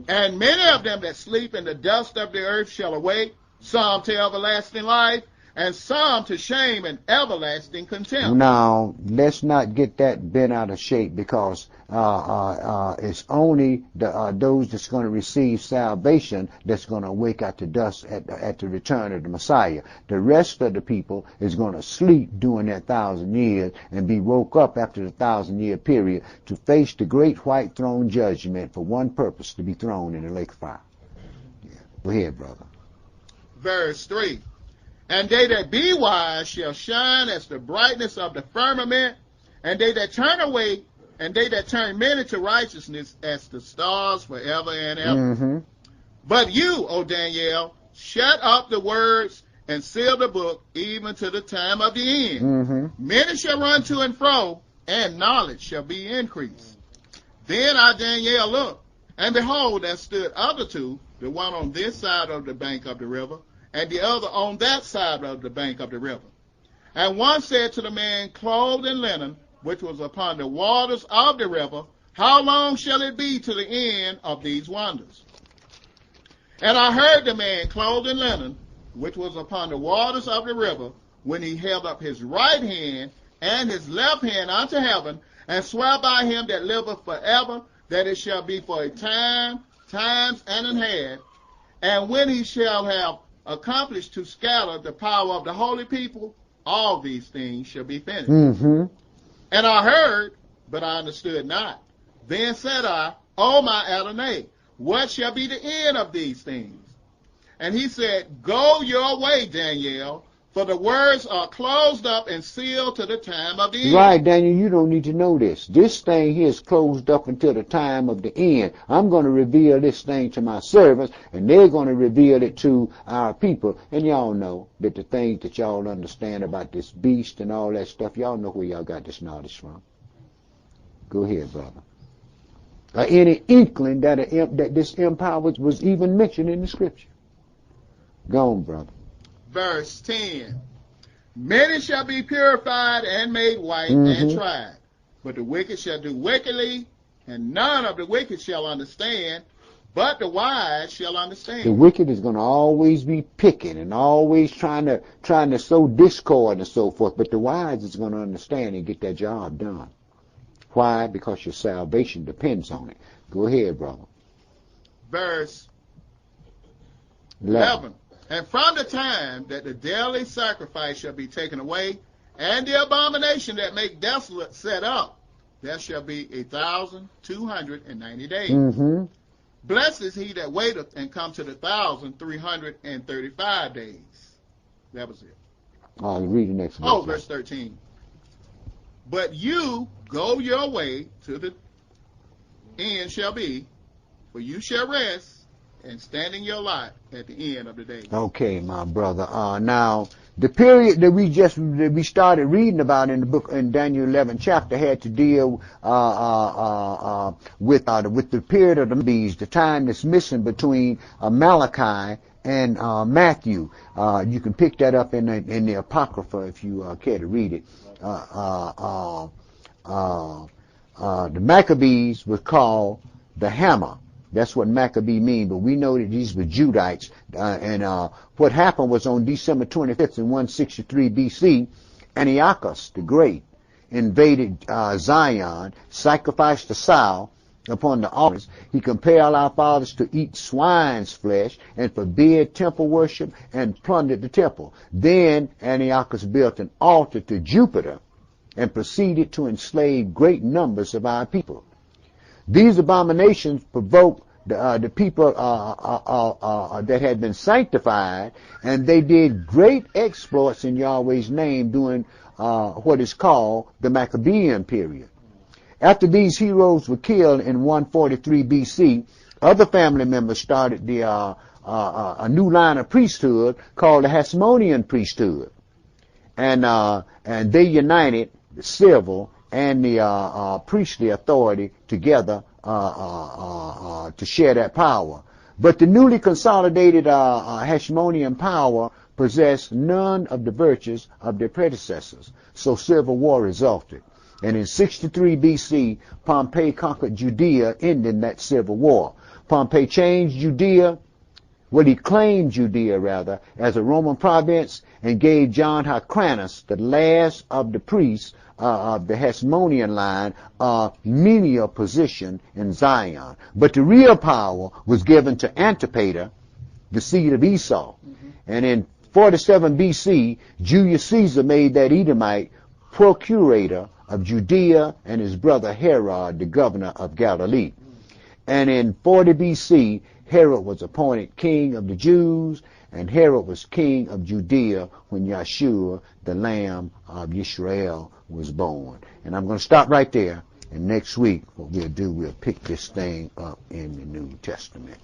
And many of them that sleep in the dust of the earth shall awake, some to everlasting life, and some to shame and everlasting contempt. Now, let's not get that bent out of shape, because it's only those that's going to receive salvation that's going to wake out the dust at the return of the Messiah. The rest of the people is going to sleep during that 1,000 years and be woke up after the 1,000-year period to face the great white throne judgment for one purpose, to be thrown in the lake of fire. Yeah. Go ahead, brother. Verse 3. And they that be wise shall shine as the brightness of the firmament, and they that turn away, and they that turn many to righteousness as the stars forever and ever. Mm-hmm. But you, O Daniel, shut up the words and seal the book even to the time of the end. Mm-hmm. Many shall run to and fro, and knowledge shall be increased. Then I, Daniel, looked, and behold, there stood other two, the one on this side of the bank of the river, and the other on that side of the bank of the river. And one said to the man clothed in linen, which was upon the waters of the river, how long shall it be to the end of these wonders? And I heard the man clothed in linen, which was upon the waters of the river, when he held up his right hand and his left hand unto heaven, and swear by him that liveth forever, that it shall be for a time, times and an half, and when he shall have accomplished to scatter the power of the holy people, all these things shall be finished. Mm-hmm. And I heard, but I understood not. Then said I, O my Adonai, what shall be the end of these things? And he said, go your way, Daniel, for the words are closed up and sealed to the time of the end. Right, Daniel, you don't need to know this. This thing here is closed up until the time of the end. I'm going to reveal this thing to my servants, and they're going to reveal it to our people. And y'all know that the things that y'all understand about this beast and all that stuff, y'all know where y'all got this knowledge from. Go ahead, brother. Any inkling that this empire was even mentioned in the scripture? Go on, brother. Verse 10. Many shall be purified and made white and tried, but the wicked shall do wickedly, and none of the wicked shall understand, but the wise shall understand. The wicked is going to always be picking and always trying to sow discord and so forth, but the wise is going to understand and get that job done. Why? Because your salvation depends on it. Go ahead, brother. Verse 11. And from the time that the daily sacrifice shall be taken away, and the abomination that make desolate set up, there shall be 1,290 days. Mm-hmm. Blessed is he that waiteth and come to the 1,335 days. That was it. Oh, read the next verse. Oh, verse 13. But you go your way to the end shall be, for you shall rest, and standing your lot at the end of the day. Okay, my brother. Now, the period that we started reading about in the book, in Daniel 11 chapter, had to deal with the period of the beast, the time that's missing between Malachi and Matthew. You can pick that up in the Apocrypha if you care to read it. The Maccabees were called the Hammer. That's what Maccabee mean, but we know that these were Judites. What happened was on December 25th in 163 BC, Antiochus the Great invaded Zion, sacrificed a sow upon the altars. He compelled our fathers to eat swine's flesh and forbid temple worship and plundered the temple. Then Antiochus built an altar to Jupiter and proceeded to enslave great numbers of our people. These abominations provoked the people that had been sanctified, and they did great exploits in Yahweh's name during what is called the Maccabean period. After these heroes were killed in 143 BC, other family members started a new line of priesthood called the Hasmonean priesthood, and they united the civil and the priestly authority together to share that power. But the newly consolidated Hasmonean power possessed none of the virtues of their predecessors, so civil war resulted. And in 63 BC, Pompey conquered Judea, ending that civil war. Pompey changed Judea, he claimed Judea rather, as a Roman province, and gave John Hyrcanus, the last of the priests of the Hasmonean line, a menial position in Zion. But the real power was given to Antipater, the seed of Esau. And in 47 BC, Julius Caesar made that Edomite procurator of Judea and his brother Herod, the governor of Galilee. And in 40 BC, Herod was appointed king of the Jews, and Herod was king of Judea when Yeshua, the Lamb of Israel, was born. And I'm going to stop right there, and next week what we'll do, we'll pick this thing up in the New Testament.